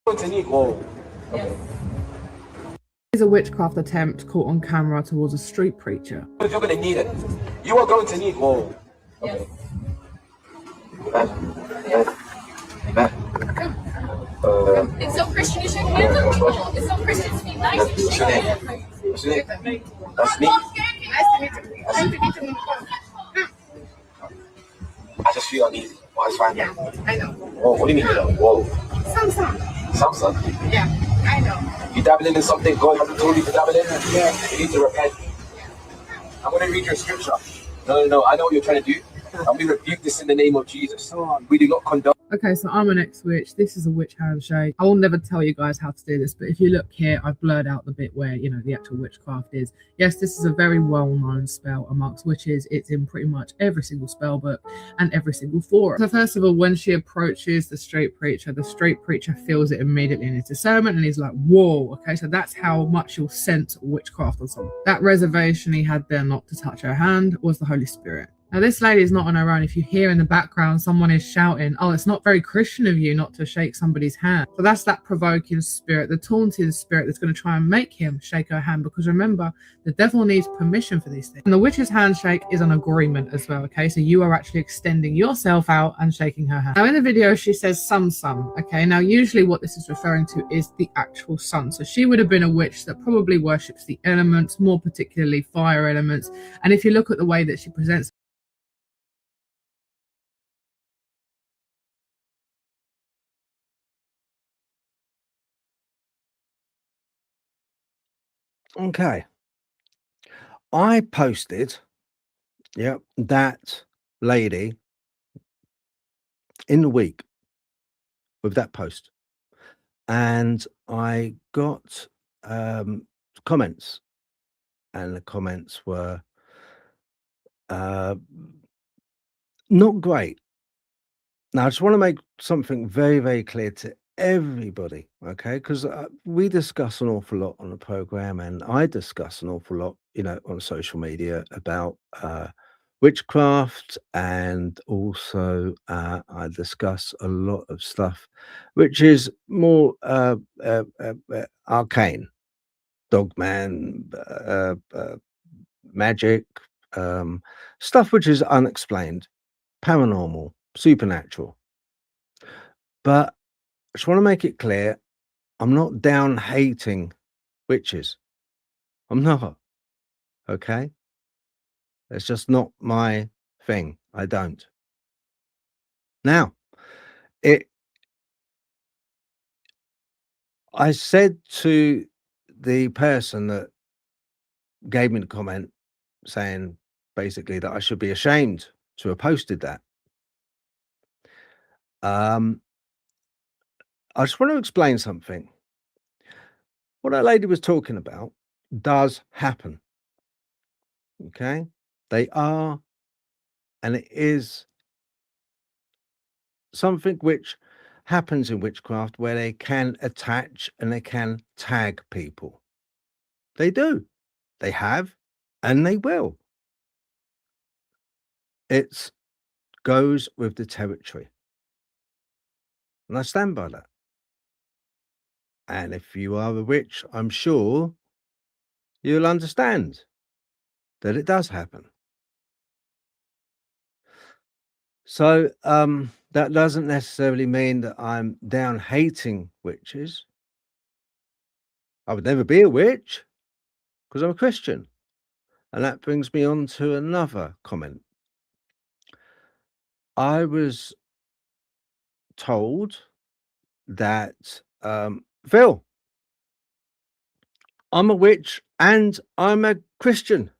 Whoa. Yes. Is a witchcraft attempt caught on camera towards a street preacher. If you're going to need it, you are going to need whoa. Yes. It's so Christian, you shake hands with people. It's so Christian to be nice. What's your name? What's your name? That's me. I just feel uneasy. Well, it's fine. Yeah, I know. Whoa, what do you mean? Whoa. Some. Yeah, I know. You dabbling in something God hasn't told you to dabble in? Yeah. You need to repent. I'm going to read your scripture. No. I know what you're trying to do. And we rebuke this in the name of Jesus. We do not condone. Okay, so I'm an ex-witch. This is a witch handshake. I will never tell you guys how to do this, but if you look here, I've blurred out the bit where, you know, the actual witchcraft is. Yes, this is a very well-known spell amongst witches. It's in pretty much every single spell book and every single forum. So first of all, when she approaches the street preacher feels it immediately in his discernment and he's like, whoa, okay, so that's how much you'll sense witchcraft on someone. That reservation he had there not to touch her hand was the Holy Spirit. Now, this lady is not on her own. If you hear in the background someone is shouting, oh, it's not very Christian of you not to shake somebody's hand. So that's that provoking spirit, the taunting spirit that's going to try and make him shake her hand. Because remember, the devil needs permission for these things. And the witch's handshake is an agreement as well, okay? So you are actually extending yourself out and shaking her hand. Now, in the video, she says some sun, okay? Now, usually what this is referring to is the actual sun. So she would have been a witch that probably worships the elements, more particularly fire elements. And if you look at the way that she presents, okay, I posted, that lady in the week with that post, and I got comments, and the comments were not great. Now, I just want to make something very, very clear to everybody, okay? Because we discuss an awful lot on the program, and I discuss an awful lot, you know, on social media about witchcraft, and also I discuss a lot of stuff which is more arcane, dogman, magic, stuff which is unexplained, paranormal, supernatural. But I just want to make it clear, I'm not down hating witches. I'm not. Okay? It's just not my thing. I don't. Now, I said to the person that gave me the comment saying basically that I should be ashamed to have posted that. I just want to explain something. What that lady was talking about does happen. Okay? They are, and it is something which happens in witchcraft where they can attach and they can tag people. They do. They have, and they will. It goes with the territory. And I stand by that. And if you are a witch, I'm sure you'll understand that it does happen. So that doesn't necessarily mean that I'm down hating witches. I would never be a witch because I'm a Christian. And that brings me on to another comment. I was told that, Phil, I'm a witch and I'm a Christian.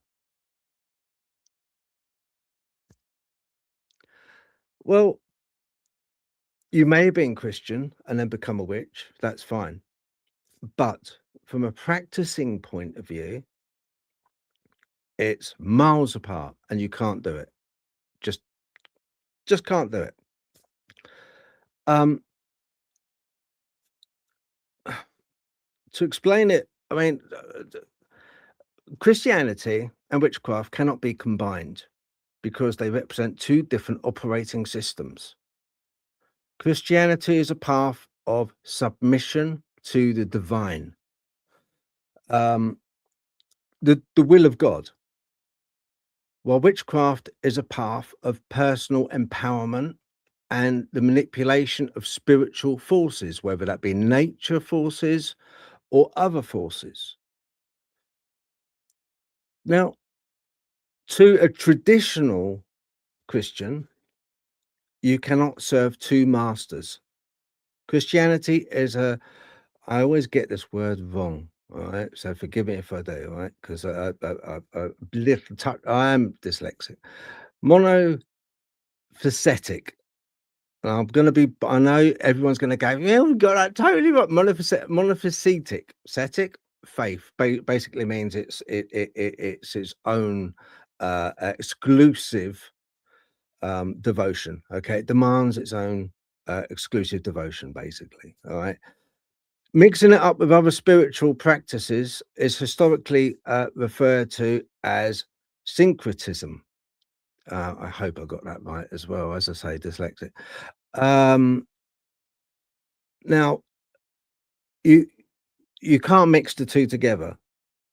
Well, you may have been Christian and then become a witch. That's fine. But from a practicing point of view, it's miles apart and you can't do it. Just can't do it. To explain it, I mean, Christianity and witchcraft cannot be combined because they represent two different operating systems. Christianity is a path of submission to the divine, the will of God. While witchcraft is a path of personal empowerment and the manipulation of spiritual forces, whether that be nature forces or other forces. Now, to a traditional Christian, you cannot serve two masters. Christianity is I always get this word wrong, all right? So forgive me if I do, all right? Because I am dyslexic. Monophysetic. I'm going to be, I know everyone's going to go, yeah, we've got that totally right. Monophysetic, faith basically means it's its own exclusive devotion. Okay, it demands its own exclusive devotion, basically. All right. Mixing it up with other spiritual practices is historically referred to as syncretism. I hope I got that right as well. As I say, dyslexic. Now, you can't mix the two together.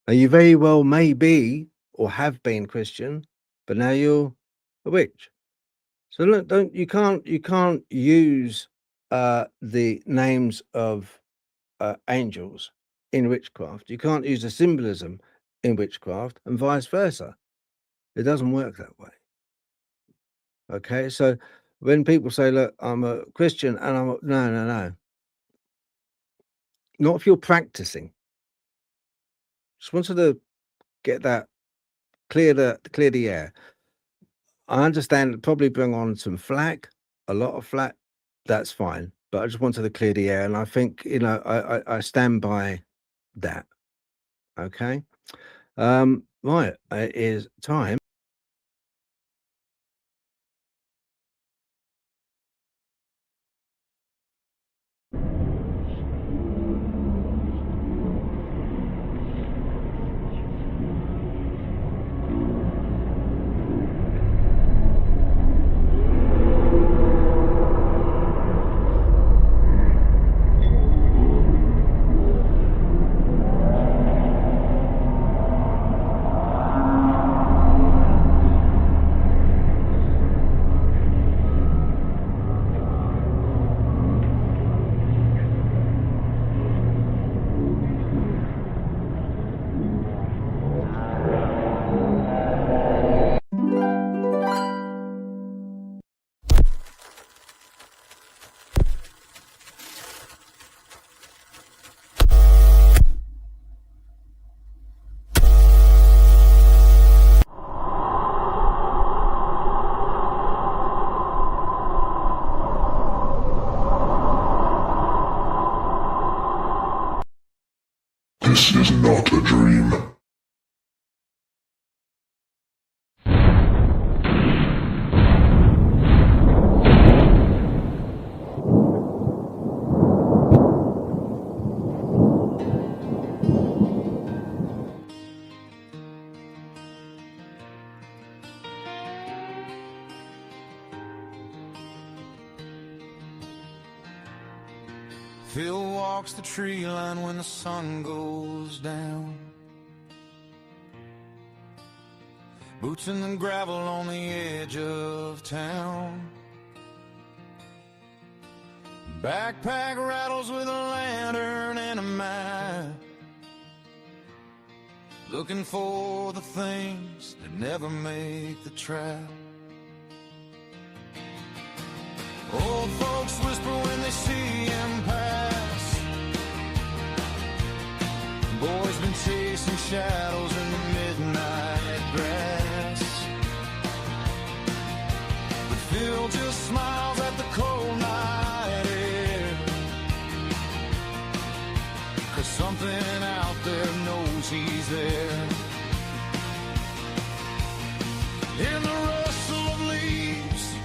Now, you very well may be or have been Christian, but now you're a witch. So look, you can't use the names of angels in witchcraft. You can't use the symbolism in witchcraft, and vice versa. It doesn't work that way. Okay, so when people say, "Look, I'm a Christian," and I'm no, not if you're practicing. Just wanted to get that clear the air. I understand probably bring on some flack, a lot of flack. That's fine, but I just wanted to clear the air, and I think I stand by that. Okay, right. It is time. This is not a dream. Phil walks the tree line when the sun goes down. Boots in the gravel on the edge of town. Backpack rattles with a lantern and a map, looking for the things that never make the trap. Old folks whisper when they see him pass. Boys been chasing shadows in the midnight grass. But Phil just smiles at the cold night air, 'cause something out there knows he's there. In the rustle of leaves,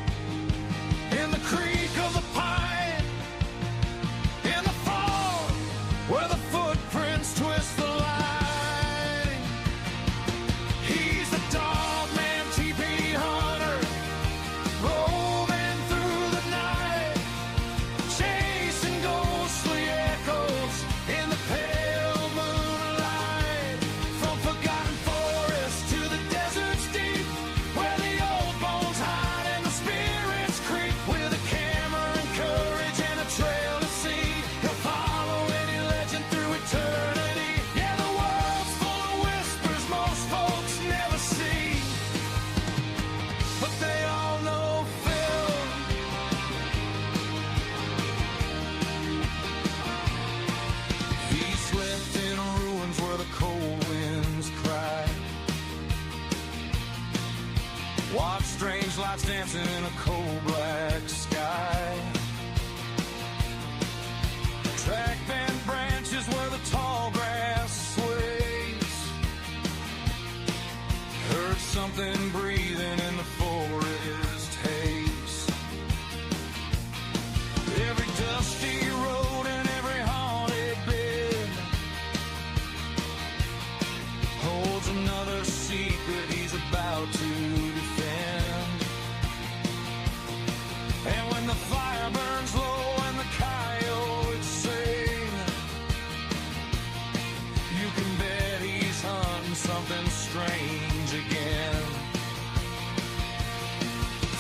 in the creak of the pine, in the fog where the footprints twist the line. He's the dog man, TP hunter, roving through the night, chasing ghosts backbent branches where the tall grass sways. Heard something breathing in the forest haze. Every dusty road and every haunted bed holds another secret he's about to defend. And when the fire burns low and the coyotes sing, you can bet he's hunting something strange again.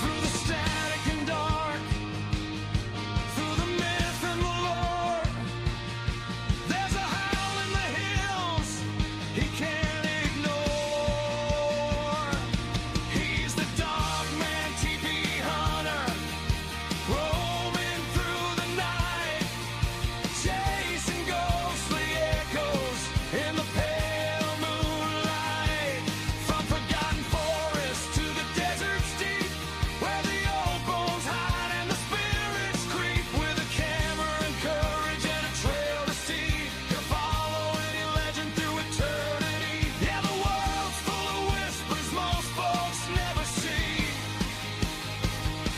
Through the static and dark, through the myth and the lore, there's a howl in the hills he can't ignore. He's the dog man, TP hunter, roaming through the night, chasing ghostly echoes in the pale moonlight. From forgotten forests to the deserts deep, where the old bones hide and the spirits creep. With a camera and courage and a trail to see, he'll follow any legend through eternity. Yeah, the world's full of whispers most folks never see,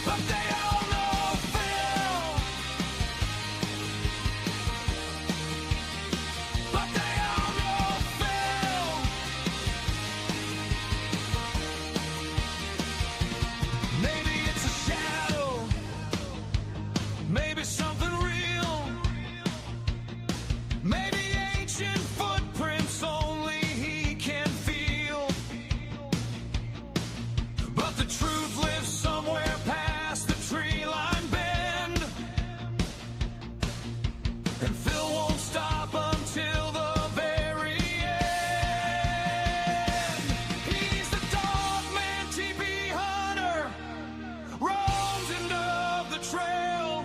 but they all know Phil. But they all know Phil. Maybe it's a shadow, maybe something real, maybe ancient footprints only he can feel. But the truth lives somewhere past the tree line bend, and Phil won't stop until the very end. He's the dog man, TP hunter, roams into the trail,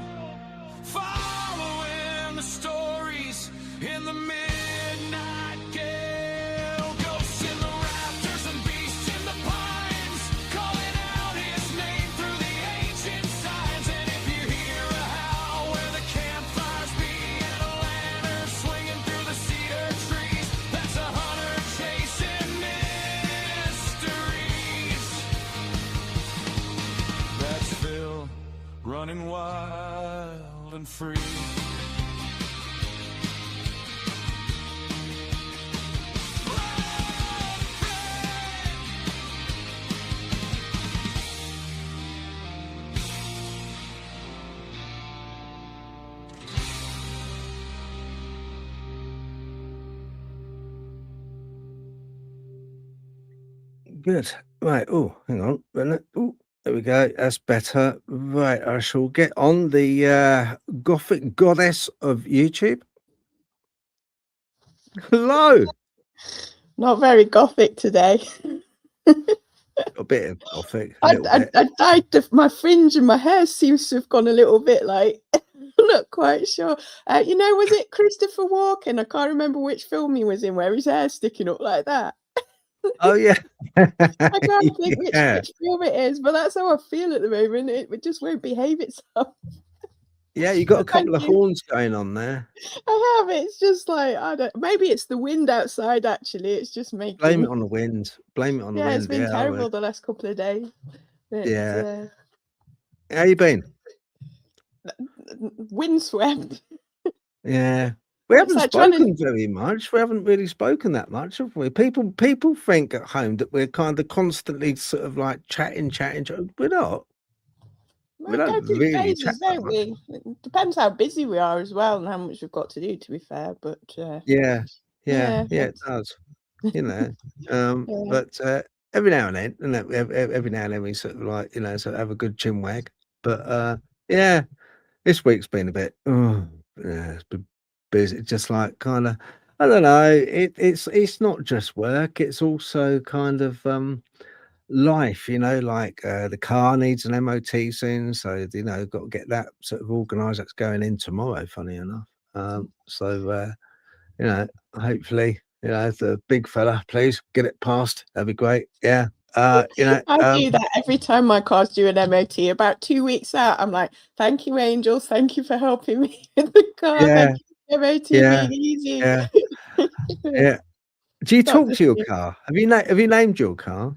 following the stories in the midnight gale. Ghosts in the rafters and beasts in the pines, calling out his name through the ancient signs. And if you hear a howl where the campfires be and a lantern swinging through the cedar trees, that's a hunter chasing mysteries. That's Phil, running wild and free. Good. Right. Oh, hang on. Oh, there we go. That's better. Right. I shall get on the Gothic goddess of YouTube. Hello. Not very gothic today. A bit of Gothic. A little bit. I dyed my fringe and my hair seems to have gone a little bit like I'm not quite sure. You know, was it Christopher Walken? I can't remember which film he was in where his hair's sticking up like that. Oh, yeah. I can't think Yeah. which film it is, but that's how I feel at the moment. It just won't behave itself. Yeah, you got a Thank couple of you. horns going on there. I have. It's just like maybe it's the wind outside. Actually, it's just making. Blame it on the wind. Blame it on the Yeah, wind. it's been I terrible would. the last couple of days. It's, Yeah. How you been? windswept. Yeah. We haven't like trying to- spoken very much. We haven't really spoken that much, have we? People think at home that we're kind of constantly sort of like chatting. We're not. We don't go through really phases, chat that don't we? It depends how busy we are as well and how much we've got to do, to be fair. But Yeah, it it's- does. You know, Yeah. but every now and then, every now and then we sort of like, you know, sort of have a good chin wag. But yeah, this week's been a bit. Yeah, it's been busy. Just like kind of, I don't know. It's not just work. It's also kind of life. You know, like the car needs an MOT soon, so you know, got to get that sort of organised. That's going in tomorrow. Funny enough. So you know, hopefully, you know, the big fella, please get it passed. That'd be great. Yeah. You know, I do that every time my cars do an MOT. About 2 weeks out, I'm like, "Thank you, angels. Thank you for helping me with the car." Yeah. MOT Yeah, being easy. yeah, yeah. Do you That's talk the to your thing. car? Have you named your car?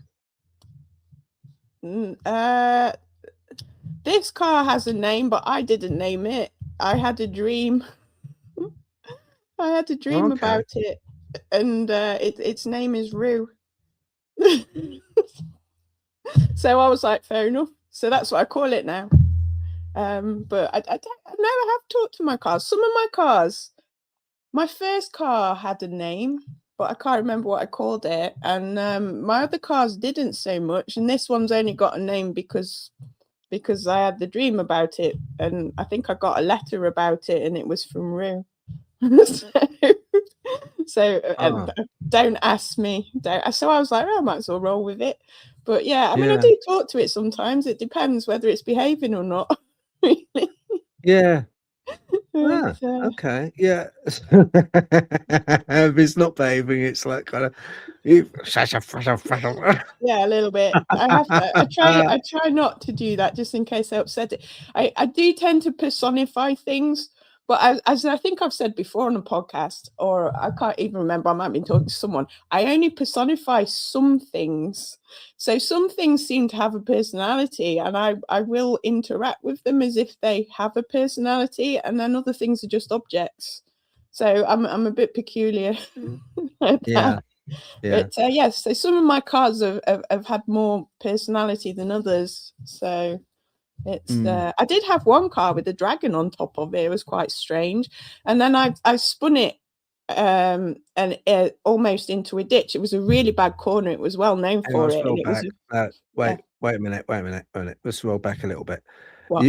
This car has a name, but I didn't name it. I had a dream. I had a dream Okay. about it, and its name is Rue. So I was like, fair enough. So that's what I call it now. But I never have talked to my cars. Some of my cars, my first car had a name, but I can't remember what I called it. And my other cars didn't so much. And this one's only got a name because I had the dream about it. And I think I got a letter about it, and it was from Rue. So don't ask me. So I was like, I might as well roll with it. But yeah, I mean, I do talk to it sometimes. It depends whether it's behaving or not. Yeah. But, Okay. Yeah. If it's not behaving, it's like kind of yeah, a little bit. I try not to do that just in case I upset it. I do tend to personify things, but as I think I've said before on a podcast, or I can't even remember, I might have been talking to someone, I only personify some things. So some things seem to have a personality, and I will interact with them as if they have a personality, and then other things are just objects. So I'm a bit peculiar. Like that. But yes, so some of my cards have had more personality than others. So it's I did have one car with a dragon on top of it. It was quite strange, and then I spun it and almost into a ditch. It was a really bad corner. It was well known for it. And it was wait a minute. Let's roll back a little bit. What?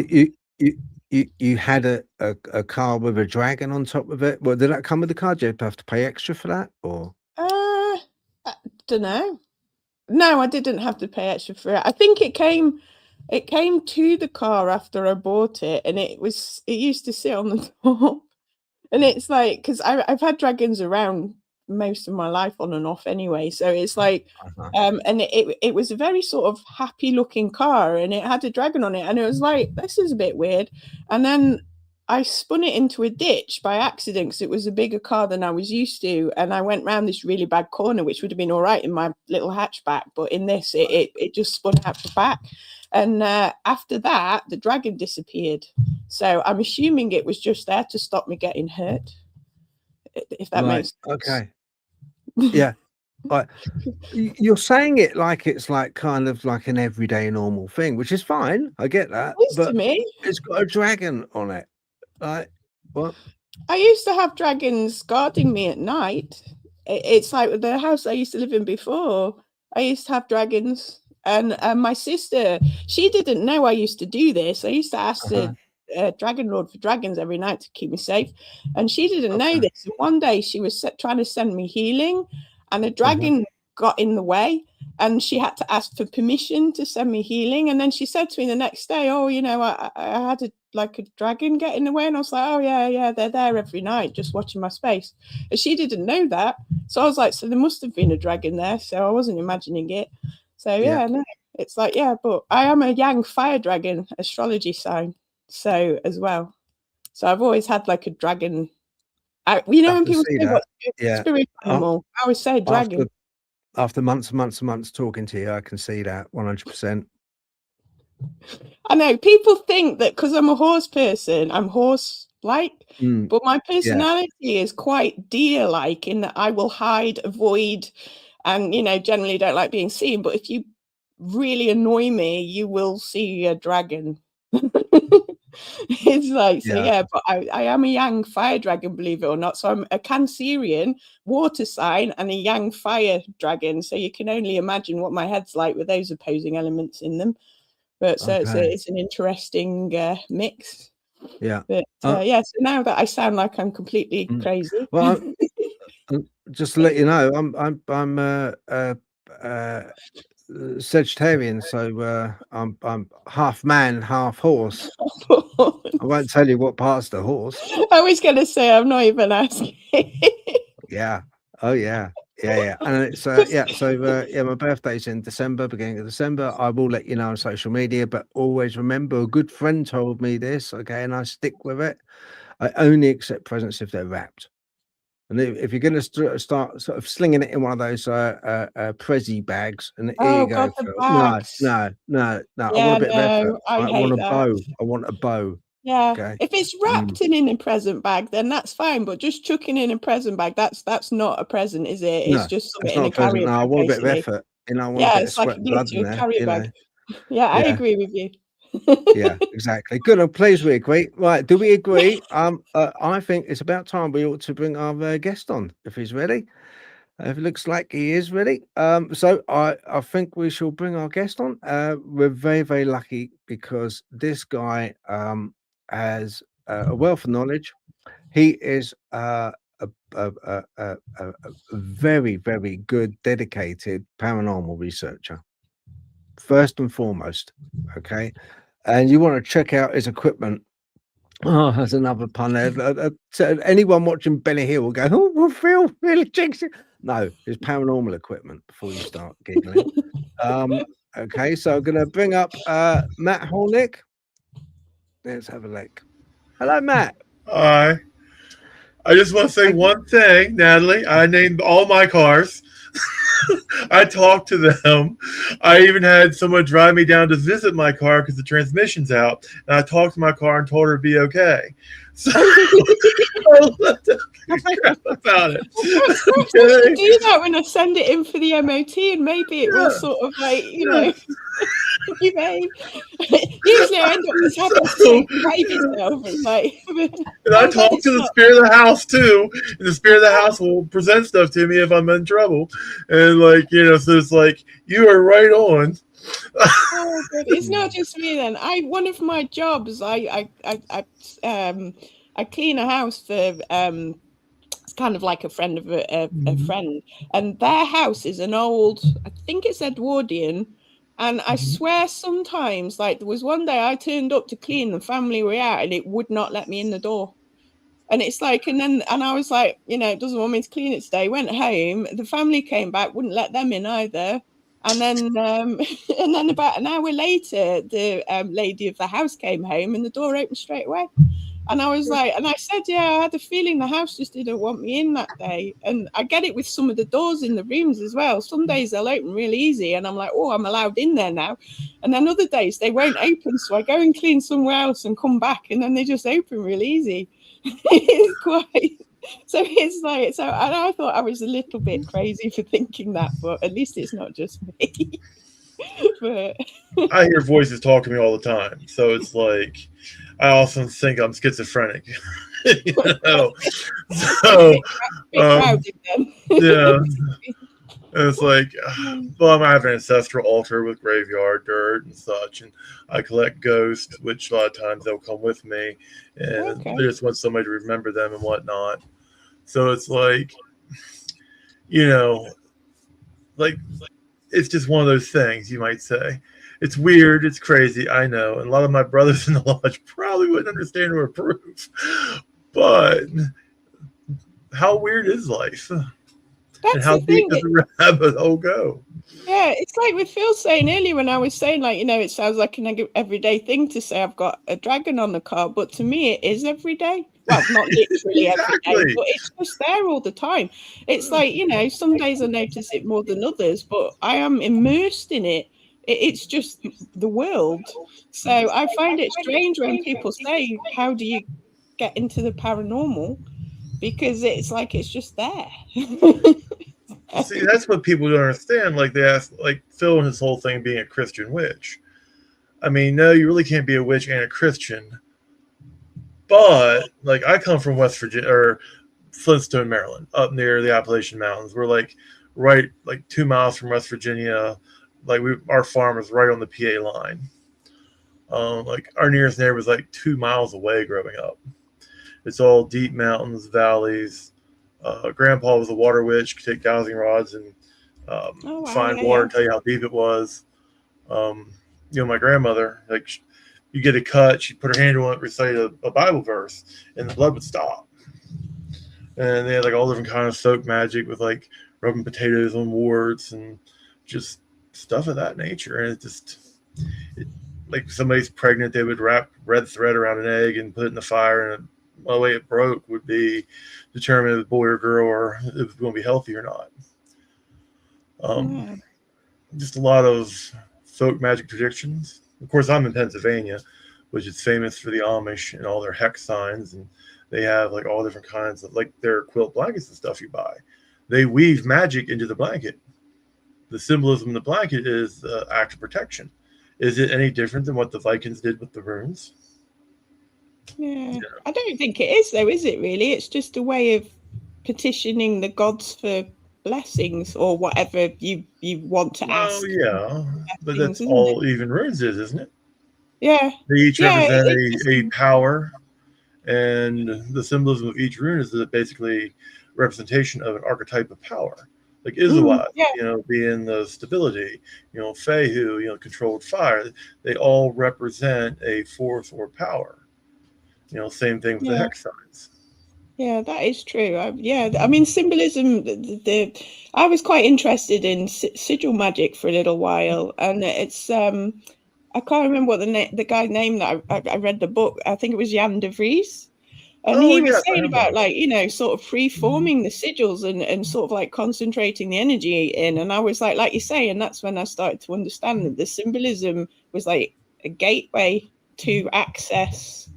You had a car with a dragon on top of it. Well, did that come with the car? Did you have to pay extra for that, or? I don't know. No, I didn't have to pay extra for it. I think it came to the car after I bought it, and it used to sit on the top. And it's like, because I've had dragons around most of my life on and off anyway, so it's like and it was a very sort of happy looking car, and it had a dragon on it, and it was like, this is a bit weird. And then I spun it into a ditch by accident because it was a bigger car than I was used to, and I went round this really bad corner, which would have been all right in my little hatchback, but in this it just spun out the back. And after that, the dragon disappeared. So I'm assuming it was just there to stop me getting hurt, if that makes sense. Okay. Yeah. You're saying it like it's like kind of like an everyday normal thing, which is fine. I get that. But to me, it's got a dragon on it. Like, what? I used to have dragons guarding me at night. It's like the house I used to live in before. I used to have dragons. And my sister, she didn't know I used to do this. I used to ask the Dragon Lord for dragons every night to keep me safe. And she didn't know this. And one day she was trying to send me healing, and a dragon got in the way, and she had to ask for permission to send me healing. And then she said to me the next day, oh, you know, I had a dragon get in the way. And I was like, oh, yeah, they're there every night just watching my space. And she didn't know that. So I was like, so there must have been a dragon there. So I wasn't imagining it. So no, it's like, but I am a yang fire dragon astrology sign, so as well. So I've always had like a dragon. When people say what's spirit animal, I always say dragon. After months and months and months talking to you, I can see that 100%. I know people think that because I'm a horse person, I'm horse-like, but my personality is quite deer-like in that I will hide, avoid, and, you know, generally don't like being seen. But if you really annoy me, you will see a dragon. It's like, but I am a yang fire dragon, believe it or not. So I'm a Cancerian water sign and a yang fire dragon. So you can only imagine what my head's like with those opposing elements in them. But so it's an interesting mix. Yeah. But so now that I sound like I'm completely crazy. Well, just to let you know, I'm Sagittarian, so I'm half man, half horse. I won't tell you what part's the horse. I was going to say, I'm not even asking. Yeah. Oh yeah. And it's my birthday's in December, beginning of December. I will let you know on social media, but always remember, a good friend told me this, okay, and I stick with it. I only accept presents if they're wrapped. And if you're going to start sort of slinging it in one of those Prezi bags, and here Oh you go, God, the Phil. bags. No. I Yeah, want a bit of effort. no, I I want hate a that. bow. I want a bow. Yeah, Okay. if it's wrapped in a present bag, then that's fine. But just chucking in a present bag, that's not a present, is it? No, It's just it's something in not a a present. carrier No, I bag, want a bit of basically. effort. You know, I want a Yeah, bit of it's like sweat a and blood in literal there. carrier You bag. know. Yeah, I Yeah. agree with you. Yeah, exactly. Good. I'm pleased we agree. Right. Do we agree? I think it's about time we ought to bring our guest on if he's ready. If it looks like he is ready. So I think we shall bring our guest on. We're very, very lucky because this guy has a wealth of knowledge. He is a very, very good, dedicated paranormal researcher, first and foremost. Okay. And you want to check out his equipment. Oh, that's another pun there. So anyone watching Benny Hill will go, oh, well, Phil really jinxed it. No, it's paranormal equipment before you start giggling. Okay, so I'm going to bring up Matt Hornick. Let's have a look. Hello, Matt. Hi. I just want to say one thing, Natalie. I named all my cars. I talked to them. I even had someone drive me down to visit my car because the transmission's out. And I talked to my car and told her to be okay. So about it. Okay. Do that when I send it in for the MOT, and maybe it will sort of like, you know, you may. Usually I end up just having to drive yourself. It's like, and I talk to the spirit of the house too, and the spirit of the house will present stuff to me if I'm in trouble. And like, you know, so it's like you are right on. Oh, good. It's not just me then. One of my jobs, I clean a house for it's kind of like a friend of a friend, and their house is an old, I think it's Edwardian, and I swear sometimes, like there was one day I turned up to clean, the family were out and it would not let me in the door. And it's like, and I was like, you know, it doesn't want me to clean it today. Went home, the family came back, wouldn't let them in either. And then and then about an hour later, the lady of the house came home and the door opened straight away. And I was like, and I said, yeah, I had a feeling the house just didn't want me in that day. And I get it with some of the doors in the rooms as well. Some days they'll open really easy and I'm like, oh, I'm allowed in there now. And then other days they won't open. So I go and clean somewhere else and come back and then they just open really easy. It's quite, so it's like, so and I thought I was a little bit crazy for thinking that, but at least it's not just me. But I hear voices talk to me all the time. So it's like, I also think I'm schizophrenic. You know? So, yeah. It's like, well, I have an ancestral altar with graveyard dirt and such, and I collect ghosts, which a lot of times they'll come with me, and they just want somebody to remember them and whatnot. So it's like, you know, like it's just one of those things you might say. It's weird, it's crazy, I know, and a lot of my brothers in the lodge probably wouldn't understand or approve. But how weird is life? That's and how deep does the rabbit hole go? Yeah, it's like with Phil saying earlier when I was saying, like, you know, it sounds like an everyday thing to say I've got a dragon on the car, but to me it is every day. Well, not literally every day, but it's just there all the time. It's like, you know, some days I notice it more than others, but I am immersed in it. It's just the world. So I find it strange when people say, how do you get into the paranormal? Because it's like it's just there. See, that's what people don't understand. Like they ask, like Phil and his whole thing being a Christian witch. I mean, no, you really can't be a witch and a Christian. But like, I come from West Virginia or Flintstone, Maryland, up near the Appalachian Mountains. We're like right, like 2 miles from West Virginia. Like our farm is right on the PA line. Like our nearest neighbor was like 2 miles away growing up. It's all deep mountains, valleys. Grandpa was a water witch, could take dowsing rods and find water, tell you how deep it was. You know, my grandmother, like, you get a cut, she'd put her hand on it, recite a Bible verse, and the blood would stop. And they had like all different kind of soak magic with like rubbing potatoes on warts and just stuff of that nature. And it just, like somebody's pregnant, they would wrap red thread around an egg and put it in the fire, and the way it broke would be determine if it's boy or girl or if it's going to be healthy or not. Just a lot of folk magic traditions. Of course, I'm in Pennsylvania, which is famous for the Amish and all their hex signs, and they have like all different kinds of like their quilt blankets and stuff you buy. They weave magic into the blanket. The symbolism in the blanket is the act of protection. Is it any different than what the Vikings did with the runes? Yeah, I don't think it is, though, is it really? It's just a way of petitioning the gods for blessings or whatever you want to ask. Yeah, but that's all even runes is, isn't it? Yeah. They each represent a power, and the symbolism of each rune is basically representation of an archetype of power. Like Izawat, being the stability, Fehu, controlled fire. They all represent a force or power. Same thing with the hex signs. Yeah, that is true. I mean, symbolism. I was quite interested in sigil magic for a little while, and it's I can't remember what the guy's name that I read the book. I think it was Jan de Vries, and he was saying about sort of free-forming the sigils and sort of like concentrating the energy in. And I was like you say, and that's when I started to understand that the symbolism was like a gateway to access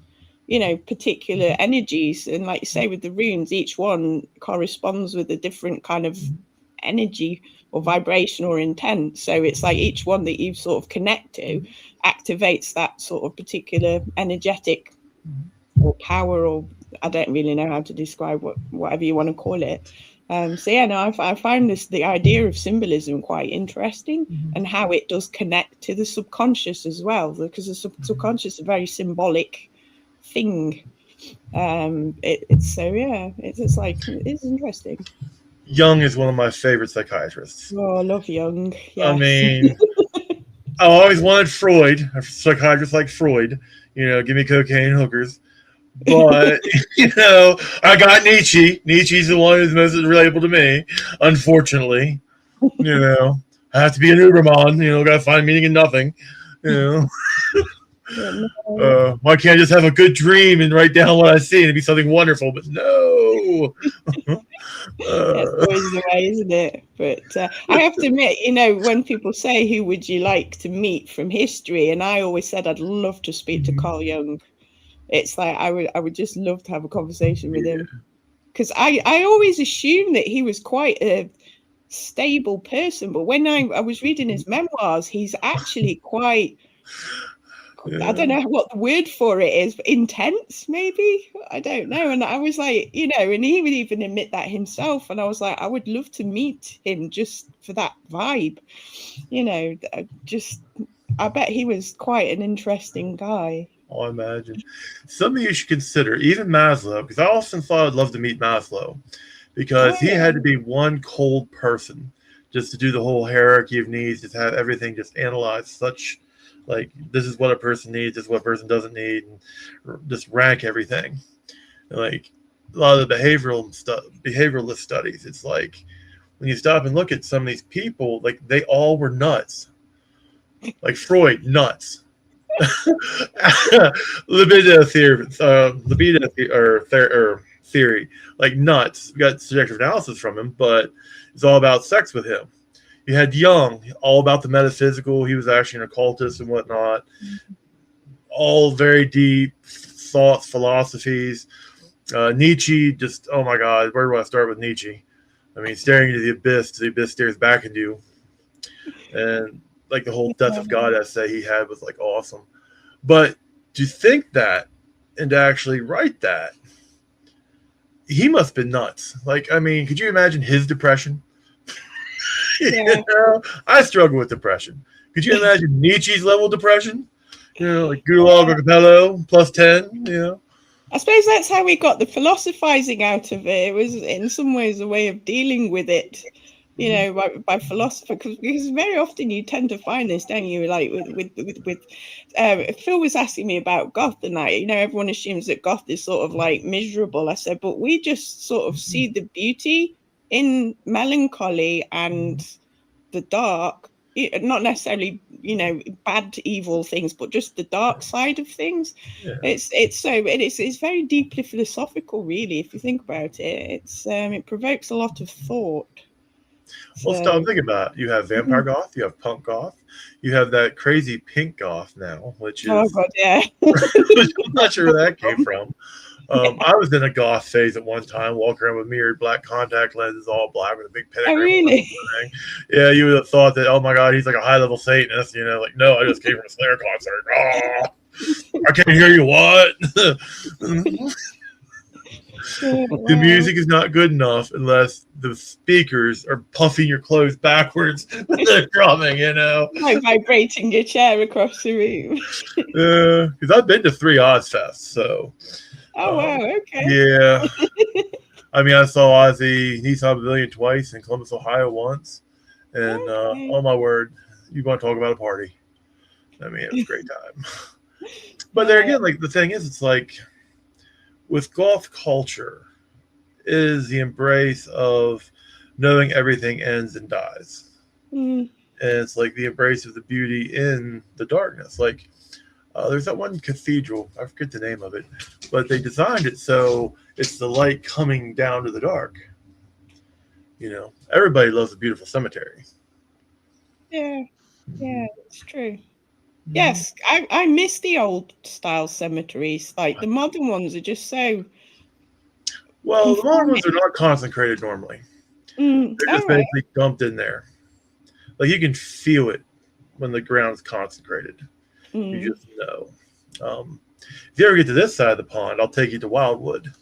particular energies. And like you say, with the runes, each one corresponds with a different kind of energy or vibration or intent. So it's like each one that you sort of connect to activates that sort of particular energetic or power, or I don't really know how to describe whatever you want to call it. I find the idea of symbolism quite interesting, and how it does connect to the subconscious as well, because the subconscious is a very symbolic thing. It's interesting. Jung is one of my favorite psychiatrists. Oh, I love Jung. Yes. I mean, I always wanted Freud, a psychiatrist like Freud. Give me cocaine hookers. But I got Nietzsche. Nietzsche's the one who's most relatable to me, unfortunately. I have to be an Uberman. Gotta find meaning in nothing. Why can't I just have a good dream and write down what I see and it'd be something wonderful? But no. That's always the way, isn't it? But I have to admit, when people say who would you like to meet from history, and I always said I'd love to speak to Carl Jung. It's like I would just love to have a conversation with him, because I always assumed that he was quite a stable person, but when I was reading his memoirs, he's actually quite I don't know what the word for it is, but intense, maybe. I don't know. And I was like, and he would even admit that himself. And I was like, I would love to meet him just for that vibe. I bet he was quite an interesting guy. I imagine. Something you should consider, even Maslow, because I often thought I'd love to meet Maslow, because he had to be one cold person just to do the whole hierarchy of needs, just have everything just analyzed such. Like, this is what a person needs, this is what a person doesn't need, and just rank everything. And like a lot of the behavioralist studies, it's like when you stop and look at some of these people, like they all were nuts. Like Freud, nuts. Libido theory, like nuts. We got subjective analysis from him, but it's all about sex with him. You had Jung, all about the metaphysical. He was actually an occultist and whatnot. All very deep thoughts, philosophies. Nietzsche, just, oh my God, where do I start with Nietzsche? I mean, staring into the abyss stares back into you. And like the whole Death of God essay he had was like awesome. But to think that and to actually write that, he must have been nuts. Like, I mean, could you imagine his depression? I struggle with depression. Could you imagine Nietzsche's level of depression? Like Gulag or Capello plus 10, I suppose that's how we got the philosophizing out of it. It was in some ways a way of dealing with it, by philosophy, because very often you tend to find this, don't you? Like with Phil was asking me about goth, and everyone assumes that goth is sort of like miserable. I said, but we just sort of see the beauty in melancholy and the dark, not necessarily, you know, bad, evil things, but just the dark side of things. Yeah. It's very deeply philosophical, really, if you think about it. It provokes a lot of thought. Well, stop, think about it. You have vampire goth, you have punk goth, you have that crazy pink goth now, which is oh god, yeah. I'm not sure where that came from. I was in a goth phase at one time, walking around with mirrored black contact lenses, all black with a big pentagram. Oh, really? Yeah, you would have thought that, oh my god, he's like a high level Satanist, you know, like, no, I just came from a Slayer concert. Oh, I can't hear you, what? The music is not good enough unless the speakers are puffing your clothes backwards when they're drumming, you know. Like vibrating your chair across the room. Because I've been to 3 Ozfests, so. Oh, wow, okay. Yeah. I mean, I saw Ozzy Nissan Pavilion twice in Columbus, Ohio once. And oh my word, you want to talk about a party. I mean, it was a great time. But there again, like the thing is, it's like with goth culture is the embrace of knowing everything ends and dies. And it's like the embrace of the beauty in the darkness. Like there's that one cathedral, I forget the name of it, but they designed it so it's the light coming down to the dark. You know, everybody loves a beautiful cemetery. Yeah, it's true. Yes, I miss the old style cemeteries. Like the modern ones are just so. Well, the modern ones are not consecrated normally. They're just basically dumped in there. Like you can feel it when the ground is consecrated. You just know. If you ever get to this side of the pond, I'll take you to Wildwood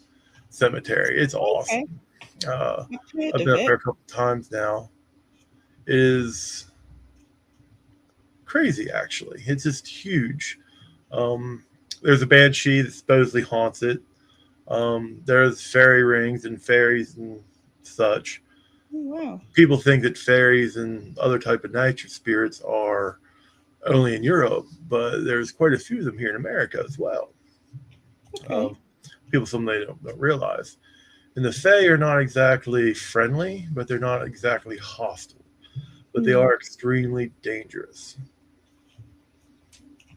Cemetery. It's awesome. I've been up there a couple times now. It is crazy, actually. It's just huge. There's a banshee that supposedly haunts it. There's fairy rings and fairies and such. Oh, wow. People think that fairies and other type of nature spirits are only in Europe, but there's quite a few of them here in America as well. Okay. People something don't realize. And the Fae are not exactly friendly, but they're not exactly hostile. But they are extremely dangerous.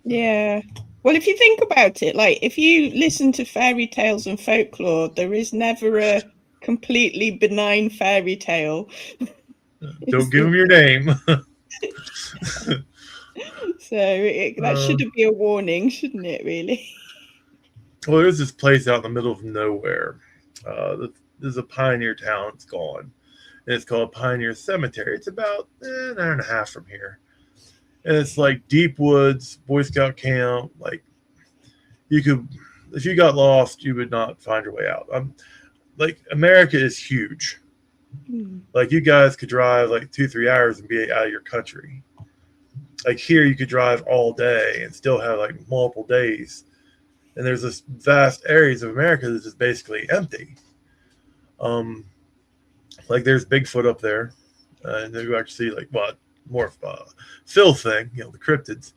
Yeah. Well, if you think about it, like if you listen to fairy tales and folklore, there is never a completely benign fairy tale. Don't give them your name. So that should be a warning, shouldn't it, really? Well, there's this place out in the middle of nowhere. There's a pioneer town. It's gone. And it's called Pioneer Cemetery. It's about an hour and a half from here. And it's like deep woods, Boy Scout camp. Like you could, if you got lost, you would not find your way out. Like America is huge. Like you guys could drive like 2-3 hours and be out of your country. Like here, you could drive all day and still have like multiple days. And there's this vast areas of America that's just basically empty. Like there's Bigfoot up there, and then you actually see like what more of a Phil thing, you know, the cryptids.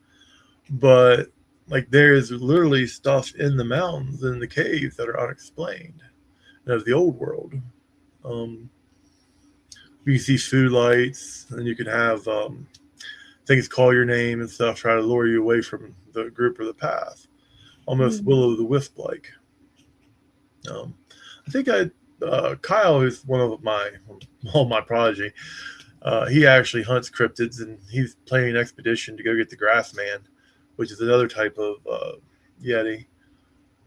But like there's literally stuff in the mountains and the caves that are unexplained, and of the old world. You can see food lights, and you can have things call your name and stuff, try to lure you away from the group or the path. Almost Will o' the Wisp like. I think Kyle, who's one of my prodigy, he actually hunts cryptids, and he's planning an expedition to go get the Grassman, which is another type of Yeti.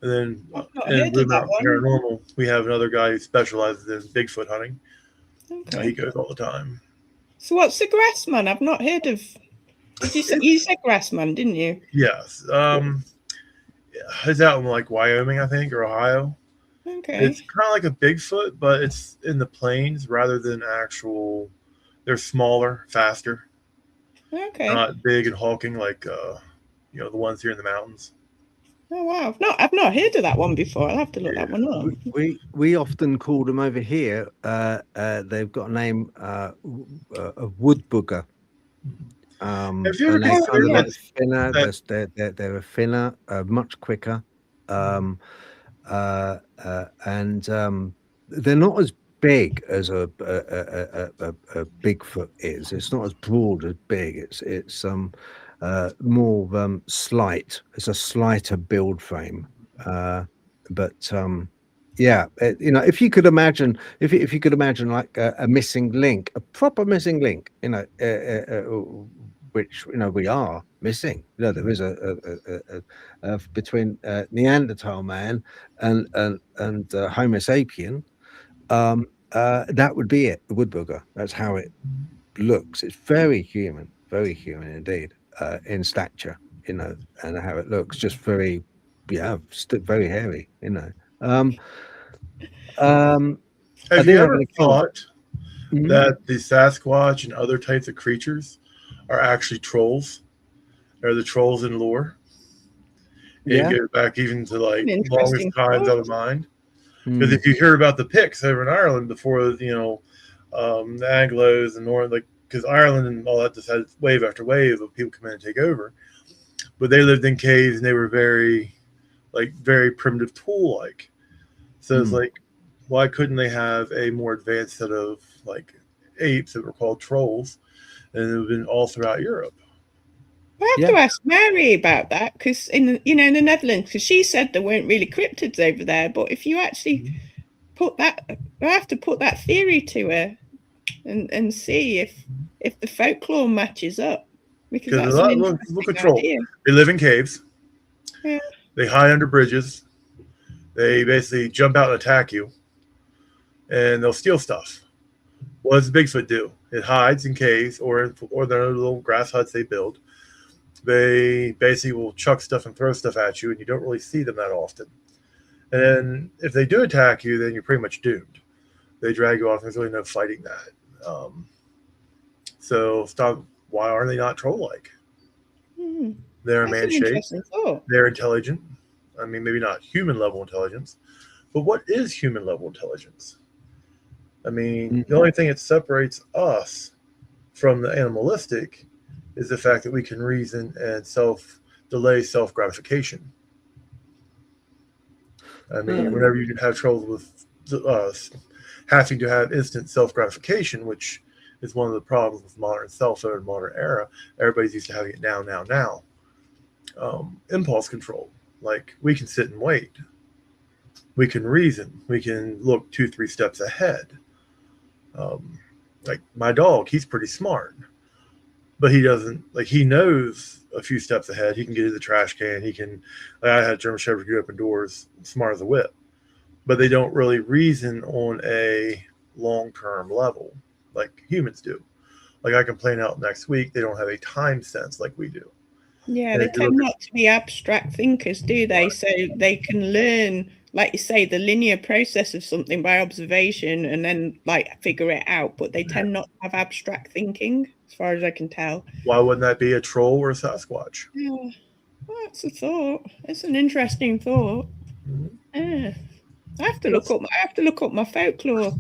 And then in Paranormal, we have another guy who specializes in Bigfoot hunting. Okay. He goes all the time. So what's the Grassman? I've not heard of. You said Grassman, didn't you? Yes. It's out in like Wyoming, I think, or Ohio. Okay. It's kind of like a Bigfoot, but it's in the plains rather than actual. They're smaller, faster. Okay. Not big and hulking like the ones here in the mountains. Oh wow! No, I've not heard of that one before. I'll have to look that one up. We often call them over here. They've got a name, a wood booger. Have you ever they're thinner, much quicker, and they're not as big as a Bigfoot is. It's not as broad as big. It's more slight. It's a slighter build frame. But yeah, if you could imagine, if you could imagine like a missing link, a proper missing link, which we are missing. There is a between Neanderthal man and Homo sapien. That would be it. The wood booger. That's how it looks. It's very human indeed, in stature, and how it looks. Just very, very hairy, Have you ever thought that the Sasquatch and other types of creatures are actually trolls? They're the trolls in lore. You get back even to like longest times out of mind. Because if you hear about the Picts over in Ireland before, the Anglos and North, because Ireland and all that just had wave after wave of people come in and take over, but they lived in caves and they were very primitive tool-like. So it's like, why couldn't they have a more advanced set of apes that were called trolls, and they've been all throughout Europe? I have to ask Mary about that, because in the Netherlands, because she said there weren't really cryptids over there. But if you actually put that, I have to put that theory to her and see if the folklore matches up. Because that's look at trolls. They live in caves. Yeah. They hide under bridges. They basically jump out and attack you, and they'll steal stuff. What does Bigfoot do? It hides in caves or their little grass huts they build. They basically will chuck stuff and throw stuff at you, and you don't really see them that often. And then if they do attack you, then you're pretty much doomed. They drag you off. There's really no fighting that. So stop. Why are they not troll-like? They're man-shaped. They're intelligent. I mean, maybe not human-level intelligence, but what is human-level intelligence? I mean, the only thing that separates us from the animalistic is the fact that we can reason and delay self-gratification. I mean, whenever you can have trouble with having to have instant self-gratification, which is one of the problems with modern cell phone and modern era, everybody's used to having it now. Impulse control. Like, we can sit and wait. We can reason. We can look 2-3 steps ahead. Like my dog, he's pretty smart. But he doesn't, he knows a few steps ahead. He can get to the trash can. He can, I had a German Shepherd who open doors, smart as a whip. But they don't really reason on a long-term level like humans do. Like, I can plan out next week. They don't have a time sense like we do. Yeah, they tend not to be abstract thinkers, do they? Right. So they can learn, like you say, the linear process of something by observation and then figure it out. But they tend not to have abstract thinking, as far as I can tell. Why wouldn't that be a troll or a Sasquatch? Yeah, well, that's a thought. It's an interesting thought. Yeah, I have to look up my folklore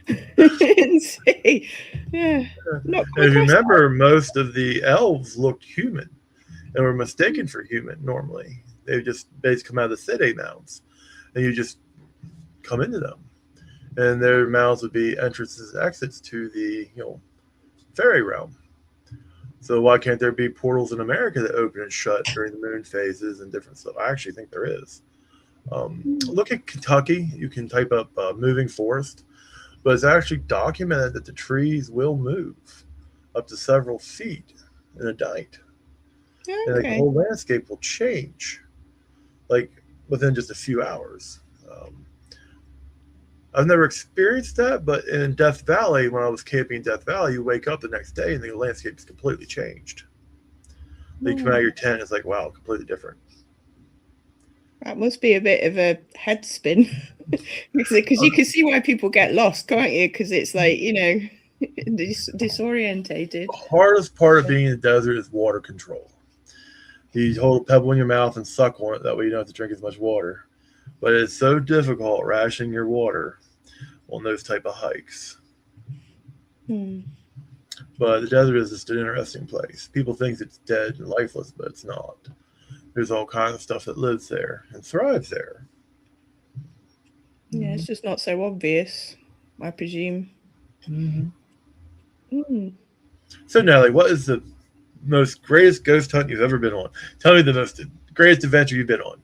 and see. Yeah. If you remember, most of the elves looked human and were mistaken for human. Normally, they just basically come out of the city mounds, and you just come into them, and their mouths would be entrances and exits to the fairy realm. So why can't there be portals in America that open and shut during the moon phases and different stuff? I actually think there is. Look at Kentucky. You can type up moving forest, but it's actually documented that the trees will move up to several feet in a night. Okay. And the whole landscape will change within just a few hours. I've never experienced that, but in Death Valley, when I was camping in Death Valley, you wake up the next day and the landscape is completely changed. You come out of your tent, it's like, wow, completely different. That must be a bit of a head spin, because you can see why people get lost, can't you? Because it's disorientated. The hardest part of being in the desert is water control. You hold a pebble in your mouth and suck on it, that way you don't have to drink as much water. But it's so difficult rationing your water on those type of hikes. But the desert is just an interesting place. People think it's dead and lifeless, but it's not. There's all kinds of stuff that lives there and thrives there. Yeah, it's just not so obvious. I presume. Mm-hmm. Mm. So, Natalie, what is the most greatest ghost hunt you've ever been on? Tell me the greatest adventure you've been on.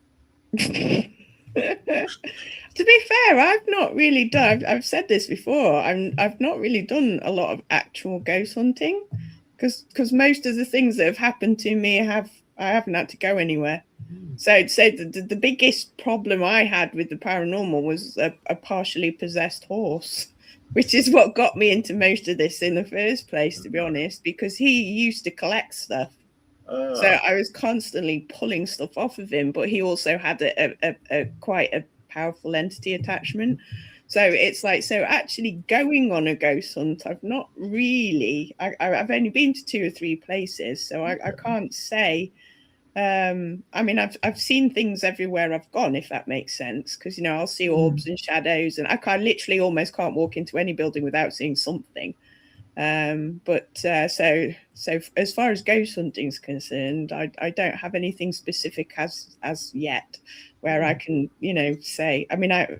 To be fair, I've not really done. I've said this before. I've not really done a lot of actual ghost hunting, because most of the things that have happened to me I haven't had to go anywhere. So I'd say the biggest problem I had with the paranormal was a partially possessed horse, which is what got me into most of this in the first place, to be honest, because he used to collect stuff. So I was constantly pulling stuff off of him, but he also had a quite a powerful entity attachment. So it's like, so actually going on a ghost hunt, I've not really, I've only been to 2 or 3 places, so I can't say. I mean, I've seen things everywhere I've gone, if that makes sense, because, you know, I'll see orbs and shadows, and I literally almost can't walk into any building without seeing something. So as far as ghost hunting is concerned, I don't have anything specific as yet where I can, you know, say. I mean, I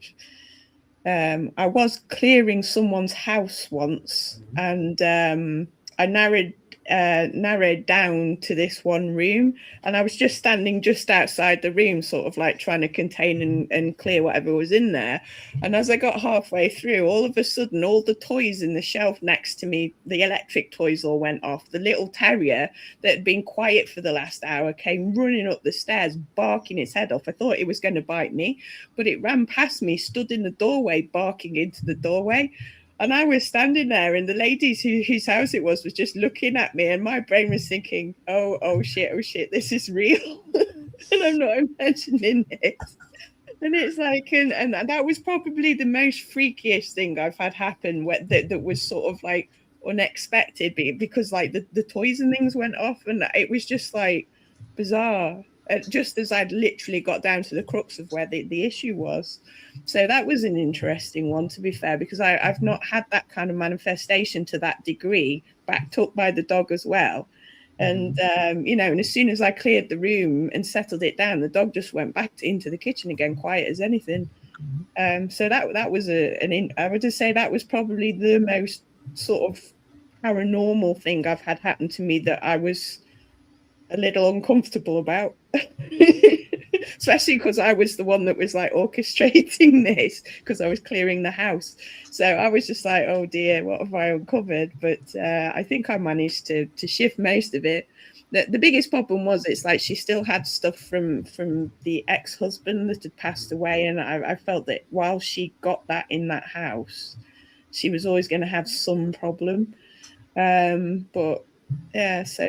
was clearing someone's house once, and I narrowed down to this one room, and I was just standing just outside the room, sort of like trying to contain and clear whatever was in there. And as I got halfway through, all of a sudden, all the toys in the shelf next to me, the electric toys, all went off. The little terrier that had been quiet for the last hour came running up the stairs, barking its head off. I thought it was going to bite me, but it ran past me, stood in the doorway, barking into the doorway. And I was standing there, and the ladies whose house it was just looking at me, and my brain was thinking, oh shit, this is real. And I'm not imagining it. And it's like, and that was probably the most freakiest thing I've had happen that was sort of like unexpected, because like the toys and things went off, and it was just like bizarre. Just as I'd literally got down to the crux of where the issue was. So that was an interesting one, to be fair, because I've not had that kind of manifestation to that degree, backed up by the dog as well. And, you know, and as soon as I cleared the room and settled it down, the dog just went back into the kitchen again, quiet as anything. So that was I would just say that was probably the most sort of paranormal thing I've had happen to me that I was a little uncomfortable about. Especially because I was the one that was like orchestrating this, because I was clearing the house. So I was just like, oh dear, what have I uncovered? But I think I managed to shift most of it. The biggest problem was, it's like she still had stuff from the ex-husband that had passed away, and I felt that while she got that in that house, she was always going to have some problem. But yeah, so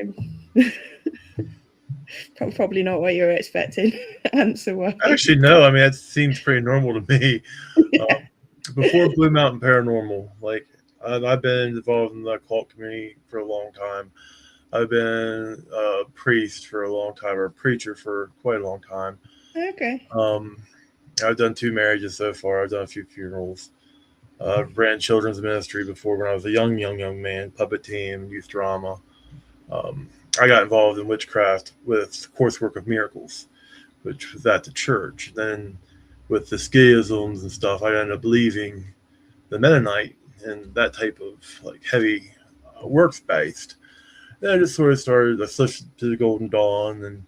probably not what you were expecting. Answer wise. Actually, no. I mean, that seems pretty normal to me. Before Blue Mountain Paranormal, like I've been involved in the occult community for a long time. I've been a priest for a long time, or a preacher for quite a long time. Okay. I've done 2 marriages so far. I've done a few funerals. Ran children's ministry before when I was a young man, puppet team, youth drama. I got involved in witchcraft with Coursework of Miracles, which was at the church. Then with the schisms and stuff, I ended up leaving the Mennonite and that type of like heavy works-based. Then I just sort of started, I switched to the Golden Dawn, and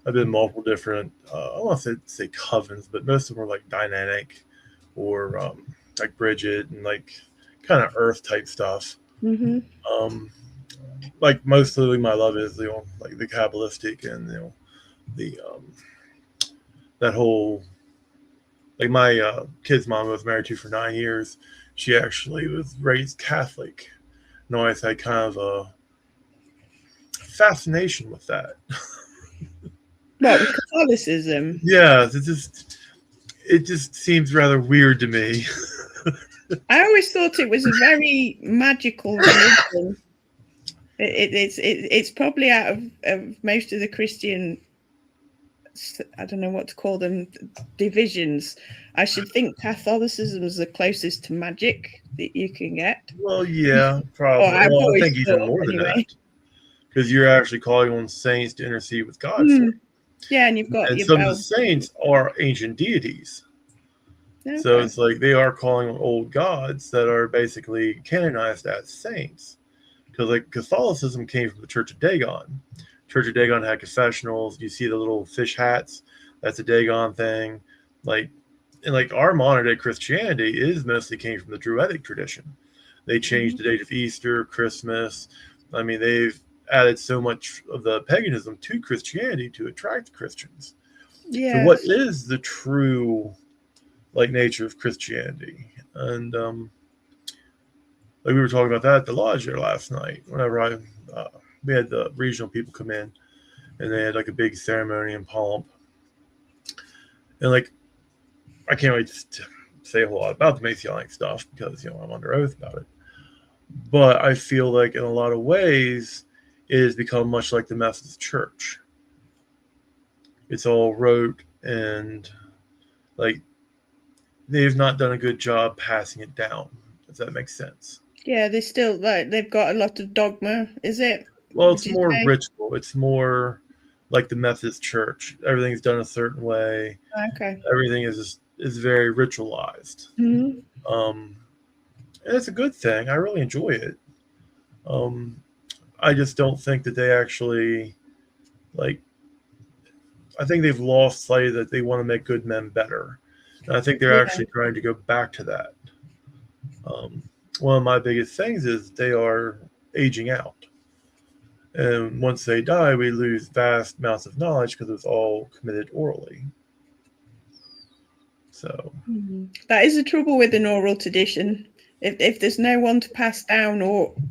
I've been multiple different, I don't want to say covens, but most of them were like dynamic or like Bridget and like kind of earth type stuff. Mm-hmm. Like mostly my love is like the Kabbalistic and the that whole, like my kid's mom was married to for 9 years. She actually was raised Catholic, and always had kind of a fascination with that. Well, Catholicism. Yeah, it just seems rather weird to me. I always thought it was a very magical religion. It's probably out of most of the Christian, I don't know what to call them, divisions. I should think Catholicism is the closest to magic that you can get. Well, yeah, probably. I think even more than that, because you're actually calling on saints to intercede with God for you. Yeah, and you've got some of the saints are ancient deities. So Okay. it's like they are calling on old gods that are basically canonized as saints. Because like Catholicism came from the Church of Dagon. Church of Dagon had confessionals. You see the little fish hats. That's a Dagon thing. Like, and like our modern day Christianity is mostly came from the Druidic tradition. They changed the date of Easter, Christmas. I mean, they've added so much of the paganism to Christianity to attract Christians. So what Yes. is the true like nature of Christianity? And like we were talking about that at the lodge there last night. Whenever we had the regional people come in, and they had like a big ceremony and pomp, and like I can't really say a whole lot about the Masonic stuff because I'm under oath about it. But I feel like in a lot of ways it has become much like the Methodist Church. It's all rote and like they've not done a good job passing it down. Does that make sense? Yeah, they still like they've got a lot of dogma, is it? Well, it's Would you more say? ritual. It's more like the Methodist Church. Everything's done a certain way. Okay. Everything is very ritualized. Mm-hmm. And it's a good thing. I really enjoy it. I just don't think that they actually like. I think they've lost sight that they want to make good men better, and I think they're actually trying to go back to that. One of my biggest things is they are aging out. And once they die, we lose vast amounts of knowledge because it's all committed orally. So that is the trouble with an oral tradition. If there's no one to pass down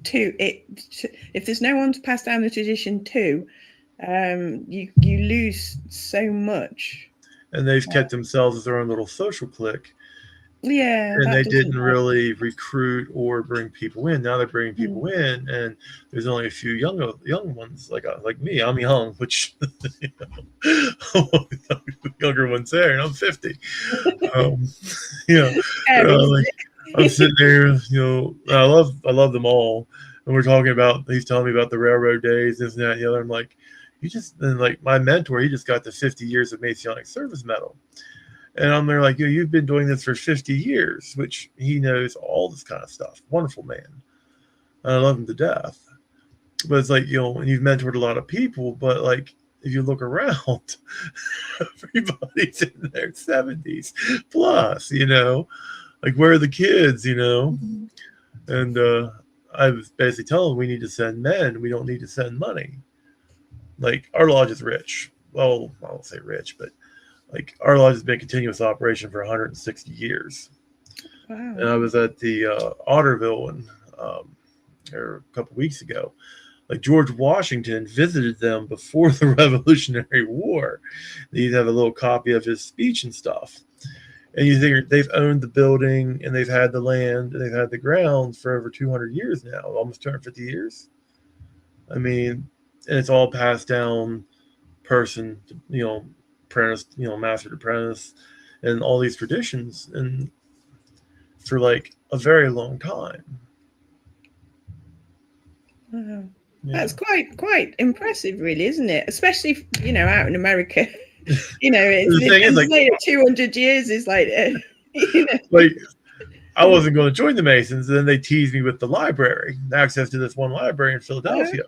if there's no one to pass down the tradition to, you lose so much. And they've kept themselves as their own little social clique. Yeah, and they didn't really recruit or bring people in. Now they're bringing people in, and there's only a few young ones like me. I'm young, which younger ones there, and I'm 50. I'm sitting there. I love them all, and we're talking about. He's telling me about the railroad days, this and that, and the other. I'm like, my mentor, he just got the 50 years of Masonic service medal. And I'm there like, you've been doing this for 50 years, which he knows all this kind of stuff. Wonderful man. And I love him to death. But it's like, and you've mentored a lot of people, but like, if you look around, everybody's in their 70s plus, like where are the kids, And I was basically telling them we need to send men. We don't need to send money. Like our lodge is rich. Well, I won't say rich, but like our lodge has been a continuous operation for 160 years. Wow. And I was at the Otterville a couple weeks ago. Like George Washington visited them before the Revolutionary War. They'd have a little copy of his speech and stuff. And you think they've owned the building and they've had the land and they've had the grounds for over 200 years now, almost 250 years. I mean, and it's all passed down person to, apprentice, master to apprentice, and all these traditions, and for like a very long time. Wow. Yeah. That's quite impressive, really, isn't it? Especially out in America. The thing is, like 200 years is like, like I wasn't going to join the Masons, and then they teased me with the library, access to this one library in Philadelphia,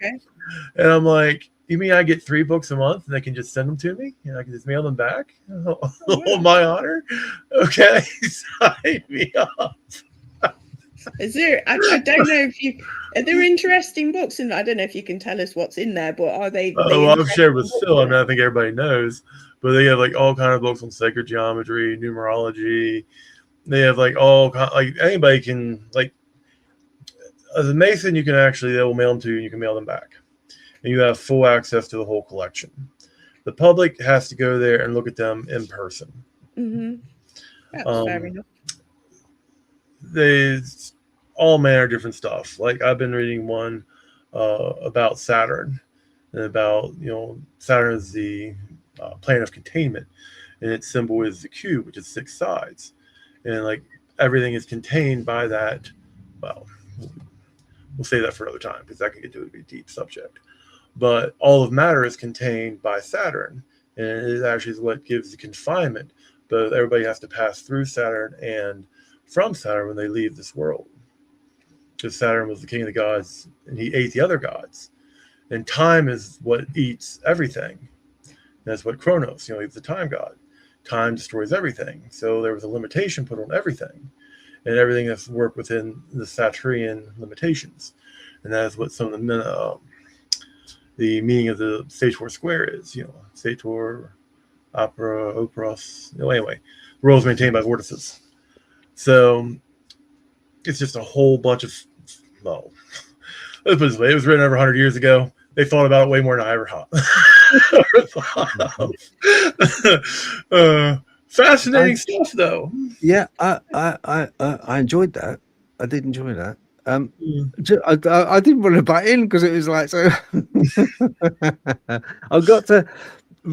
and I'm like, you mean I get 3 books a month and they can just send them to me and I can just mail them back? On my honor? Okay, sign me up. Is there? I don't know if are there interesting books in? I don't know if you can tell us what's in there, but are they? Well, I've shared with Phil. I mean, I think everybody knows, but they have like all kind of books on sacred geometry, numerology. They have like like anybody can like. As a Mason, you can actually they will mail them to you and you can mail them back. And you have full access to the whole collection. The public has to go there and look at them in person. Mm-hmm. That's fair enough. There's all manner of different stuff. Like I've been reading one about Saturn, and about Saturn is the planet of containment, and its symbol is the cube, which is 6 sides, and like everything is contained by that. Well, we'll save that for another time because that can get to a deep subject. But all of matter is contained by Saturn, and it actually is what gives the confinement but everybody has to pass through Saturn and from Saturn when they leave this world. Because Saturn was the king of the gods, and he ate the other gods. And time is what eats everything. That's what Kronos, he's the time god. Time destroys everything. So there was a limitation put on everything. And everything has to work within the Saturnian limitations. And that is what some of the meaning of the Sator square is. Sator, opera, operos. Anyway, rules maintained by vortices. So it's just a whole bunch of, let's put it this way. It was written over 100 years ago. They thought about it way more than I ever thought. Fascinating stuff, though. Yeah, I enjoyed that. I did enjoy that. I didn't want to butt in because it was like so. I've got to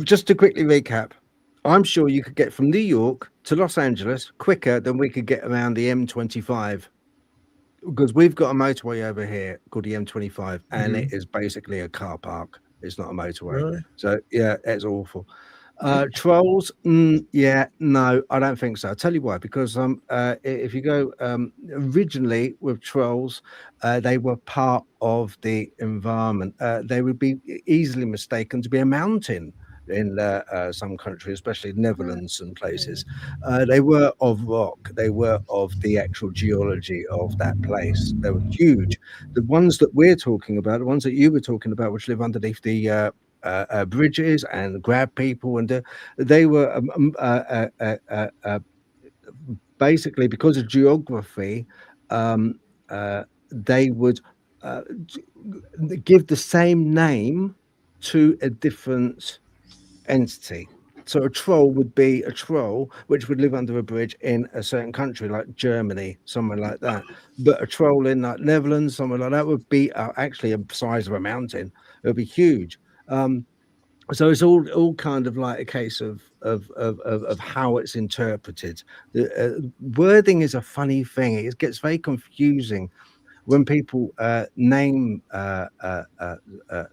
just to quickly recap. I'm sure you could get from New York to Los Angeles quicker than we could get around the M25, because we've got a motorway over here called the M25, and it is basically a car park. It's not a motorway. Really? So yeah, it's awful. Trolls, yeah, no, I don't think so. I'll tell you why. Because if you go originally with trolls, they were part of the environment. They would be easily mistaken to be a mountain in some countries, especially Netherlands and places. They were of rock. They were of the actual geology of that place. They were huge. The ones that we're talking about, the ones that you were talking about, which live underneath the bridges and grab people, and they were basically, because of geography, they would give the same name to a different entity. So a troll would be a troll which would live under a bridge in a certain country like Germany, somewhere like that. But a troll in like Netherlands, somewhere like that, would be actually a size of a mountain. It would be huge. So it's all kind of like a case of how it's interpreted. The wording is a funny thing. It gets very confusing when people name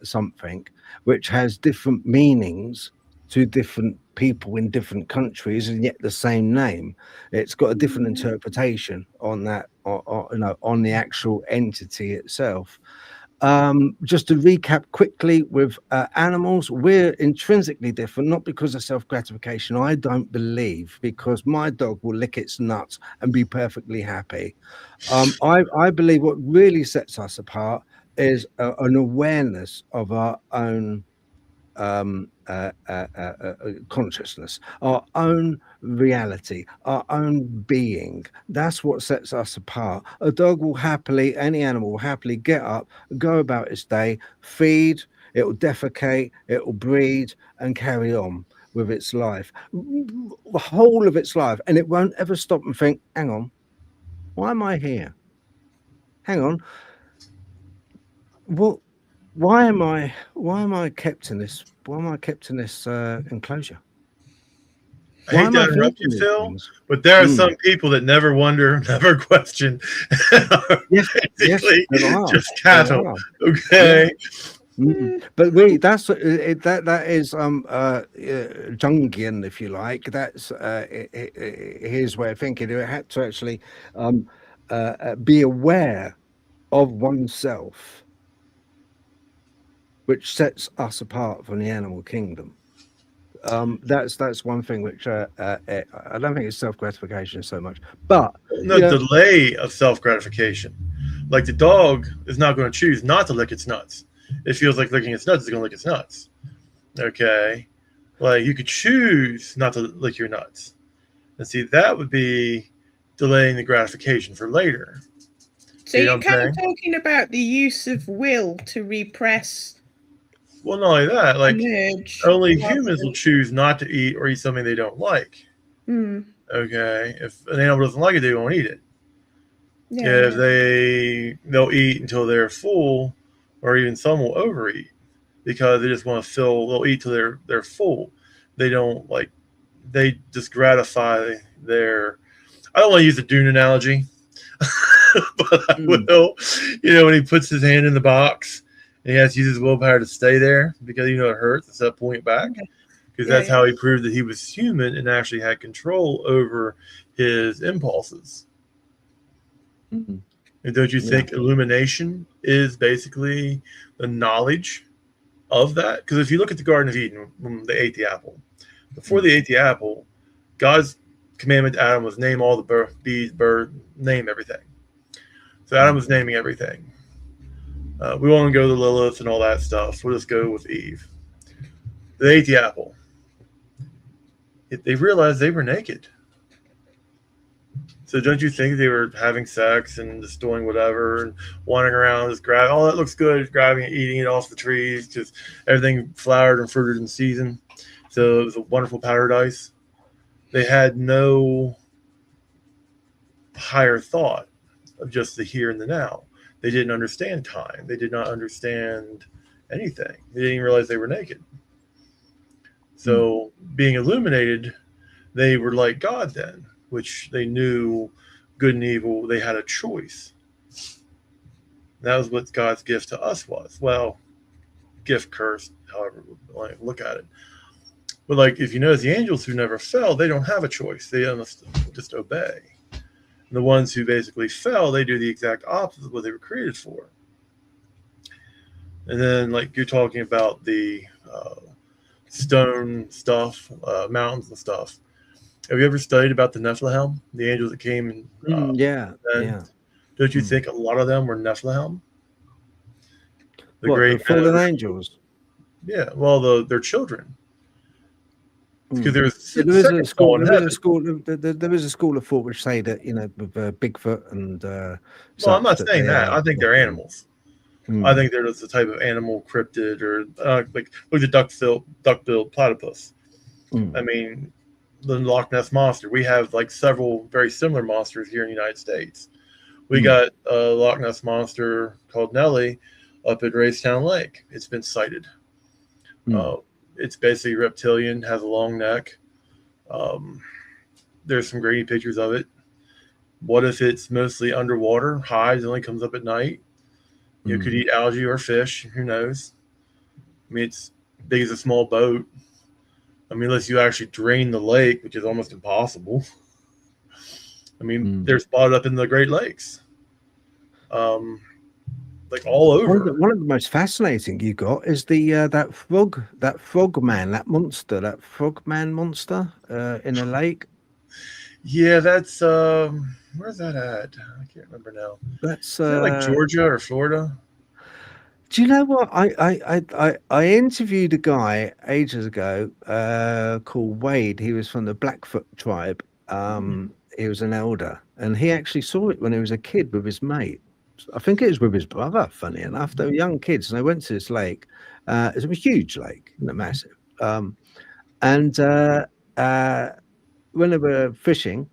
something which has different meanings to different people in different countries, and yet the same name. It's got a different interpretation on that, or on the actual entity itself. Just to recap quickly with animals, we're intrinsically different, not because of self-gratification. I don't believe, because my dog will lick its nuts and be perfectly happy. I believe what really sets us apart is an awareness of our own consciousness, our own reality, our own being. That's what sets us apart. A dog will happily, any animal will happily get up, go about its day, feed, it will defecate, it will breed, and carry on with its life, the whole of its life, and it won't ever stop and think, hang on, why am I here? Hang on, well, why am I kept in this? Why am I kept in this enclosure? I hate to interrupt you, Phil, but there are some people that never wonder, never question. Yes, just cattle. Okay. Yeah. But that is Jungian, if you like. That's his way of thinking. It had to actually be aware of oneself, which sets us apart from the animal kingdom. That's one thing which I don't think it's self-gratification so much, but delay of self-gratification. Like the dog is not going to choose not to lick its nuts. It feels like licking its nuts, it's going to lick its nuts. Okay, like you could choose not to lick your nuts, and see, that would be delaying the gratification for later. So you're kind of talking about the use of will to repress. Well, not only that, like only humans will choose not to eat or eat something they don't like. Okay, if an animal doesn't like it, they won't eat it. Yeah. If they'll eat until they're full, or even some will overeat because they just want to fill. They'll eat till they're full. They don't like. They just gratify their. I don't want to use the Dune analogy, but I will. When he puts his hand in the box. And he has to use his willpower to stay there because it hurts instead of pulling it back. because that's how he proved that he was human and actually had control over his impulses. Mhm. And don't you think illumination is basically the knowledge of that? Because if you look at the Garden of Eden, when they ate the apple, before they ate the apple, God's commandment to Adam was name all the bees, bird, name everything. So Adam was naming everything. We won't go to Lilith and all that stuff. We'll just go with Eve. They ate the apple. They realized they were naked. So don't you think they were having sex and just doing whatever and wandering around, just grabbing, oh, that looks good, grabbing it, eating it off the trees, just everything flowered and fruited in season. So it was a wonderful paradise. They had no higher thought of just the here and the now. They didn't understand time. They did not understand anything. They didn't even realize they were naked. So being illuminated, they were like God then, which they knew good and evil. They had a choice. That was what God's gift to us was. Well, gift, curse, however you look at it. But like, if you notice, the angels who never fell, they don't have a choice. They must just obey. And the ones who basically fell, they do the exact opposite of what they were created for. And then, like, you're talking about the stone stuff, mountains and stuff. Have you ever studied about the Nephilim, the angels that came? And, Don't you think a lot of them were Nephilim? The fallen angels? Yeah, well, their children. Because there is a school of thought which say that, you know, with Bigfoot and well, I'm not saying that. I think they're animals. I think they're just a type of animal cryptid, or like the duck-billed platypus. I mean, the Loch Ness monster. We have like several very similar monsters here in the United States. We got a Loch Ness monster called Nellie up at Raystown Lake. It's been sighted. It's basically reptilian, has a long neck. There's some grainy pictures of it. What if it's mostly underwater, hides, only comes up at night? You could eat algae or fish. Who knows? I mean, it's big as a small boat. I mean, unless you actually drain the lake, which is almost impossible. I mean, they're spotted up in the Great Lakes. Like all over. One of the most fascinating you got is the that frogman monster in a lake. Yeah, that's where's that at? I can't remember now. That's is that like Georgia or Florida? Do you know what? I interviewed a guy ages ago called Wade. He was from the Blackfoot tribe. He was an elder, and he actually saw it when he was a kid with his mate. I think it was with his brother, funny enough. They were young kids, and they went to this lake. It was a huge lake, massive. And when they were fishing,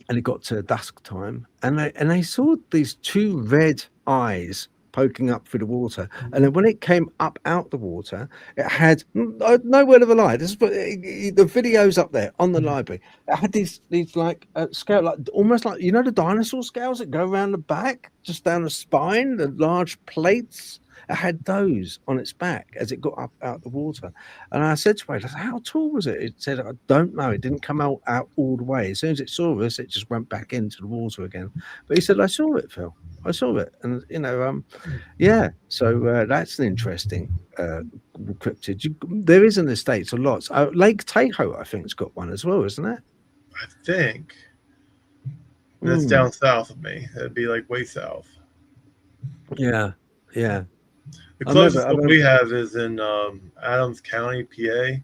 and it got to dusk time, and they saw these two red eyes poking up through the water, and then when it came up out the water, it had no word of a lie. This is the video's up there on the library. It had these like scale, like almost like, you know, the dinosaur scales that go around the back, just down the spine, the large plates. It had those on its back as it got up out the water. And I said to him, how tall was it? It said, I don't know. It didn't come out all the way. As soon as it saw us, it just went back into the water again. But he said, I saw it, Phil. I saw it. And, you know, so that's an interesting cryptid. There is in the States a lot. Lake Tahoe, I think, has got one as well, isn't it? I think. That's down south of me. That'd be like way south. Yeah. The closest one we have is in Adams County, PA.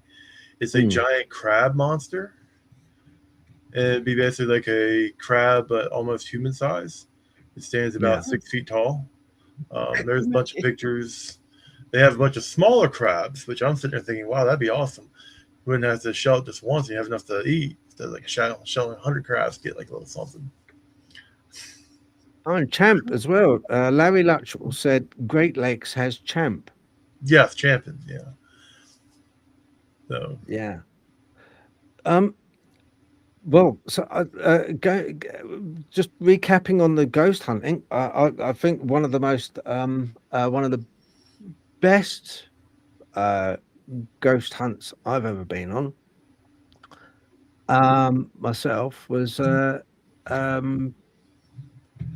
It's a giant crab monster. It'd be basically like a crab, but almost human size. It stands about 6 feet tall. There's a bunch of pictures. They have a bunch of smaller crabs, which I'm sitting there thinking, wow, that'd be awesome. We wouldn't have to shell it just once and you have enough to eat. Instead of like shelling 100 crabs, get like a little something. Oh, and Champ as well. Larry Luttrell said Great Lakes has Champ. Yes, champions. Yeah. So. Yeah. Well, so just recapping on the ghost hunting. I think one of the most one of the best ghost hunts I've ever been on myself was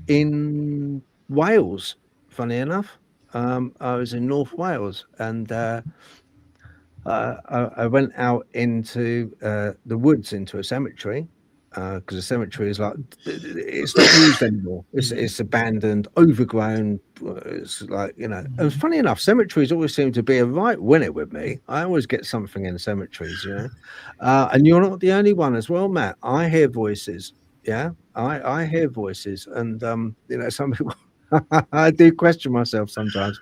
in Wales. Funny enough, I was in North Wales, and I went out into the woods, into a cemetery, because the cemetery is like, it's not used anymore. It's abandoned, overgrown. It's like, you know. And funny enough, cemeteries always seem to be a right winner with me. I always get something in cemeteries, you know. And you're not the only one as well, Matt. I hear voices. Yeah, I hear voices, and you know, some people. I do question myself sometimes,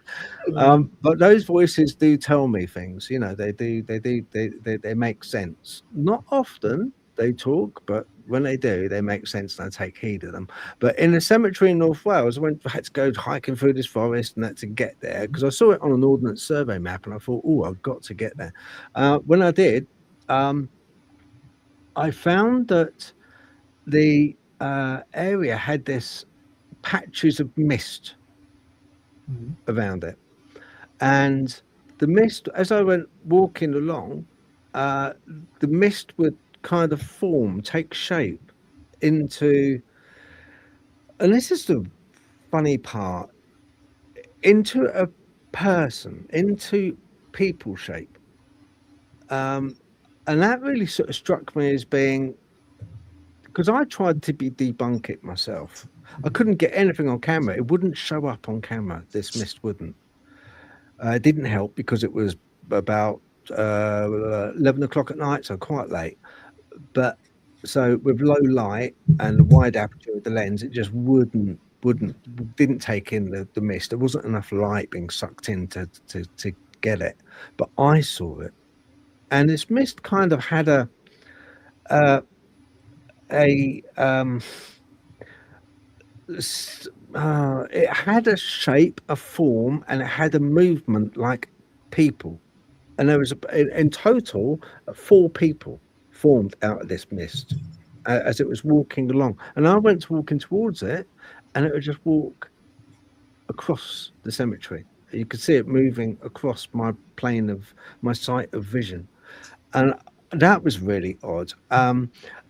but those voices do tell me things. You know, they make sense. Not often they talk, but when they do, they make sense, and I take heed of them. But in a cemetery in North Wales, I had to go hiking through this forest and had to get there because I saw it on an ordnance survey map, and I thought, oh, I've got to get there. When I did, I found that the area had this patches of mist around it, and the mist, as I went walking along, the mist would kind of take shape into, and this is the funny part, into a person, into people shape, and that really sort of struck me as being, because I tried to debunk it myself. I couldn't get anything on camera. It wouldn't show up on camera. This mist wouldn't. It didn't help because it was about 11 o'clock at night, so quite late. But so with low light and wide aperture of the lens, it just didn't take in the mist. There wasn't enough light being sucked in to get it. But I saw it, and this mist kind of had it had a shape, a form, and it had a movement like people. And there was in total 4 people formed out of this mist as it was walking along. And I went walking towards it, and it would just walk across the cemetery. You could see it moving across my plane of my sight of vision, and that was really odd.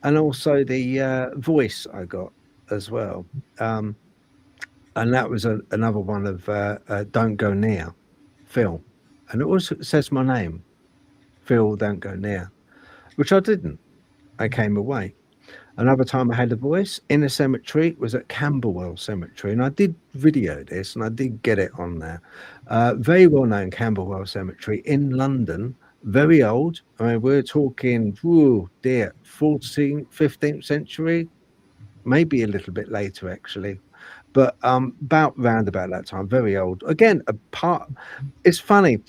And also the voice I got as well, and that was another one of Don't Go Near, Phil, and it also says my name, Phil, don't go near, which I didn't. I came away. Another time I had a voice in a cemetery was at Camberwell Cemetery, and I did video this, and I did get it on there. Very well known Camberwell Cemetery in London, very old. I mean, we're talking, 14th, 15th century, maybe a little bit later actually, but about that time. Very old. Again, it's funny.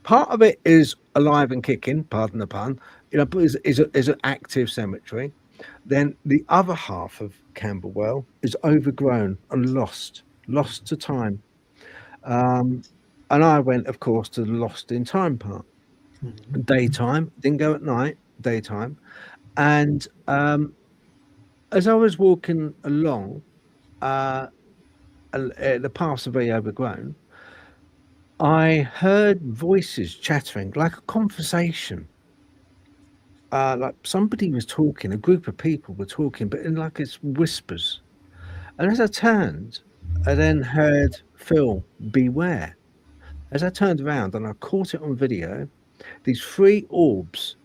Part of it is alive and kicking, pardon the pun, you know, but is an active cemetery. Then the other half of Camberwell is overgrown and lost to time. And I went, of course, to the lost in time part. Daytime, didn't go at night, daytime. And as I was walking along, the paths are very overgrown, I heard voices chattering, like a conversation. Like somebody was talking, a group of people were talking, but in like it's whispers. And as I turned, I then heard, Phil, beware. As I turned around and I caught it on video, these 3 orbs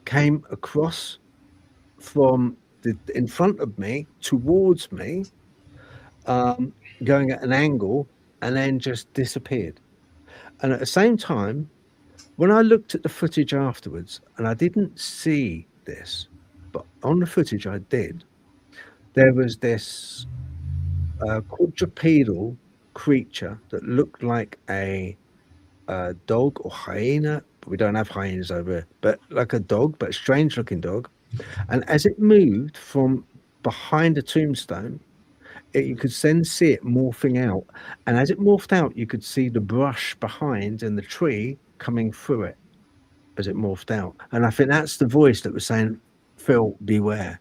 came across from in front of me towards me, going at an angle, and then just disappeared. And at the same time, when I looked at the footage afterwards, and I didn't see this, but on the footage I did, there was this quadrupedal creature that looked like a dog or hyena. We don't have hyenas over here, but like a dog, but a strange looking dog. And as it moved from behind a tombstone, you could then see it morphing out. And as it morphed out, you could see the brush behind and the tree coming through it as it morphed out. And I think that's the voice that was saying, Phil, beware.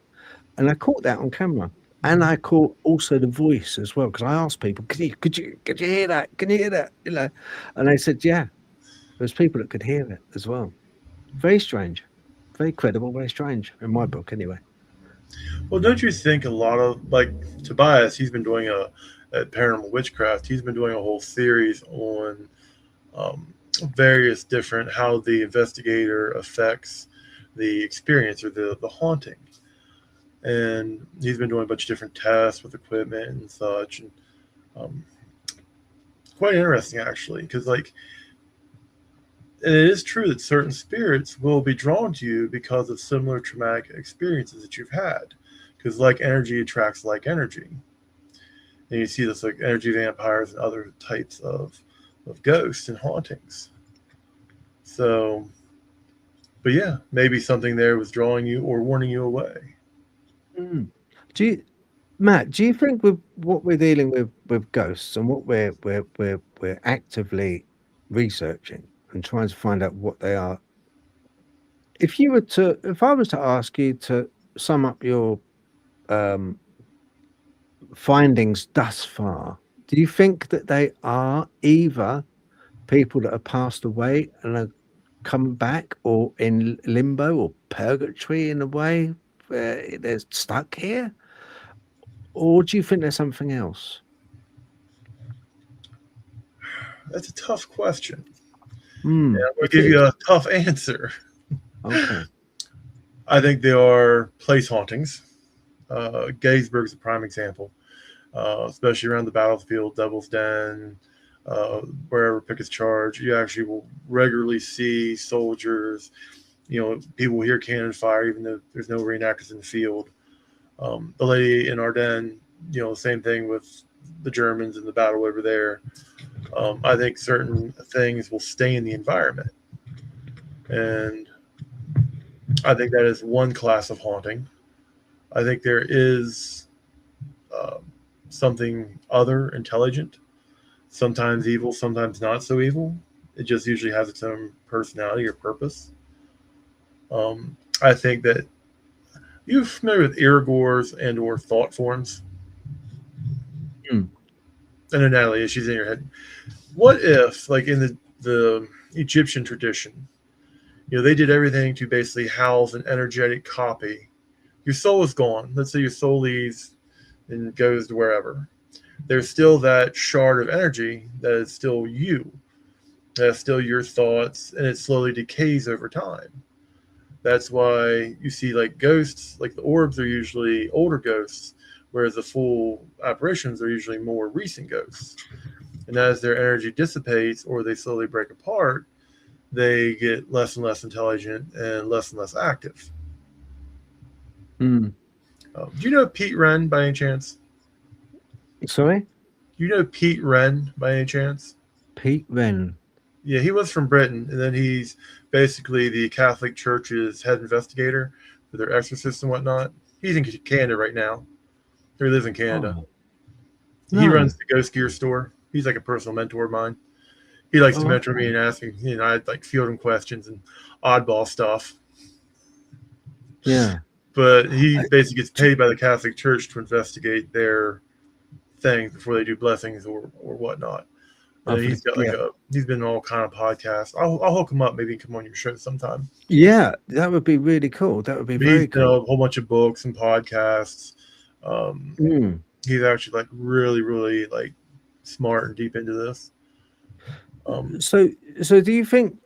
And I caught that on camera. And I caught also the voice as well, because I asked people, could you hear that? Can you hear that? You know, and they said, yeah. There's people that could hear it as well. Very strange, very credible, very strange in my book, anyway. Well, don't you think a lot of, like Tobias, he's been doing at Paranormal Witchcraft, he's been doing a whole series on various different, how the investigator affects the experience or the haunting. And he's been doing a bunch of different tests with equipment and such. And quite interesting, actually, because like, and it is true that certain spirits will be drawn to you because of similar traumatic experiences that you've had, because like energy attracts like energy. And you see this like energy vampires and other types of ghosts and hauntings. So, but yeah, maybe something there was drawing you or warning you away. Matt, do you think with what we're dealing with ghosts and what we're actively researching and trying to find out what they are, if I was to ask you to sum up your findings thus far, do you think that they are either people that have passed away and are come back, or in limbo or purgatory in a way where they're stuck here? Or do you think there's something else? That's a tough question. Yeah, I'm going to give you a tough answer. Okay. I think they are place hauntings. Gettysburg's a prime example, especially around the battlefield, Devil's Den, wherever Pickett's Charge. You actually will regularly see soldiers, people hear cannon fire, even though there's no reenactors in the field. The lady in Ardennes, same thing with the Germans in the battle over there. I think certain things will stay in the environment. And I think that is one class of haunting. I think there is something other, intelligent, sometimes evil, sometimes not so evil. It just usually has its own personality or purpose. I think that you're familiar with egregores and or thought forms. I know Natalie, she's in your head. What if, like in the Egyptian tradition, they did everything to basically house an energetic copy. Your soul is gone. Let's say your soul leaves and goes to wherever. There's still that shard of energy that is still you. That's still your thoughts, and it slowly decays over time. That's why you see like ghosts, like the orbs are usually older ghosts, whereas the full apparitions are usually more recent ghosts. And as their energy dissipates or they slowly break apart, they get less and less intelligent and less active. Do you know Pete Wren by any chance? Sorry? Do you know Pete Wren by any chance? Pete Wren. Yeah, he was from Britain, and then he's basically the Catholic Church's head investigator for their exorcists and whatnot. He's in Canada right now. He lives in Canada. Oh. He No. runs the Ghost Gear store. He's like a personal mentor of mine. He likes to mentor me and ask me, I'd like field him questions and oddball stuff. Yeah. But he basically gets paid by the Catholic Church to investigate their things before they do blessings or whatnot. And he's got he's been on all kind of podcasts. I'll hook him up. Maybe he can come on your show sometime. Yeah, that would be really cool. That would be very cool. A whole bunch of books and podcasts. He's actually like really, really like smart and deep into this. So do you think?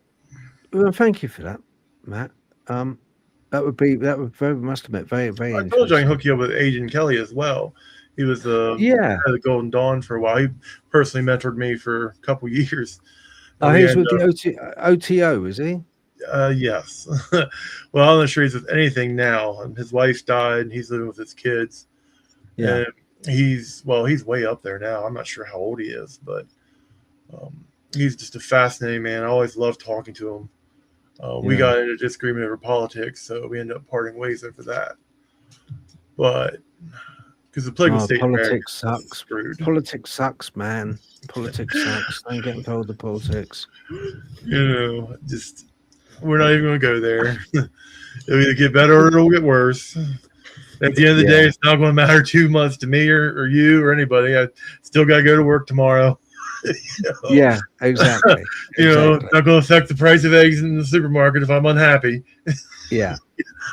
Well, thank you for that, Matt. That must admit very, very. I told you I can hook you up with Agent Kelly as well. He was the Golden Dawn for a while. He personally mentored me for a couple years. He's with the OTO, is he? Yes. Well, I'm not sure he's with anything now. His wife died, and he's living with his kids. Yeah. And he's way up there now. I'm not sure how old he is, but he's just a fascinating man. I always loved talking to him. We got into disagreement over politics, so we ended up parting ways over that. But because the political state politics sucks. Screwed. Politics sucks, man. Politics sucks. Don't get involved with politics. Just we're not even going to go there. It'll either get better or it'll get worse. At the end of the day, it's not going to matter too much to me or you or anybody. I still got to go to work tomorrow. Yeah, exactly. You know, Exactly. not going to affect the price of eggs in the supermarket if I'm unhappy. Yeah.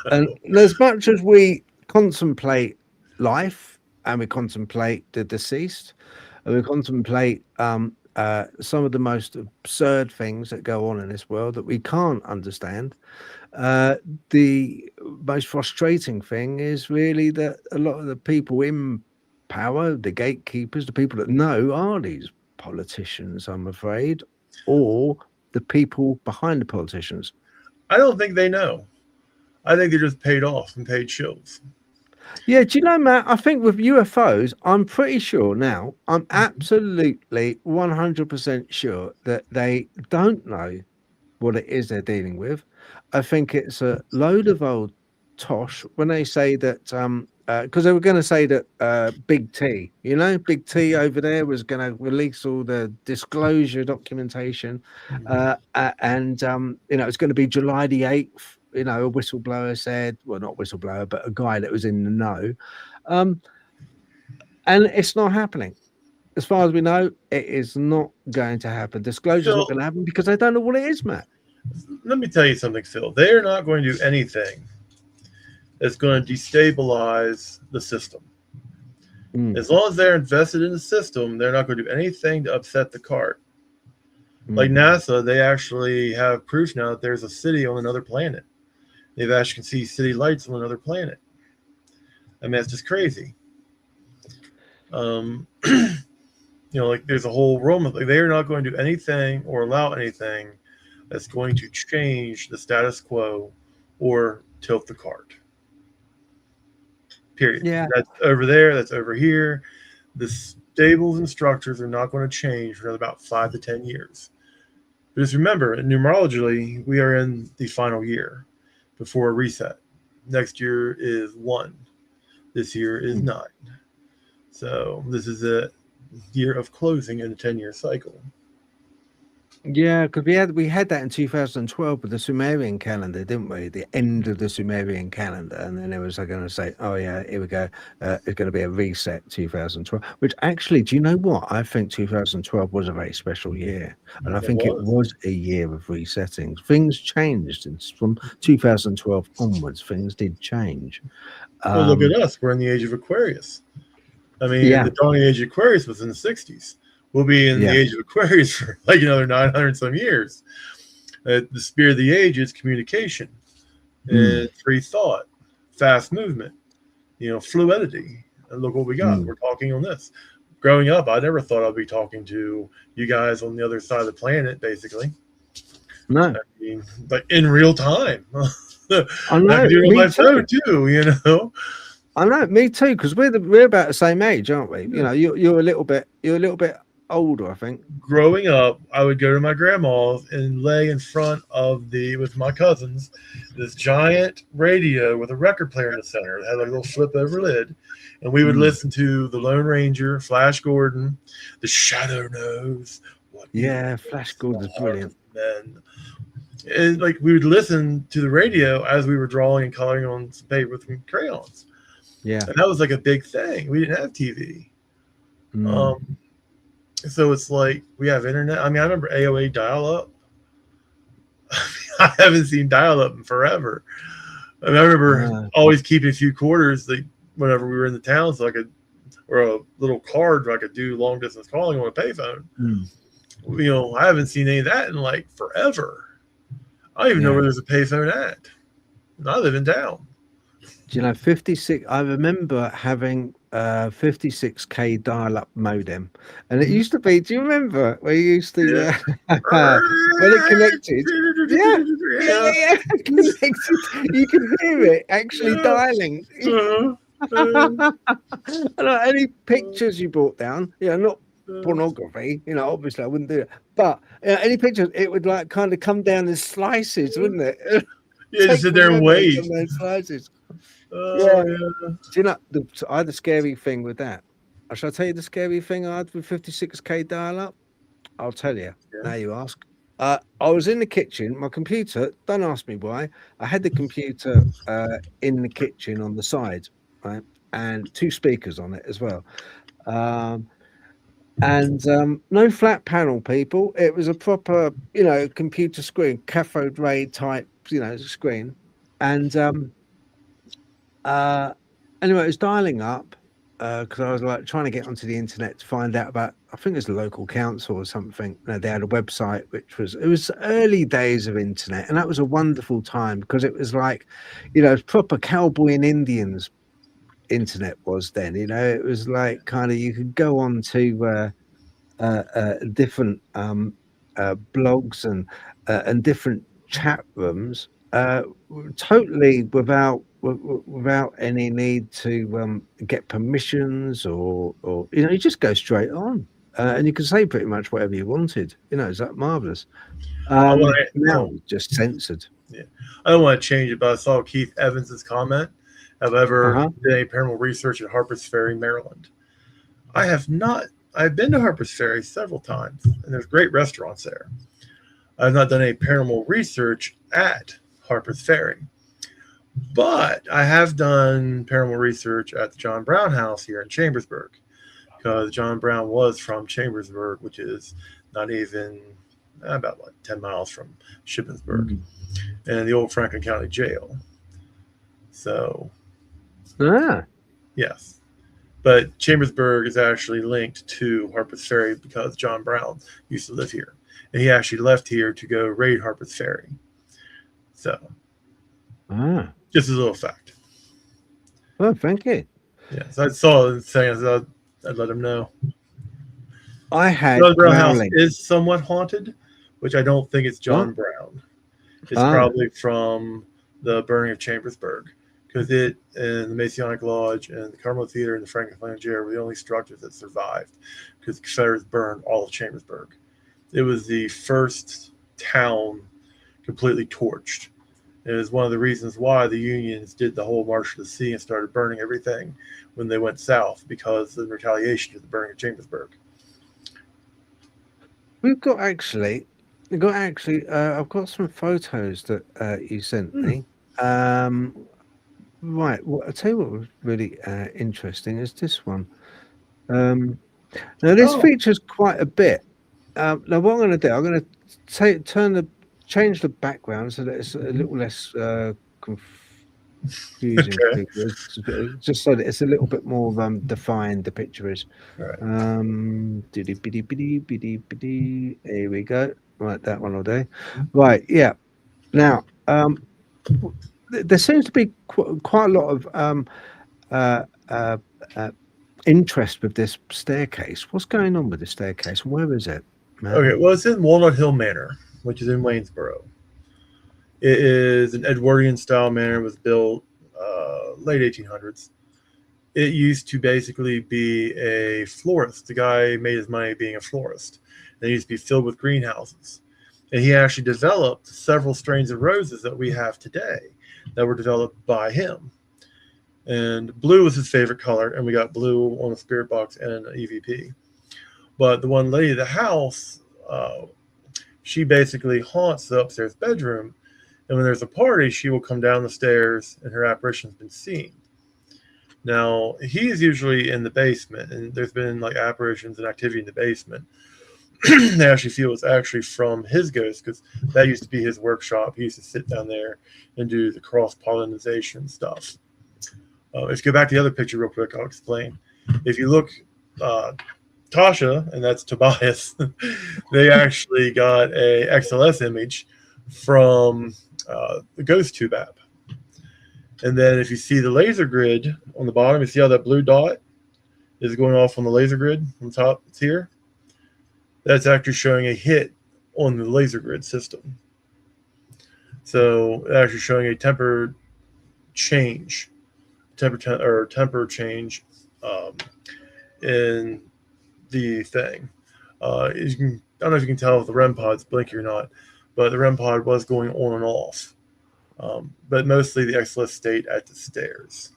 And as much as we contemplate life and we contemplate the deceased and we contemplate some of the most absurd things that go on in this world that we can't understand, the most frustrating thing is really that a lot of the people in power, the gatekeepers, the people that know, are these politicians, I'm afraid, or the people behind the politicians. I don't think they know. I think they're just paid off and paid shills. Yeah, do you know, Matt, I think with UFOs, I'm pretty sure now, I'm absolutely 100% sure that they don't know what it is they're dealing with. I think it's a load of old tosh when they say that, because they were going to say that Big T, you know, Big T over there was going to release all the disclosure documentation, and you know, it's going to be July the 8th. You know, a whistleblower said, well, not whistleblower, but a guy that was in the know, and it's not happening. As far as we know, it is not going to happen. Disclosure's not going to happen because they don't know what it is, Matt. Let me tell you something, Phil. They are not going to do anything that's going to destabilize the system. As long as they're invested in the system, they're not going to do anything to upset the cart. Like NASA, they actually have proof now that there's a city on another planet. They've actually can see city lights on another planet. I mean, that's just crazy. You know, like there's a whole realm of, like, they are not going to do anything or allow anything that's going to change the status quo or tilt the cart. Period. Yeah. That's over there. That's over here. The stables and structures are not going to change for about 5 to 10 years. But just remember, numerologically, we are in the final year before a reset. Next year is 1. This year is 9. So this is a year of closing in a 10-year cycle. Yeah, because we had that in 2012 with the Sumerian calendar, didn't we? The end of the Sumerian calendar, and then it was going to say, "Oh yeah, here we go. It's going to be a reset 2012." Which actually, do you know what? I think 2012 was a very special year, and I think it was a year of resetting. Things changed from 2012 onwards. Things did change. Well, look at us. We're in the age of Aquarius. I mean, the dawning age of Aquarius was in the 60s. We'll be in the age of Aquarius for like another 900 some years. The spirit of the age is communication, and free thought, fast movement, you know, fluidity. And look what we got. We're talking on this. Growing up, I never thought I'd be talking to you guys on the other side of the planet, basically. No. I mean, like in real time. I know. I can do it on my phone too, you know. I know, me too, because we're about the same age, aren't we? You know, you're a little bit older, I think. Growing up, I would go to my grandma's and lay in front of with my cousins, this giant radio with a record player in the center. It had a little flip over lid, and we would listen to the Lone Ranger, Flash Gordon, the Shadow Knows. Flash Gordon's brilliant. And like we would listen to the radio as we were drawing and coloring on some paper with crayons. Yeah, and that was like a big thing. We didn't have TV. So it's like we have internet. I mean, I remember AOA dial-up. I haven't seen dial-up in forever. I mean, I remember always keeping a few quarters whenever we were in the town, so I could, or a little card where I could do long distance calling on a payphone. You know, I haven't seen any of that in like forever. I don't even know where there's a payphone at. And I live in town. Do you know, 56? I remember having 56K dial-up modem, and it used to be. Do you remember where you used to when it connected? Connected. You could hear it actually dialing. Any pictures you brought down? Not pornography. You know, obviously I wouldn't do it, but any pictures, it would like kind of come down in slices, wouldn't it? Just sit there and wait. Slices. Do you know, I had a scary thing with that. Shall I tell you the scary thing I had with 56K dial-up? I'll tell you. Now you ask. I was in the kitchen, my computer, don't ask me why. I had the computer in the kitchen on the side, right? And 2 speakers on it as well. And no flat panel, people. It was a proper, computer screen, cathode ray type, screen. And anyway, it was dialing up because I was like trying to get onto the internet to find out about, I think it was the local council or something. They had a website it was early days of internet, and that was a wonderful time because it was like, it was proper cowboy and Indians internet was then. It was like kind of, you could go on to different blogs and different chat rooms totally without any need to get permissions or you just go straight on and you can say pretty much whatever you wanted. Is that marvelous? Now it's just censored. Yeah, I don't want to change it, but I saw Keith Evans's comment. However, did any paranormal research at Harpers Ferry, Maryland. I have not. I've been to Harpers Ferry several times, and there's great restaurants there. I've not done any paranormal research at Harpers Ferry, but I have done paranormal research at the John Brown House here in Chambersburg, because John Brown was from Chambersburg, which is not even about 10 miles from Shippensburg, and the old Franklin County Jail. So, yes. But Chambersburg is actually linked to Harpers Ferry because John Brown used to live here. And he actually left here to go raid Harpers Ferry. So, just a little fact. Oh, thank you. Yes, I saw it saying I'd let him know. I had John Brown House is somewhat haunted, which I don't think it's John Brown. It's probably from the burning of Chambersburg. Because it and the Masonic Lodge and the Carmel Theater and the Franklin County Jail were the only structures that survived because the Confederates burned all of Chambersburg. It was the first town completely torched. It was one of the reasons why the Unions did the whole March to the Sea and started burning everything when they went south, because of the retaliation to the burning of Chambersburg. I've got some photos that you sent me. Right. Well, I'll tell you what was really interesting is this one. Now, this features quite a bit. Now, what I'm going to do, I'm going to change the background so that it's a little less confusing. Okay. Just so that it's a little bit more defined, the picture is. Right. Here we go. Right, that one all day. Right, yeah. Now, there seems to be quite a lot of interest with this staircase. What's going on with the staircase? Where is it, Matt? Okay, well, it's in Walnut Hill Manor, which is in Waynesboro. It is an Edwardian style manor. It was built late 1800s. It used to basically be a florist. The guy made his money being a florist. And it used to be filled with greenhouses. And he actually developed several strains of roses that we have today that were developed by him. And blue was his favorite color, and we got blue on the spirit box and an EVP. But the one lady of the house, she basically haunts the upstairs bedroom, and when there's a party, she will come down the stairs, and her apparition's been seen. Now, he's usually in the basement, and there's been like apparitions and activity in the basement. They actually feel it's actually from his ghost, because that used to be his workshop. He used to sit down there and do the cross-pollination stuff. If you go back to the other picture real quick, I'll explain. If you look, Tasha, and that's Tobias, they actually got a XLS image from the Ghost Tube app. And then if you see the laser grid on the bottom, you see how that blue dot is going off on the laser grid on the top? It's here. That's actually showing a hit on the laser grid system. So actually showing a temper change in the thing. I don't know if you can tell if the REM pod's blinking or not, but the REM pod was going on and off. But mostly the XLS stayed at the stairs.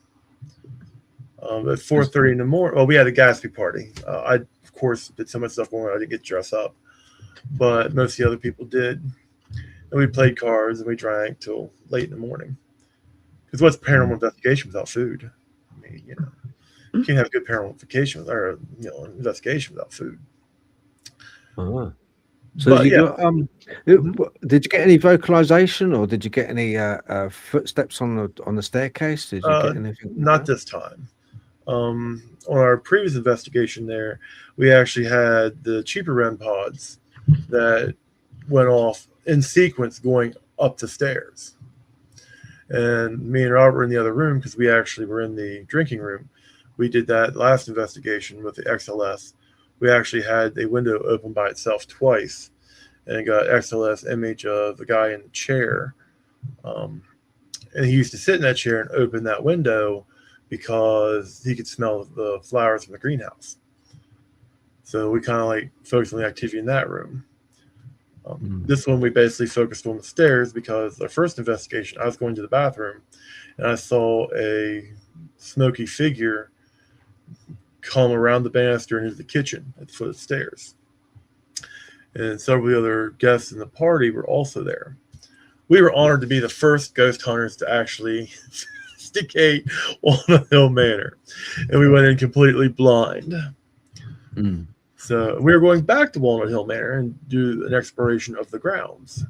At 4:30 in the morning, well, we had a Gatsby party. I, of course, did so much stuff going on, I didn't get dressed up. But most of the other people did. And we played cards and we drank till late in the morning. Because what's paranormal investigation without food? I mean, You can't have good paranormal or investigation without food. So did you get any vocalization, or did you get any footsteps on the staircase? Did you get anything? Not this time. On our previous investigation there, we actually had the cheaper REM pods that went off in sequence going up the stairs. And me and Robert were in the other room because we actually were in the drinking room. We did that last investigation with the XLS. We actually had a window open by itself twice, and it got XLS image of the guy in the chair. And he used to sit in that chair and open that window because he could smell the flowers from the greenhouse. So we kind of like focused on the activity in that room. This one we basically focused on the stairs because the first investigation, I was going to the bathroom and I saw a smoky figure come around the banister into the kitchen at the foot of the stairs. And several of the other guests in the party were also there. We were honored to be the first ghost hunters to actually investigate Walnut Hill Manor. And we went in completely blind. So we were going back to Walnut Hill Manor and do an exploration of the grounds.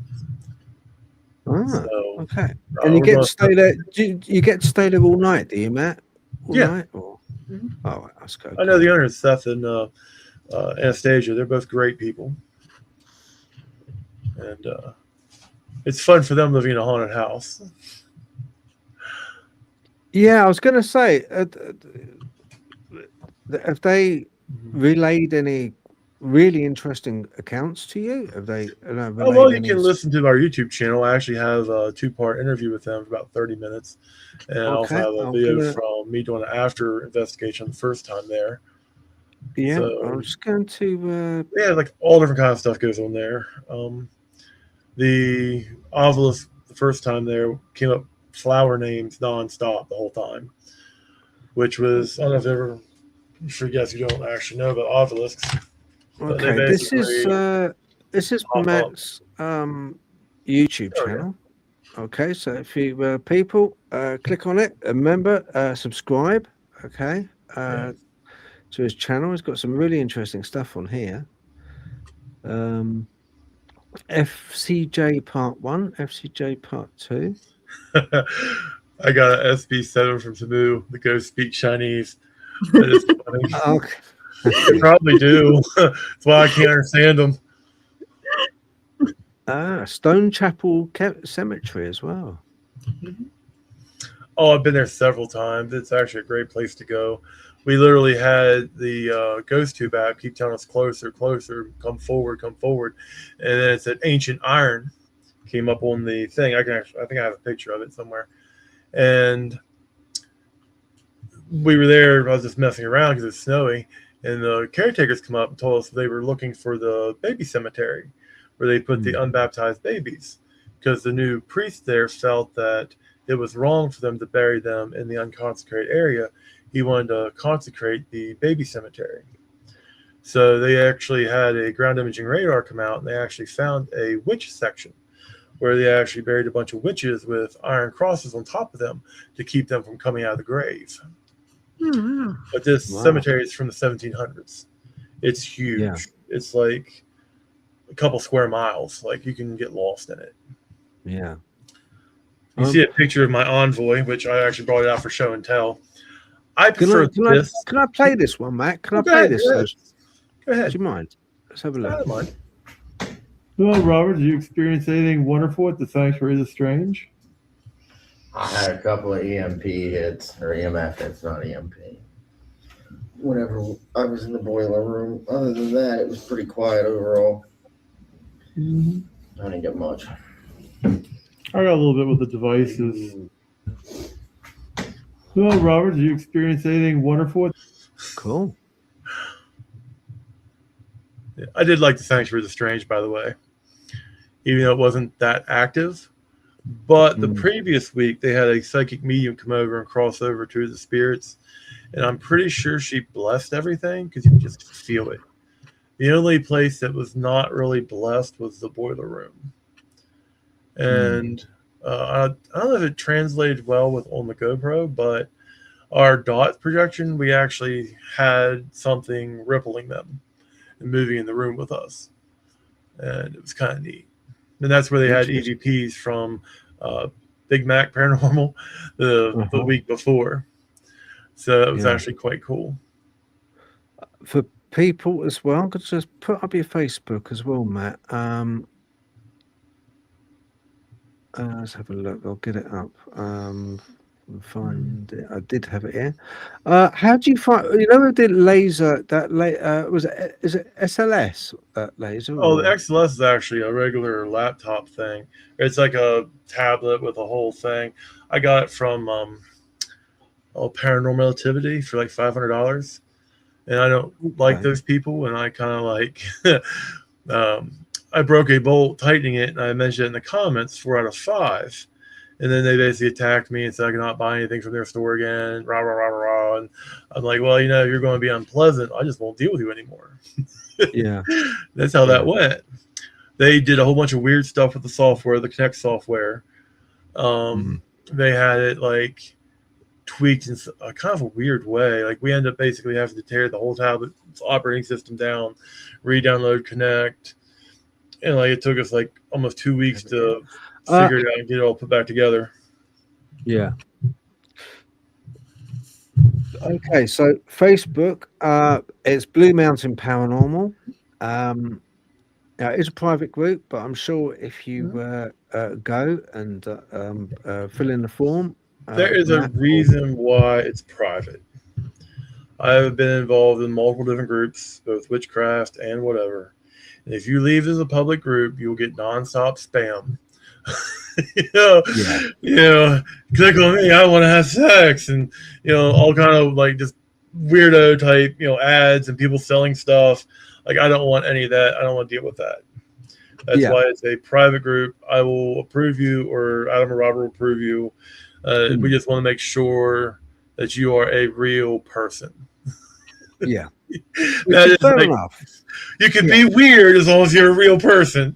Okay. And you get to stay there. You get to stay there all night, do you, Matt? All night? Or? Oh, that's good. I know the owners, Seth and Anastasia. They're both great people. And it's fun for them living in a haunted house. Yeah, I was going to say, have they relayed any really interesting accounts to you? Have they? Well, you can listen to our YouTube channel. I actually have a 2-part interview with them for about 30 minutes. And I also have a video from me doing an after investigation the first time there. Yeah, so, I'm just going to... yeah, like all different kind of stuff goes on there. The obelisk the first time there came up flower names nonstop the whole time, which was, I don't know if ever... I'm sure you guys you don't actually know about obelisks. Okay, this is Matt's YouTube channel. Okay, so if you people click on it, remember subscribe. Okay, to his channel. He's got some really interesting stuff on here. FCJ Part 1, FCJ Part 2. I got an SB7 from Samu. The ghost speak Chinese. That is funny. Okay. They probably do. That's why I can't understand them. Stone Chapel Cemetery as well. Oh, I've been there several times. It's actually a great place to go. We literally had the ghost tube app keep telling us closer, closer, come forward, and then it said ancient iron came up on the thing. I think I have a picture of it somewhere, and we were there. I was just messing around because it's snowy, and the caretakers come up and told us they were looking for the baby cemetery where they put the unbaptized babies, because the new priest there felt that it was wrong for them to bury them in the unconsecrated area. He wanted to consecrate the baby cemetery. So they actually had a ground imaging radar come out, and they actually found a witch section where they actually buried a bunch of witches with iron crosses on top of them to keep them from coming out of the grave. But this cemetery is from the 1700s. It's huge. Yeah. It's like a couple square miles. Like, you can get lost in it. Yeah. You see a picture of my envoy, which I actually brought it out for show and tell. I prefer this. Can I play this one, Matt? Can I play this? Go ahead. Do you mind? Let's have a look. I don't mind. Well, Robert, did you experience anything wonderful at the Sanctuary of the Strange? I had a couple of EMP hits, or EMF hits, not EMP. Whenever I was in the boiler room, other than that, it was pretty quiet overall. I didn't get much. I got a little bit with the devices. Well, Robert, did you experience anything wonderful? Cool. Yeah, I did like the Sanctuary of the Strange, by the way, even though it wasn't that active. But the previous week, they had a psychic medium come over and cross over to the spirits, and I'm pretty sure she blessed everything because you can just feel it. The only place that was not really blessed was the boiler room. And I don't know if it translated well on the GoPro, but our dot projection, we actually had something rippling them and moving in the room with us. And it was kind of neat. And that's where they had EVPs from Big Mac Paranormal the week before. So it was actually quite cool. For people as well, I'm going to just put up your Facebook as well, Matt. Let's have a look. I'll get it up. Find it. I did have it here. How do you find? You know, the laser that is it SLS that laser? Oh, the XLS is actually a regular laptop thing. It's like a tablet with a whole thing. I got it from Paranormal Activity for like $500, and I don't like those people, and I kind of like. I broke a bolt tightening it, and I mentioned it in the comments 4 out of 5. And then they basically attacked me and said I could not buy anything from their store again. Rah, rah, rah, rah. And I'm like, well, you know, if you're going to be unpleasant, I just won't deal with you anymore. Yeah. That's how that went. They did a whole bunch of weird stuff with the software, the Connect software. They had it like tweaked in a kind of a weird way. Like we ended up basically having to tear the whole tablet's operating system down, re-download Connect. And like it took us like almost 2 weeks to figure it out and get it all put back together. Yeah. Okay, so Facebook, it's Blue Mountain Paranormal. It's a private group, but I'm sure if you go and fill in the form, there is a reason why it's private. I have been involved in multiple different groups, both witchcraft and whatever. And if you leave as a public group, you'll get nonstop spam. Click on me, I want to have sex, and all kind of like just weirdo type ads and people selling stuff. Like I don't want any of that. I don't want to deal with that. That's why it's a private group. I will approve you, or Adam or Robert will approve you. We just want to make sure that you are a real person. Yeah, that is fair enough. You can be weird as long as you're a real person.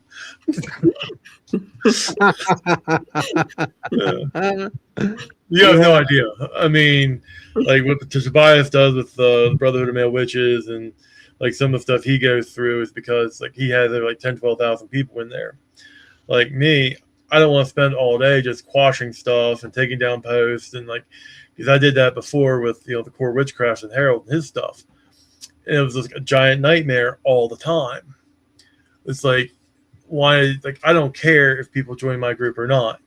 You have no idea. I mean, like what Tobias does with the Brotherhood of Male Witches, and like some of the stuff he goes through is because like he has like 12,000 people in there. Like me, I don't want to spend all day just quashing stuff and taking down posts, and like because I did that before with the Core Witchcraft and Harold and his stuff, and it was just a giant nightmare all the time. It's like, why? Like I don't care if people join my group or not.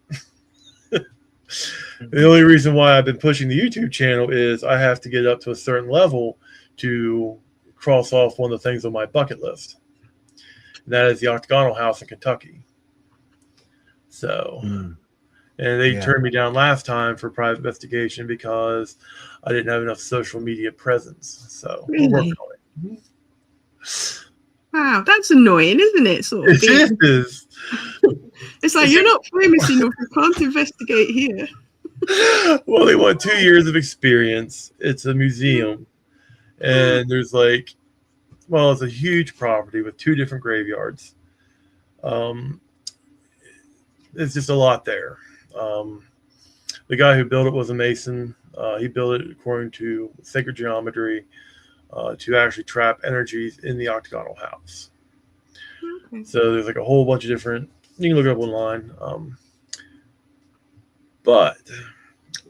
The only reason why I've been pushing the YouTube channel is I have to get up to a certain level to cross off one of the things on my bucket list. And that is the Octagonal House in Kentucky. So, and they turned me down last time for private investigation because I didn't have enough social media presence. So we're working on it. Wow, that's annoying, isn't it? Sort of. It is. It's like you're not famous enough. You can't investigate here. Well, they want 2 years of experience. It's a museum, and there's like, well, it's a huge property with 2 different graveyards. It's just a lot there. The guy who built it was a Mason. He built it according to sacred geometry to actually trap energies in the Octagonal House. Okay. So there's like a whole bunch of different. You can look it up online. But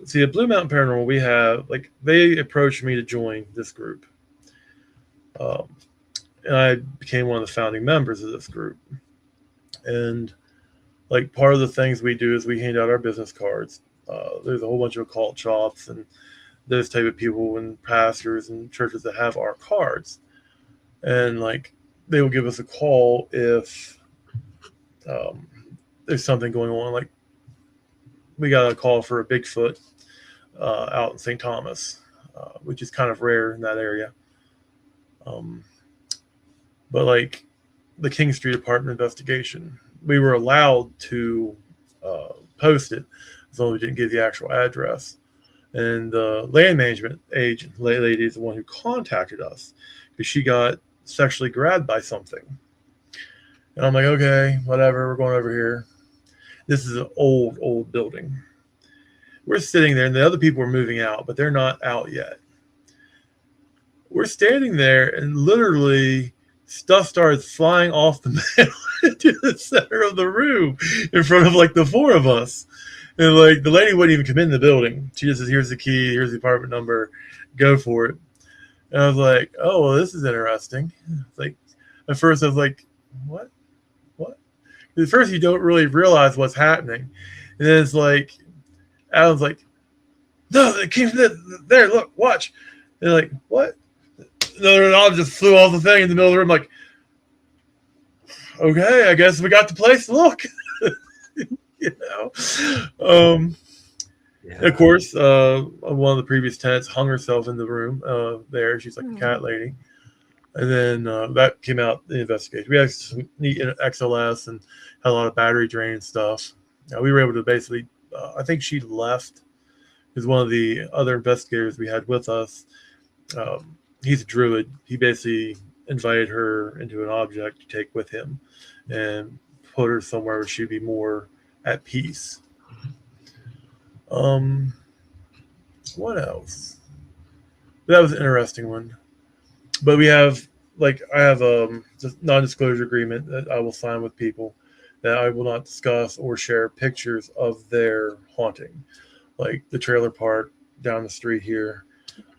see, at Blue Mountain Paranormal, we have like they approached me to join this group, and I became one of the founding members of this group. And like part of the things we do is we hand out our business cards. There's a whole bunch of occult shops and those type of people and pastors and churches that have our cards, and like they will give us a call if there's something going on. Like we got a call for a Bigfoot out in St. Thomas, which is kind of rare in that area. But like the King Street apartment investigation, we were allowed to post it as long as we didn't give the actual address. And the land management agent lady is the one who contacted us because she got sexually grabbed by something. And I'm like, okay, whatever, we're going over here. This is an old building. we're sitting there, and the other people are moving out, but they're not out yet. We're standing there, and literally stuff starts flying off the mantle into the center of the room in front of like the four of us. And like the lady wouldn't even come in the building. She just says, "Here's the key, here's the apartment number, go for it." And I was like, "Oh, well, this is interesting." Like at first I was like, what? At first you don't really realize what's happening. And then it's like Adam's like, "No, they came from there, look, watch." And they're like, "What?" Another knob just flew off the thing in the middle of the room. Like, okay, I guess we got the place to look. You know, of course, one of the previous tenants hung herself in the room there. She's like a cat lady. And then that came out in the investigation. We had some neat XLS and had a lot of battery drain stuff. We were able to basically, I think she left because one of the other investigators we had with us, he's a druid. He basically invited her into an object to take with him and put her somewhere where she'd be more at peace. What else? That was an interesting one. But we have, like, I have a non-disclosure agreement that I will sign with people that I will not discuss or share pictures of their haunting. Like the trailer park down the street here.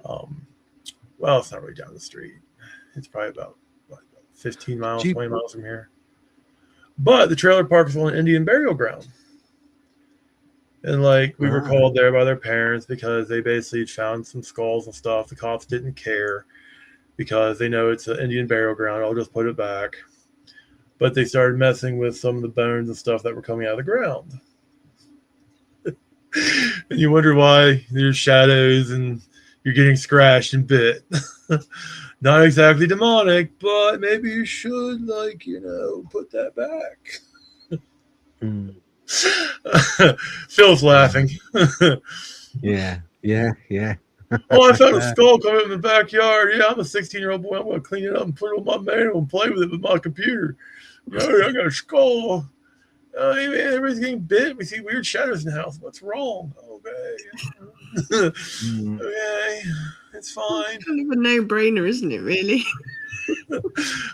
Well, it's not really down the street. It's probably about 15 miles, 20 miles from here. But the trailer park is on an Indian burial ground. And like we were called there by their parents because they basically found some skulls and stuff. The cops didn't care because they know it's an Indian burial ground. I'll just put it back. But they started messing with some of the bones and stuff that were coming out of the ground. And you wonder why there's shadows and you're getting scratched and bit. Not exactly demonic, but maybe you should, like, you know, put that back. Phil's laughing. Yeah. Oh, I found a skull coming up in the backyard. Yeah, I'm a 16-year-old boy. I'm going to clean it up and put it on my manual and play with it with my computer. I got a skull. Hey, man, everybody's getting bit. We see weird shadows in the house. What's wrong? Okay. Okay. It's fine. It's kind of a no-brainer, isn't it, really?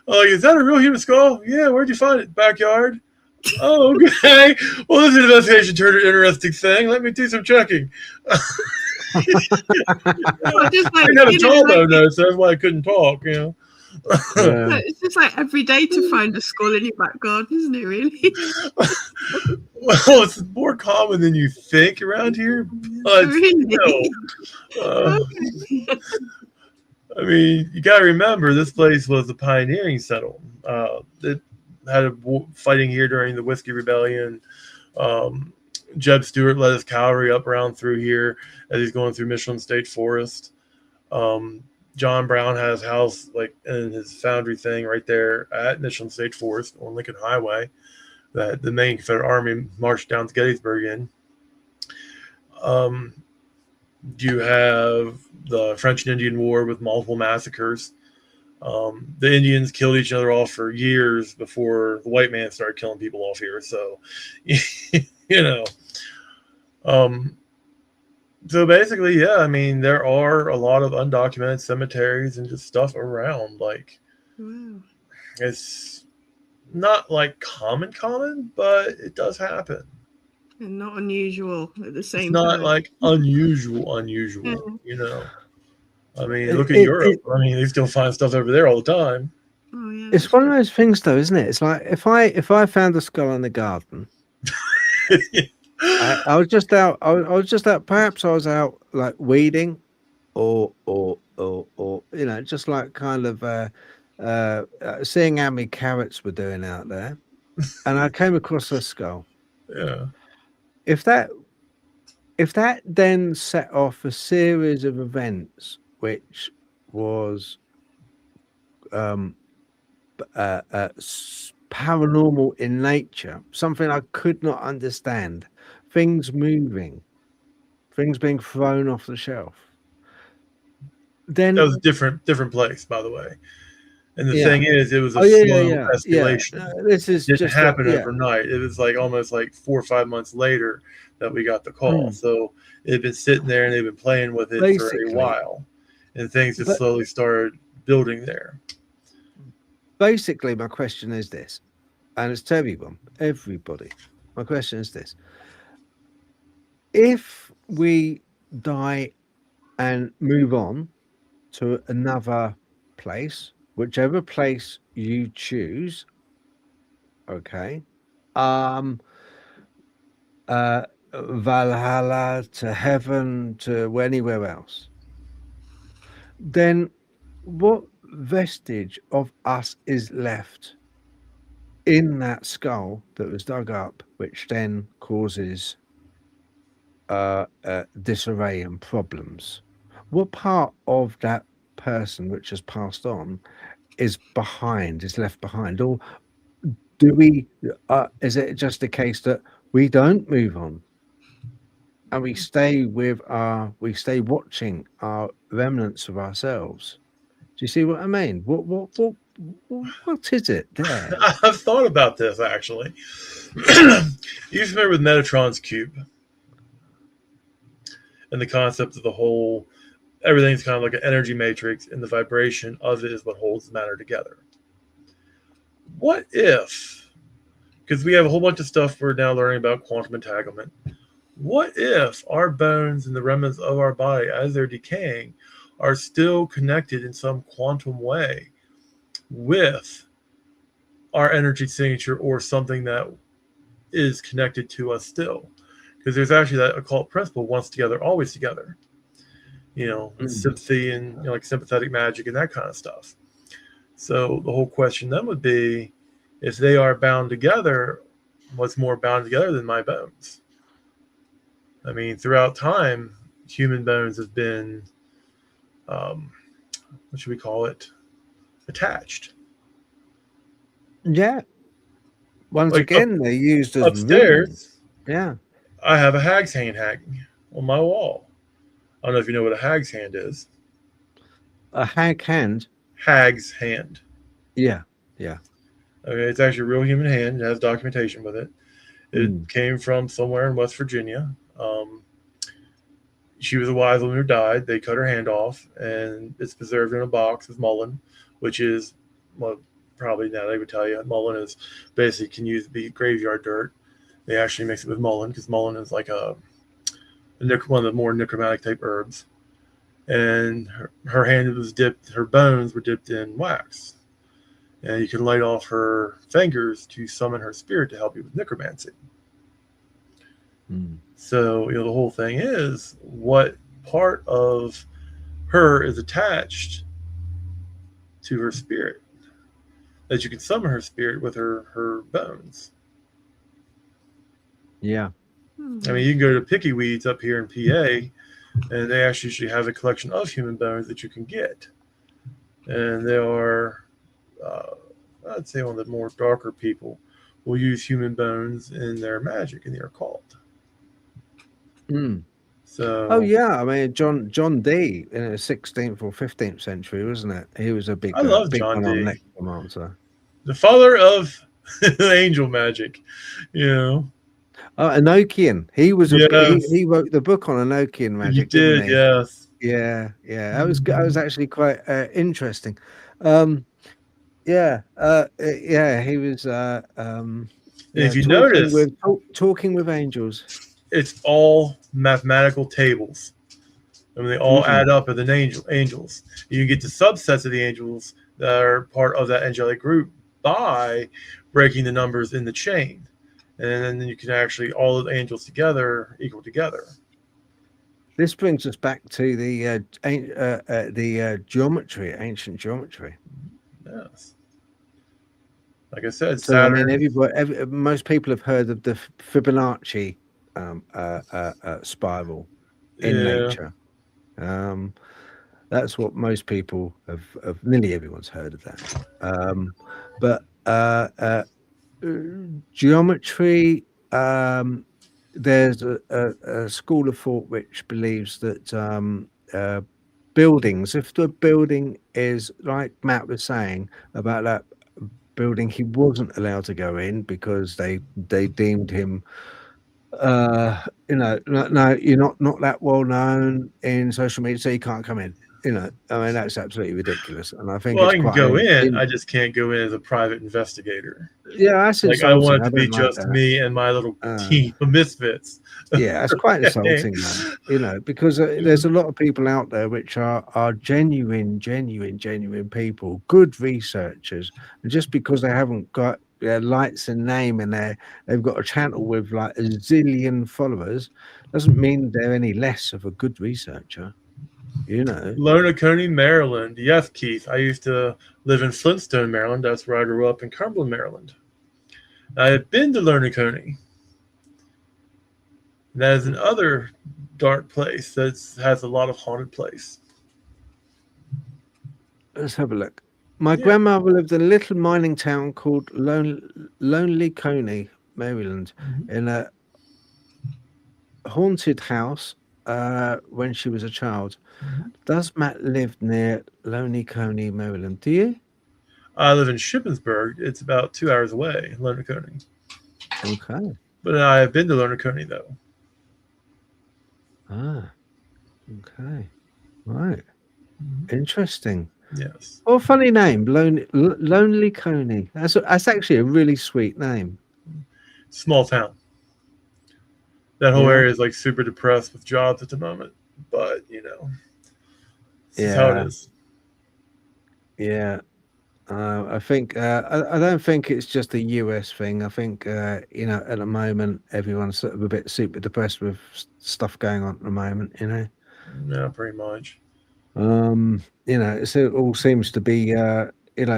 Oh, is that a real human skull? Yeah, where'd you find it? Backyard? Oh, okay. Well, this investigation turned an interesting thing. Let me do some checking. I didn't have a jawbone, though, so that's why I couldn't talk, you know. It's just like every day to find a skull in your back garden, isn't it, really? Well, it's more common than you think around here, but really? I mean, you got to remember, this place was a pioneering settlement. It had a fighting here during the Whiskey Rebellion. Jeb Stewart led his cavalry up around through here as he's going through Michelin State Forest. John Brown has his house like in his foundry thing right there at Michelin State Forest on Lincoln Highway that the main Confederate Army marched down to Gettysburg in. You have the French and Indian War with multiple massacres. The Indians killed each other off for years before the white man started killing people off here. So, you know, so basically, yeah, I mean, there are a lot of undocumented cemeteries and just stuff around. Like, it's not like common, but it does happen. And not unusual at the same time. It's not time. like unusual, you know. I mean, look at Europe. I mean, they still find stuff over there all the time. Oh, yeah, it's one of those things, though, isn't it? It's like if I found a skull in the garden, I was just out. I was just out. Perhaps I was out like weeding, or you know, just like kind of seeing how many carrots were doing out there, and I came across a skull. Yeah. If that then set off a series of events, which was paranormal in nature, something I could not understand, things moving, things being thrown off the shelf. Then that was a different place, by the way. And the Yeah. thing is, it was a Oh, yeah, slow yeah. escalation. This is It didn't just happen yeah. overnight. It was like almost like 4 or 5 months later that we got the call. Mm. So it'd been sitting there and they've been playing with it for a Basically. while. And things just But- slowly started building there. Basically, my question is this, and it's to everybody. My question is this: if we die and move on to another place, whichever place you choose, okay, Valhalla, to heaven, to anywhere else, then what vestige of us is left in that skull that was dug up, which then causes disarray and problems? What part of that person which has passed on is left behind? Or do we is it just a case that we don't move on and we stay watching our remnants of ourselves? Do you see what I mean? What is it there? I've thought about this actually. You familiar with Metatron's cube and the concept of the whole? Everything's kind of like an energy matrix, and the vibration of it is what holds matter together. What if? Because we have a whole bunch of stuff we're now learning about quantum entanglement. What if our bones and the remnants of our body, as they're decaying, are still connected in some quantum way with our energy signature or something that is connected to us still? Because there's actually that occult principle, once together, always together. Sympathy and like sympathetic magic and that kind of stuff. So the whole question then would be, if they are bound together, what's more bound together than my bones? I mean, throughout time, human bones have been, what should we call it? Attached. Yeah. Once Like again, they're used as upstairs. Yeah. I have a hag's hand hanging on my wall. I don't know if you know what a hag's hand is. A hag hand? Hag's hand. Yeah. Yeah. Okay, it's actually a real human hand. It has documentation with it. It came from somewhere in West Virginia. She was a wise woman who died. They cut her hand off, and it's preserved in a box with mullein, which is, well, probably now they would tell you, mullein is basically can be graveyard dirt. They actually mix it with mullein because mullein is like one of the more necromantic type herbs. And her hand was dipped, her bones were dipped in wax. And you can light off her fingers to summon her spirit to help you with necromancy. So, the whole thing is, what part of her is attached to her spirit that you can summon her spirit with her bones? Yeah. I mean, you can go to Picky Weeds up here in PA, and they actually have a collection of human bones that you can get. And they are, I'd say one of the more darker people will use human bones in their magic, in their occult. So, oh yeah, I mean John Dee in the 16th or 15th century, wasn't it? He was a big. I love big John one Dee, on necromancer. the father of angel magic. Enochian. He was. Yes. He wrote the book on Enochian magic. He did, yes. Yeah. That was actually quite interesting. He was. If you notice, talking with angels. It's all mathematical tables. I mean, they all add up as an angels. You can get to subsets of the angels that are part of that angelic group by breaking the numbers in the chain. And then you can actually, all of the angels together equal together. This brings us back to the geometry, ancient geometry. Yes. Like I said, so Saturn. I mean, most people have heard of the Fibonacci spiral in nature. That's what most people have nearly everyone's heard of that. But geometry, there's a school of thought which believes that buildings. If the building is like Matt was saying about that building, he wasn't allowed to go in because they deemed him, no, you're not that well known in social media, so you can't come in. I mean, that's absolutely ridiculous, and I think Well, it's I can quite go in. I just can't go in as a private investigator. Yeah, that's like I want insulting. it to be don't like just that. me and my little team of misfits. Yeah, it's quite insulting, man. Because there's a lot of people out there which are genuine people, good researchers, and just because they haven't got their lights and name and they've got a channel with like a zillion followers, doesn't mean they're any less of a good researcher. Lona Coney, Maryland. Yes, Keith. I used to live in Flintstone, Maryland. That's where I grew up, in Cumberland, Maryland. I have been to Lona Coney. That is another dark place that has a lot of haunted place. Let's have a look. My grandmother lived in a little mining town called Lonely Coney, Maryland, in a haunted house when she was a child. Does Matt live near Lonely Coney, Maryland? Do you? I live in Shippensburg. It's about 2 hours away, Lona Coney. Okay. But I have been to Lona Coney, though. Ah. Okay. Right. Interesting. Yes. Oh, funny name, Lonely Coney. That's actually a really sweet name. Small town. That whole area is like super depressed with jobs at the moment, but this is how it is. Yeah. I think I don't think it's just a US thing. I think at the moment everyone's sort of a bit super depressed with stuff going on at the moment. Yeah, pretty much. It all seems to be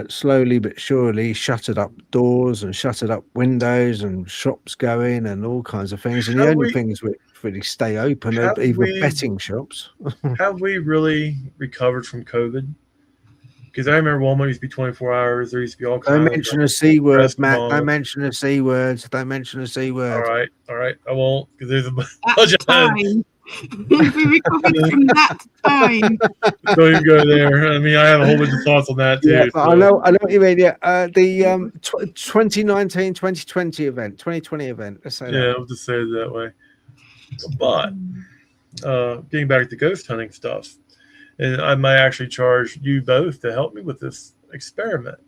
slowly but surely shuttered up doors and shuttered up windows and shops going and all kinds of things. And the only things which really stay open are either betting shops. Have we really recovered from COVID? Because I remember Walmart used to be 24 hours. There used to be all kinds. Don't mention a C word, Matt. Don't mention a C word. Don't mention a C word. All right. I won't, because there's a bunch of time. We recovered from that time. Don't even go there. I mean, I have a whole bunch of thoughts on that too. Yeah, so. I know what you mean. Yeah, the 2019, 2020 event, 2020 event. Let's say that. I'll just say it that way. But getting back to ghost hunting stuff, and I might actually charge you both to help me with this experiment.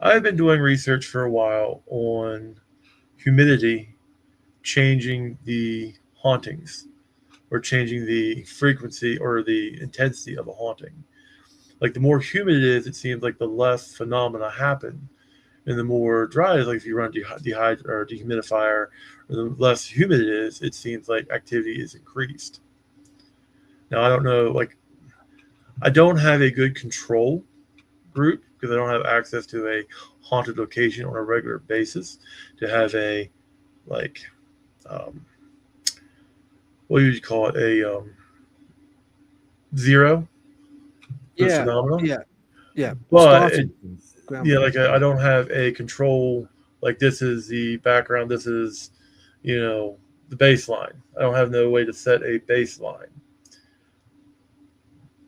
I've been doing research for a while on humidity changing the hauntings, or changing the frequency or the intensity of a haunting. Like the more humid it is, it seems like the less phenomena happen, and the more dry it is, like if you run or dehumidifier, or the less humid it is, it seems like activity is increased. Now I don't know, I don't have a good control group because I don't have access to a haunted location on a regular basis to have a what do you call it? A zero phenomenon. Yeah. But I don't have a control. Like this is the background. This is, the baseline. I don't have no way to set a baseline.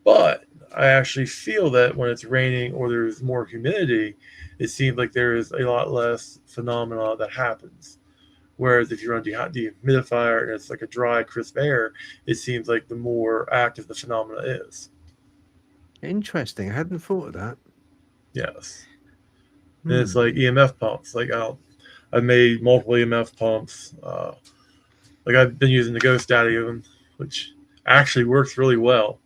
But I actually feel that when it's raining or there's more humidity, it seems like there is a lot less phenomena that happens. Whereas if you run dehumidifier and it's like a dry, crisp air, it seems like the more active the phenomena is. Interesting. I hadn't thought of that. Yes. And it's like EMF pumps. Like I've made multiple EMF pumps. I've been using the Ghost Daddy of them, which actually works really well.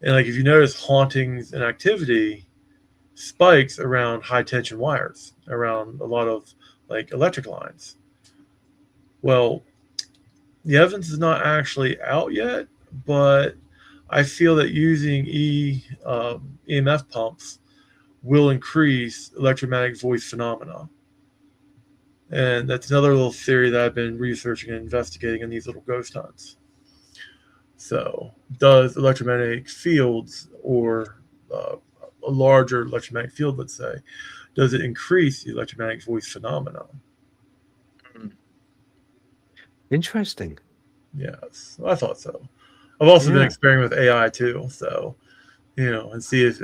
And if you notice, hauntings and activity spikes around high tension wires, around a lot of electric lines. Well, the evidence is not actually out yet, but I feel that using EMF pumps will increase electromagnetic voice phenomena. And that's another little theory that I've been researching and investigating in these little ghost hunts. So, does electromagnetic fields, or a larger electromagnetic field, let's say, does it increase the electromagnetic voice phenomena? Interesting. Yes, I thought so. I've also been Yeah. experimenting with AI too, so and see if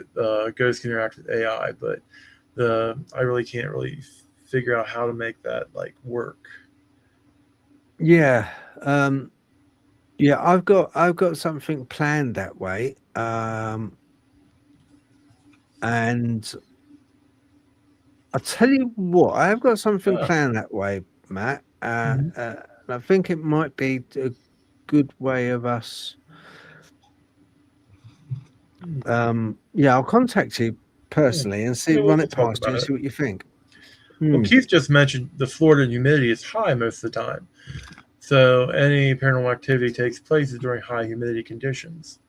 ghosts can interact with AI. But I really can't figure out how to make that like work. Yeah. Yeah, I've got something planned that way. And I'll tell you what, I have got something Yeah. planned that way, Matt. And I think it might be a good way of us. Yeah, I'll contact you personally and see, Yeah, run we'll it talk past you about and it. see what you think. Well, Keith just mentioned the Florida humidity is high most of the time. So any paranormal activity takes place during high humidity conditions.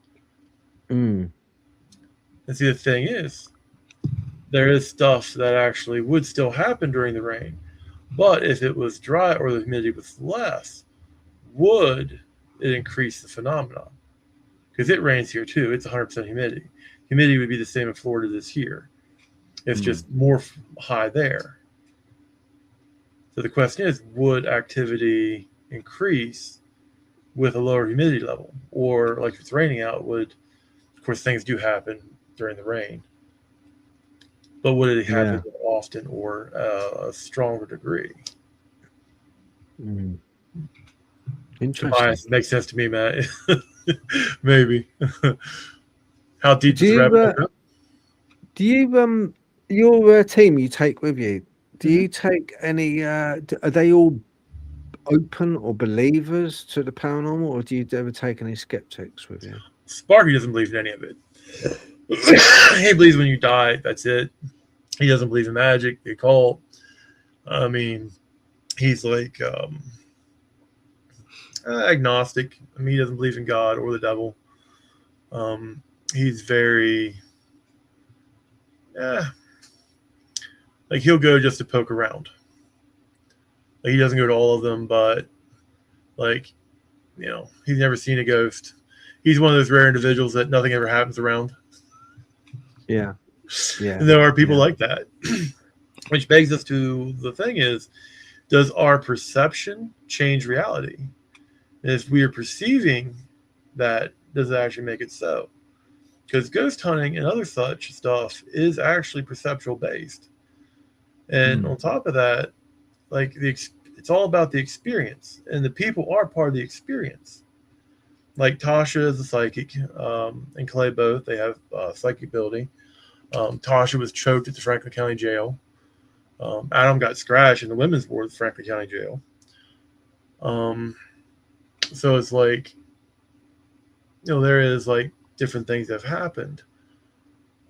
Mm. And see, the thing is, there is stuff that actually would still happen during the rain. But if it was dry or the humidity was less, would it increase the phenomenon? Because it rains here too. It's 100% humidity. Humidity would be the same in Florida as here. It's just more high there. So the question is, would activity increase with a lower humidity level? Or like if it's raining out, of course, things do happen during the rain. But would it happen more often or a stronger degree? Interesting. Makes sense to me, Matt. Maybe. How deep Do is the you, rabbit hole? do you your team you take with you? Do you take any? Are they all open or believers to the paranormal, or do you ever take any skeptics with you? Sparky doesn't believe in any of it. He believes when you die, that's it. He doesn't believe in magic, the occult. I mean, he's like agnostic. I mean, he doesn't believe in God or the devil. He's very, like he'll go just to poke around. Like he doesn't go to all of them, but like, he's never seen a ghost. He's one of those rare individuals that nothing ever happens around. Yeah. And there are people like that. Which begs us to the thing is, does our perception change reality? And if we are perceiving that, does it actually make it so? Because ghost hunting and other such stuff is actually perceptual based. And on top of that, like it's all about the experience, and the people are part of the experience. Like Tasha is a psychic, and Clay both. They have psychic ability. Tasha was choked at the Franklin County Jail. Adam got scratched in the women's ward of Franklin County Jail. So it's like, there is like different things that have happened.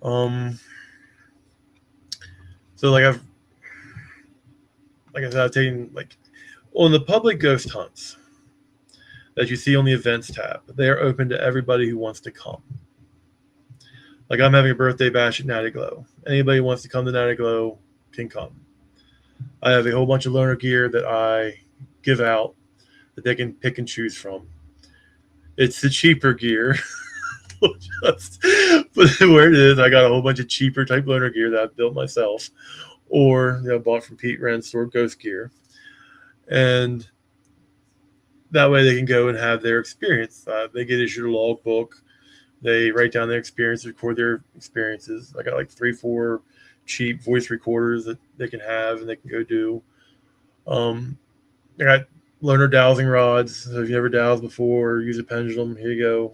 So like I said, I've taken like on the public ghost hunts that you see on the events tab, they are open to everybody who wants to come. Like I'm having a birthday bash at Natty Glow. Anybody who wants to come to Natty Glow can come. I have a whole bunch of loaner gear that I give out that they can pick and choose from. It's the cheaper gear. Just put it where it is. I got a whole bunch of cheaper type loaner gear that I've built myself, or bought from Pete Wren's store, Ghost Gear, and that way they can go and have their experience. They get issued a log book. They write down their experience, record their experiences. I got like 3-4 cheap voice recorders that they can have and they can go do. I got loaner dowsing rods. So if you never dowsed before, use a pendulum, here you go.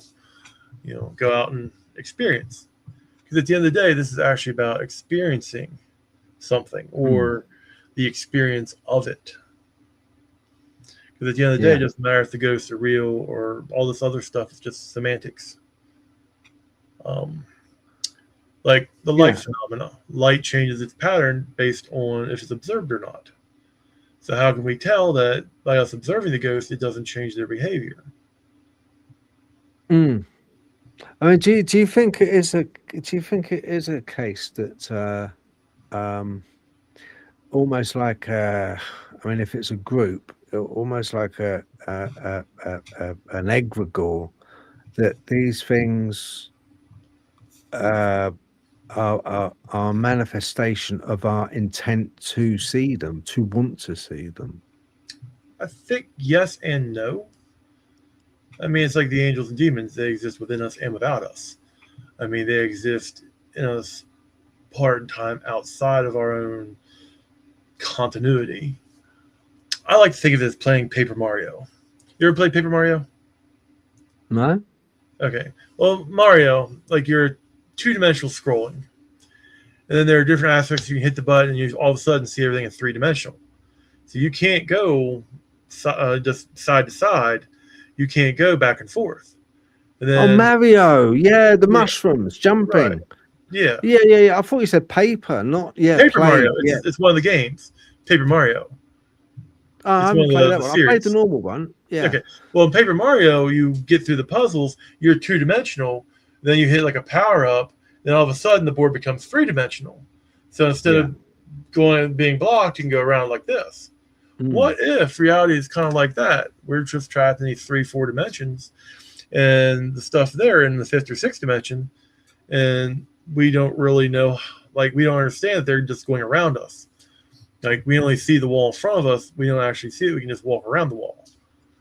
Go out and experience. Because at the end of the day, this is actually about experiencing something or the experience of it. Because at the end of the day, it doesn't matter if the ghosts are real or all this other stuff. It's just semantics. Like the light phenomena. Light changes its pattern based on if it's observed or not. So how can we tell that by us observing the ghost, it doesn't change their behavior? I mean, do you think it is a case that almost like I mean, if it's a group, almost like an egregore, that these things are a manifestation of our intent to see them, to want to see them? I think yes and no. I mean, it's like the angels and demons. They exist within us and without us. I mean, they exist in us part in time outside of our own continuity. I like to think of it as playing Paper Mario. You ever played Paper Mario? No. Okay. Well, Mario, like you're two-dimensional scrolling. And then there are different aspects. You can hit the button and you all of a sudden see everything in three-dimensional. So you can't go just side to side. You can't go back and forth. And then, Mario. Yeah, the mushrooms jumping. Right. Yeah. Yeah. I thought you said paper, not Paper Mario. Yeah. It's one of the games. Paper Mario. Oh, I haven't played that one. I played the normal one. Yeah. Okay. Well, in Paper Mario, you get through the puzzles. You're two-dimensional. Then you hit like a power-up. Then all of a sudden, the board becomes three-dimensional. So instead of being blocked, you can go around like this. What if reality is kind of like that? We're just trapped in these 3-4 dimensions, and the stuff there in the 5th or 6th dimension, and we don't really know. Like, we don't understand that they're just going around us. Like, we only see the wall in front of us. We don't actually see it. We can just walk around the wall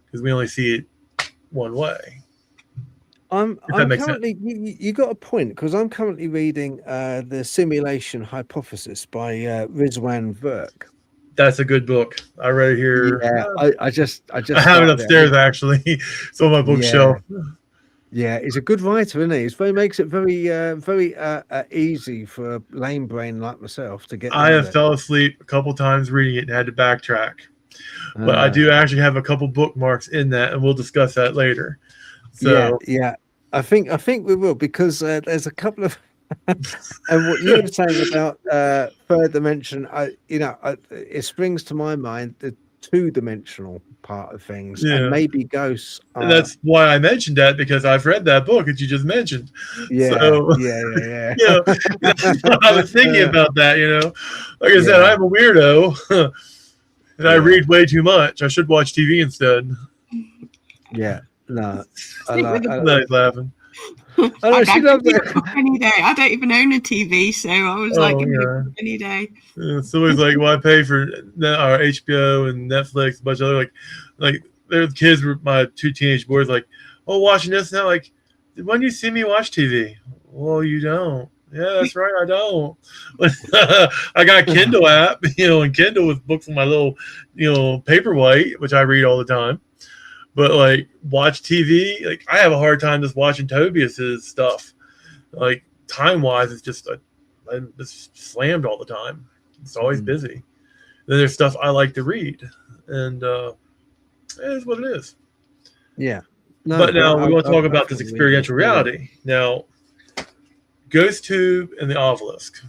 because we only see it one way. I'm currently, you got a point, because I'm currently reading The Simulation Hypothesis by Rizwan Virk. That's a good book. I read it here. Yeah, I just I have it upstairs actually. It's on my bookshelf. Yeah, he's a good writer, isn't he? He makes it very easy for a lame brain like myself to get. I have fell asleep a couple times reading it and had to backtrack. But I do actually have a couple bookmarks in that, and we'll discuss that later. So yeah. I think we will, because there's a couple of and what you were saying about third dimension, it springs to my mind the two-dimensional part of things, and maybe ghosts. And that's why I mentioned that, because I've read that book that you just mentioned. Yeah. I was thinking about that. Like I said, I'm a weirdo, and I read way too much. I should watch TV instead. Yeah. No, I like laughing. I she loves it any day. I don't even own a TV, so I was any day. Yeah, somebody's like, "Well, I pay for our HBO and Netflix." A bunch of other like there's kids. My 2 teenage boys like, "Oh, watching this now." Like, when do you see me watch TV? Well, you don't. Yeah, that's right. I don't. I got Kindle app, and Kindle with books on my little, paperweight, which I read all the time. But like watch TV, like I have a hard time just watching Tobias's stuff. Like time wise, it's just I'm just slammed all the time. It's always busy. Then there's stuff I like to read, and it is what it is. Yeah. No, but now we want to talk about this experiential reality. Now, Ghost Tube and the Obelisk.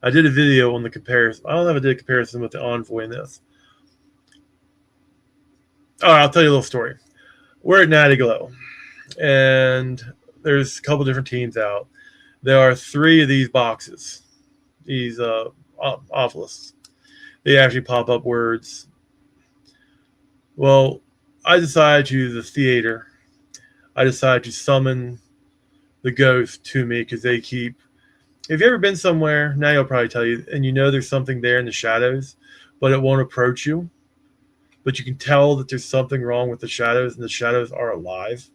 I did a video on the comparison. I don't know if I did a comparison with the Envoy in this. All right, I'll tell you a little story. We're at Natty Glow, and there's a couple different teams out. There are 3 of these boxes, these obelisks. They actually pop up words. Well, I decided to use the theater. I decided to summon the ghost to me, because they keep. If you've ever been somewhere, now you'll probably tell you, and there's something there in the shadows, but it won't approach you. But you can tell that there's something wrong with the shadows, and the shadows are alive.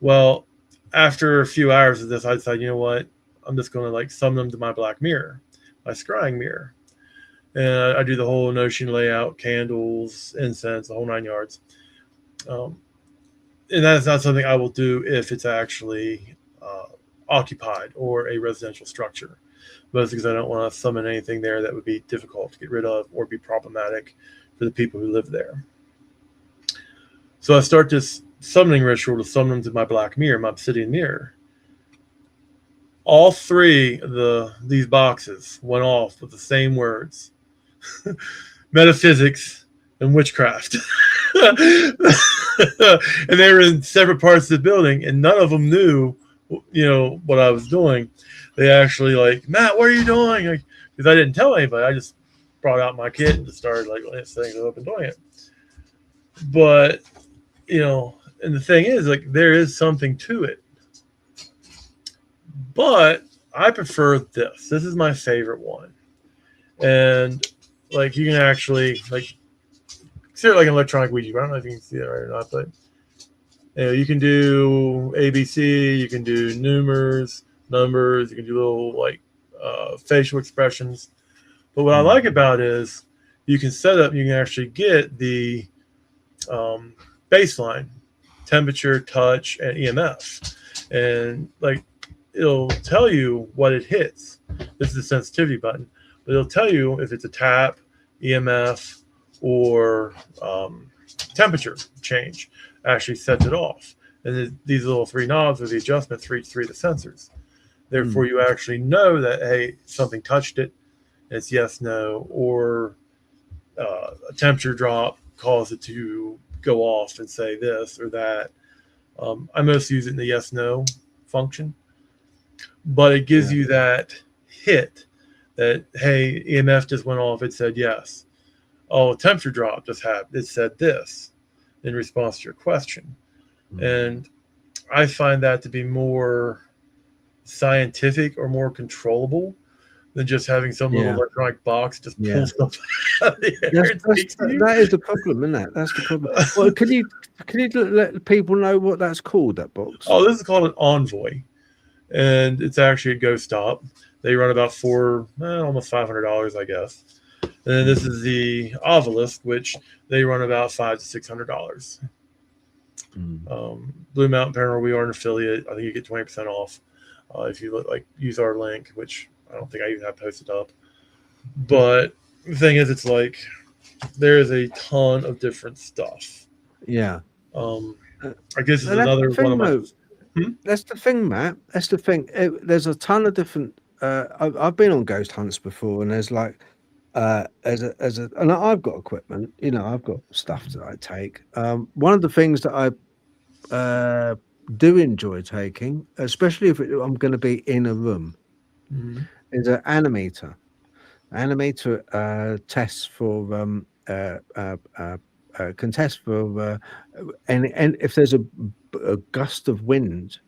Well, after a few hours of this, I decided, you know what? I'm just going to summon them to my black mirror, my scrying mirror. And I do the whole notion layout, candles, incense, the whole 9 yards. And that is not something I will do if it's actually occupied or a residential structure. Mostly because I don't want to summon anything there that would be difficult to get rid of or be problematic for the people who live there. So I start this summoning ritual to summon them to my black mirror, my obsidian mirror. All 3 of these boxes went off with the same words: metaphysics and witchcraft. And they were in separate parts of the building, and none of them knew, what I was doing. They actually Matt, what are you doing? Because I didn't tell anybody. I just brought out my kit and just started setting it up and doing it. But and the thing is, there is something to it. But I prefer this. This is my favorite one. And you can actually consider it like an electronic Ouija board. I don't know if you can see that right or not, but You can do ABC, you can do numbers, you can do little like facial expressions. But what I like about it is you can set up, you can actually get the baseline, temperature, touch, and EMF. And like it'll tell you what it hits. This is the sensitivity button, but it'll tell you if it's a tap, EMF, or temperature change. Actually sets it off. And these little three knobs are the adjustments for each three of the sensors. Therefore, you actually know that, hey, something touched it, it's yes, no, or a temperature drop caused it to go off and say this or that. I mostly use it in the yes, no function. But it gives you that hit that, hey, EMF just went off, it said yes. Oh, temperature drop just happened, it said this in response to your question. And I find that to be more scientific or more controllable than just having some little electronic box just pull stuff out of the air. That is the problem, isn't it? That's the problem. Well, can you let people know what that's called, that box? Oh, this is called an Envoy. And it's actually a ghost stop. They run about almost $500, I guess. And then this is the Obelisk, which they run about $500 to $600. Blue Mountain Paranormal, we are an affiliate. I think you get 20% off if you use our link, which I don't think I even have posted up. But the thing is, it's like there is a ton of different stuff. Yeah. I guess it's another one of my. That's the thing, Matt. That's the thing. There's a ton of different. I've been on ghost hunts before, and there's like. And I've got equipment, I've got stuff that I take. One of the things that I do enjoy taking, especially if I'm going to be in a room, is an animator. Animator tests for can test for and if there's a gust of wind,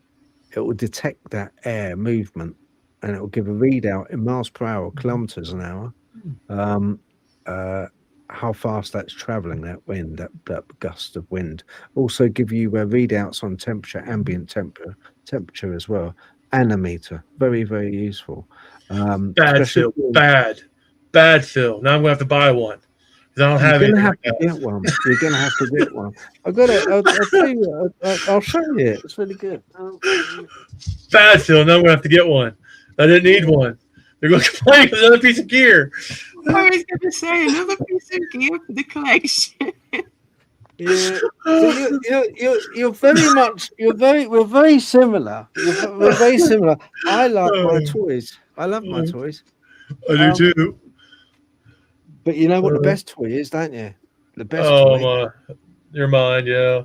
it will detect that air movement, and it will give a readout in miles per hour, kilometers an hour. How fast that's traveling, that wind, that gust of wind. Also give you readouts on temperature, ambient temperature as well. Animator, very, very useful. Bad Phil, bad Phil. Now I'm gonna have to buy one. I don't have You're it. gonna have to get one. You're gonna have to get one. I've got it. I'll tell you. I'll show you it. It's really good. Bad Phil. Now I'm gonna have to get one. I didn't need one. They're going to complain because another piece of gear. I was going to say another piece of gear for the collection. Yeah, so you're very much. We're very similar. We're very similar. I like my toys. I love my toys. I do too. But you know what the best toy is, don't you? The best toy. Your mind, yeah.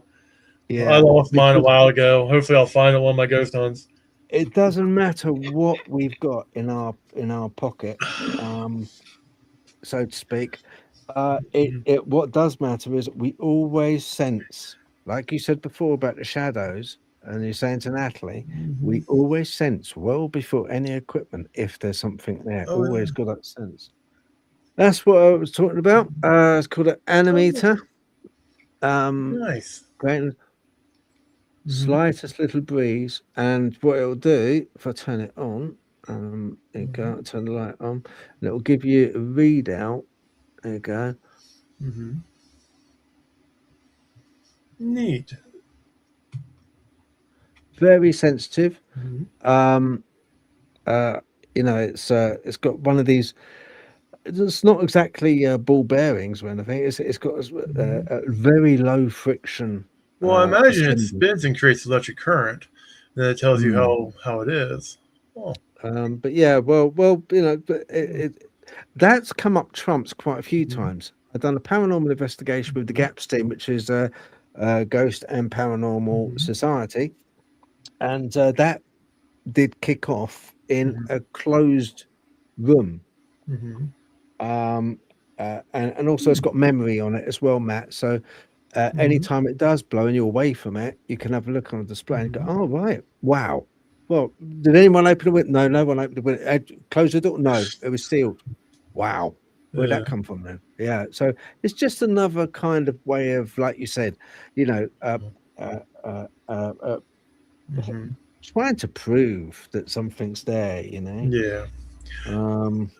Yeah. I lost mine a while ago. Hopefully, I'll find it on one of my ghost hunts. It doesn't matter what we've got in our pocket, so to speak. What does matter is we always sense, like you said before about the shadows, and you're saying to Natalie, we always sense well before any equipment if there's something there. Always got that sense. That's what I was talking about. It's called an animator. Nice. Great. Slightest little breeze, and what it'll do if I turn it on, there you go, turn the light on, and it'll give you a readout. There you go. Neat. Very sensitive. It's got one of these. It's not exactly ball bearings or anything. It's got a very low friction. Well, I imagine it spins and creates electric current. Then it tells you how it is. Oh. But yeah, well, that's come up trumps quite a few times. I've done a paranormal investigation with the GAPS team, which is Ghost and Paranormal Society, and that did kick off in a closed room. And also it's got memory on it as well, Matt. So anytime it does blow and you're away from it, you can have a look on the display and go, oh, right, wow. Well, did anyone open the window? No one opened the window. Close the door? No, it was sealed. Wow. Where'd that come from then? Yeah. So it's just another kind of way of, like you said, trying to prove that something's there, you know. Yeah.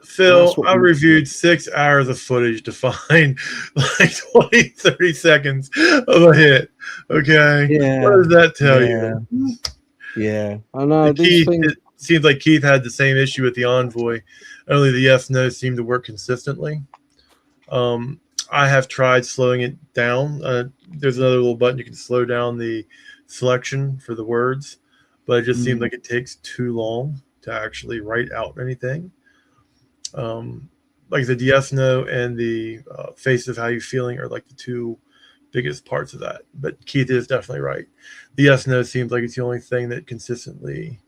Phil, Phil, I reviewed 6 hours of footage to find like 20, 30 seconds of a hit. Okay. Yeah. What does that tell you? Yeah. I know. It seems like Keith had the same issue with the Envoy. Only the yes, no seemed to work consistently. I have tried slowing it down. There's another little button you can slow down the selection for the words, but it just seems like it takes too long to actually write out anything. Like the yes, no, and the face of how you feeling are like the two biggest parts of that. But Keith is definitely right. The yes, no seems like it's the only thing that consistently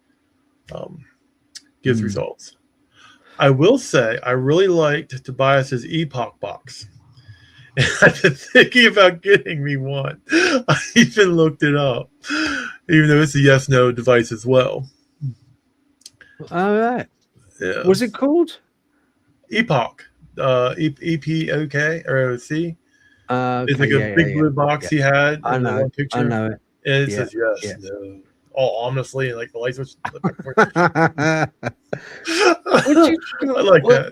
gives results. I will say I really liked Tobias's Epoch box. And I've been thinking about getting me one. I even looked it up, even though it's a yes, no device as well. All right. Yeah. Was it called? Epoch. E-P-O-K or O-C. It's like a big blue box he had. I know it. Picture. I know it. And it says yes, no. All ominously, and like the lights switch. I like that.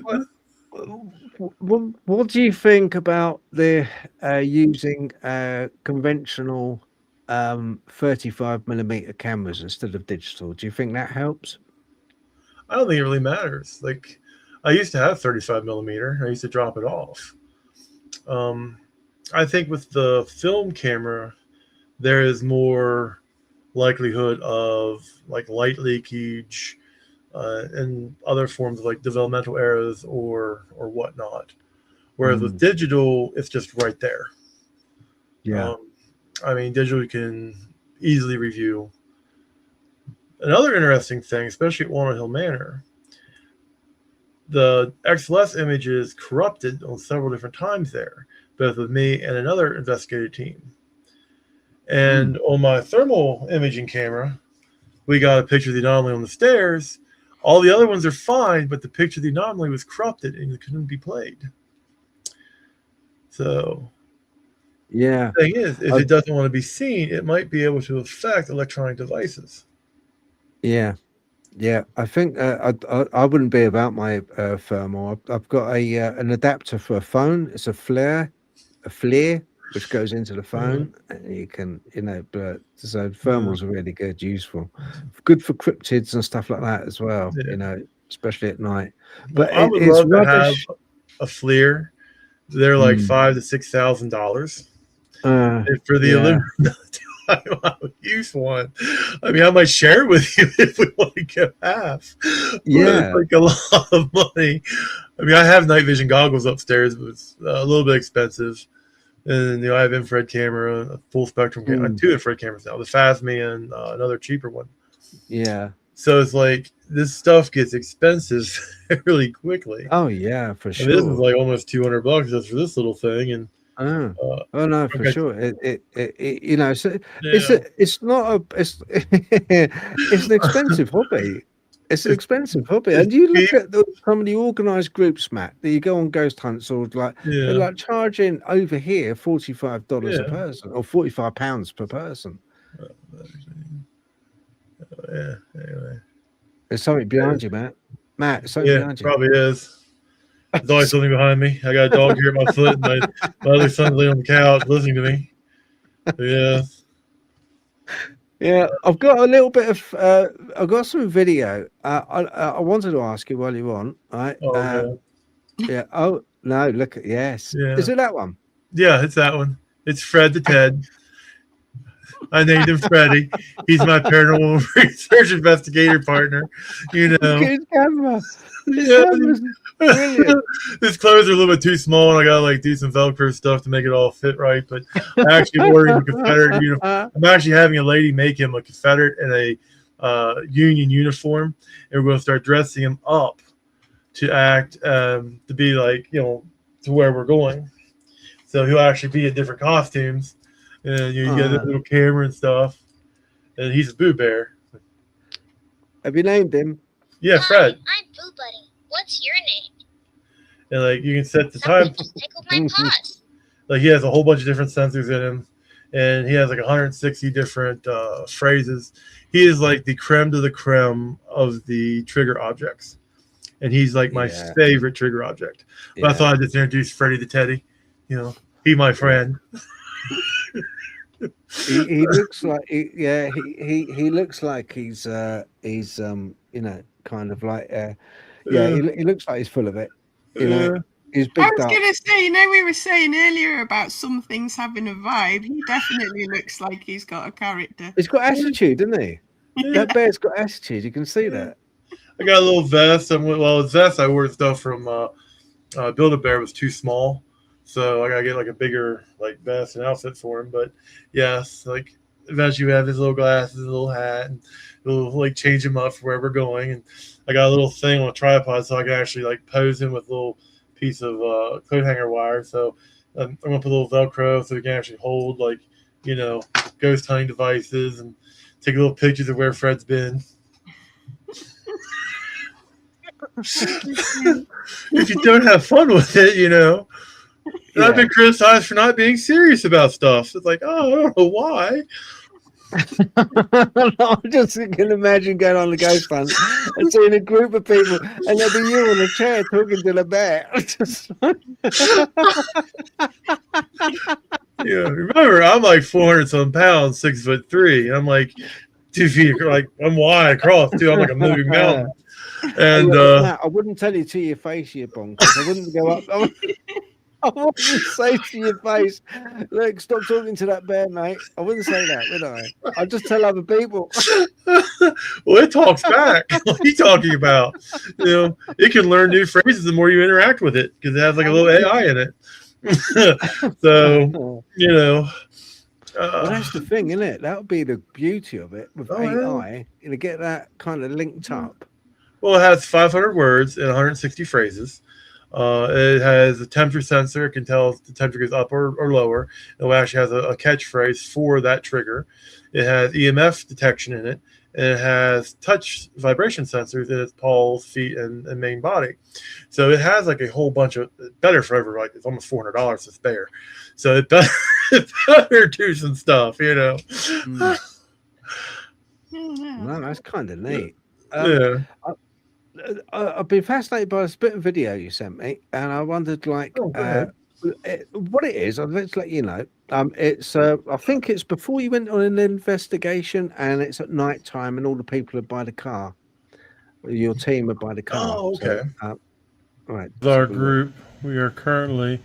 What do you think about the using conventional 35mm cameras instead of digital? Do you think that helps? I don't think it really matters. Like, I used to have 35mm. I used to drop it off. I think with the film camera, there is more likelihood of like light leakage and other forms of like developmental errors or whatnot. Whereas with digital, it's just right there. Yeah. I mean, digital you can easily review. Another interesting thing, especially at Walnut Hill Manor, the XLS image is corrupted on several different times there, both with me and another investigative team. And on my thermal imaging camera, we got a picture of the anomaly on the stairs. All the other ones are fine, but the picture of the anomaly was corrupted and it couldn't be played. So, yeah. The thing is, if it doesn't want to be seen, it might be able to affect electronic devices. Yeah. Yeah, I think I wouldn't be about my thermal. I've got an adapter for a phone. It's a flare, which goes into the phone, and you can, but so thermals are really good, useful, good for cryptids and stuff like that as well. Especially at night. But I would love to have a FLIR. They're like $5,000 to $6,000. For the aluminum, I would use one. I mean, I might share it with you if we want to get half. Yeah, it's like a lot of money. I mean, I have night vision goggles upstairs, but it's a little bit expensive. And I have infrared camera, a full spectrum camera, 2 infrared cameras now, the FASMI and another cheaper one. Yeah. So it's like this stuff gets expensive really quickly. Oh yeah, for sure. And this is like almost $200 just for this little thing, and oh no, for sure. It's an expensive hobby. It's an expensive hobby, and you look at some of the organised groups, Matt. That you go on ghost hunts, or they're like charging over here $45 a person, or £45 per person. Yeah. Anyway, there's something behind you, Matt. Matt, something behind you. Probably is. There's always something behind me. I got a dog here at my foot, and my other son's laying on the couch listening to me. Yeah. Yeah, I've got a little bit of. I've got some video. I wanted to ask you while you're on. Right. Yeah. Oh no! Look at yes. Yeah. Is it that one? Yeah, it's that one. It's Fred the Ted. I named him Freddie. He's my paranormal research investigator partner. Good camera. His clothes are a little bit too small, and I gotta do some Velcro stuff to make it all fit right. But I actually ordered him a Confederate uniform. I'm actually having a lady make him a Confederate and a Union uniform, and we're gonna start dressing him up to act to be to where we're going. So he'll actually be in different costumes, and you get a little camera and stuff. And he's a Boo Bear. Have you named him? Yeah, Fred. I'm Boo Buddy. What's your name? And you can set the time. Just tickled my paws. He has a whole bunch of different sensors in him. and he has like 160 different phrases. He is like the creme de la creme of the trigger objects, and he's like my favorite trigger object. But I thought I'd just introduce Freddie the Teddy. You know, he my friend. He looks like he looks like he's you know, kind of like he looks like he's full of it, you know. He's big. I was gonna say, you know, we were saying earlier about some things having a vibe. He definitely looks like he's got a character. He's got attitude, doesn't he? That bear's got attitude. You can see that. I got a little vest. His vest I wore stuff from Build-A-Bear was too small, so I gotta get like a bigger like vest and outfit for him. But yes, like eventually we have his little glasses, his little hat, and we'll like change him up for where we're going. And I got a little thing on a tripod so I can actually like pose him with a little piece of coat hanger wire. So I'm gonna put a little Velcro so we can actually hold like, you know, ghost hunting devices and take little pictures of where Fred's been. If you don't have fun with it, you know. And I've been criticized for not being serious about stuff. It's like, oh, I don't know why. I just can imagine going on the ghost hunt and seeing a group of people, and there'll be you on a chair talking to the bear. Yeah, remember, I'm like 400-some pounds, 6'3", and I'm like 2 feet, like I'm wide across too. I'm like a moving mountain. And I wouldn't tell you to your face, you bonkers. I wouldn't go up. I wouldn't say to your face, look, stop talking to that bear, mate. I wouldn't say that, would I? I'd just tell other people. Well, it talks back. What are you talking about? You know, it can learn new phrases the more you interact with it because it has like a little AI in it. So, you know. Well, that's the thing, isn't it? That would be the beauty of it with AI, to get that kind of linked up. Well, it has 500 words and 160 phrases. It has a temperature sensor. It can tell if the temperature goes up or lower. It actually has a catchphrase for that trigger. It has EMF detection in it. And it has touch vibration sensors in its paws, feet, and main body. So it has like a whole bunch of better forever. Like it's almost $400 to spare. So it better do some stuff, you know. Well, that's kind of neat. Yeah. I've been fascinated by this bit of video you sent me, and I wondered, like, what it is. I'll just let you know. It's I think it's before you went on an investigation, and it's at night time, and all the people are by the car. Your team are by the car. Oh, okay. So, right. With our group, we are currently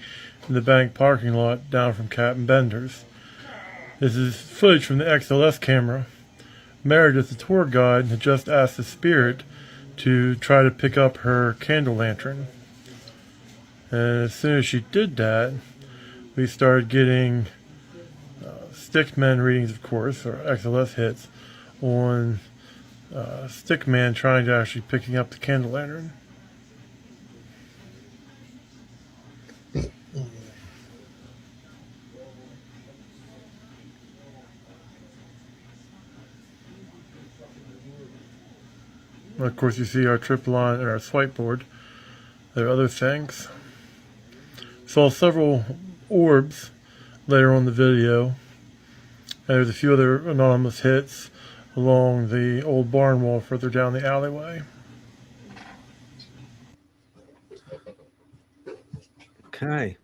in the bank parking lot down from Captain Bender's. This is footage from the XLS camera. Meredith, the tour guide, had just asked the spirit to try to pick up her candle lantern. And as soon as she did that, we started getting Stickman readings, of course, or XLS hits, on Stickman trying to actually picking up the candle lantern. Of course, you see our trip line and our swipe board. There are other things. Saw several orbs later on in the video. And there's a few other anonymous hits along the old barn wall further down the alleyway. Okay.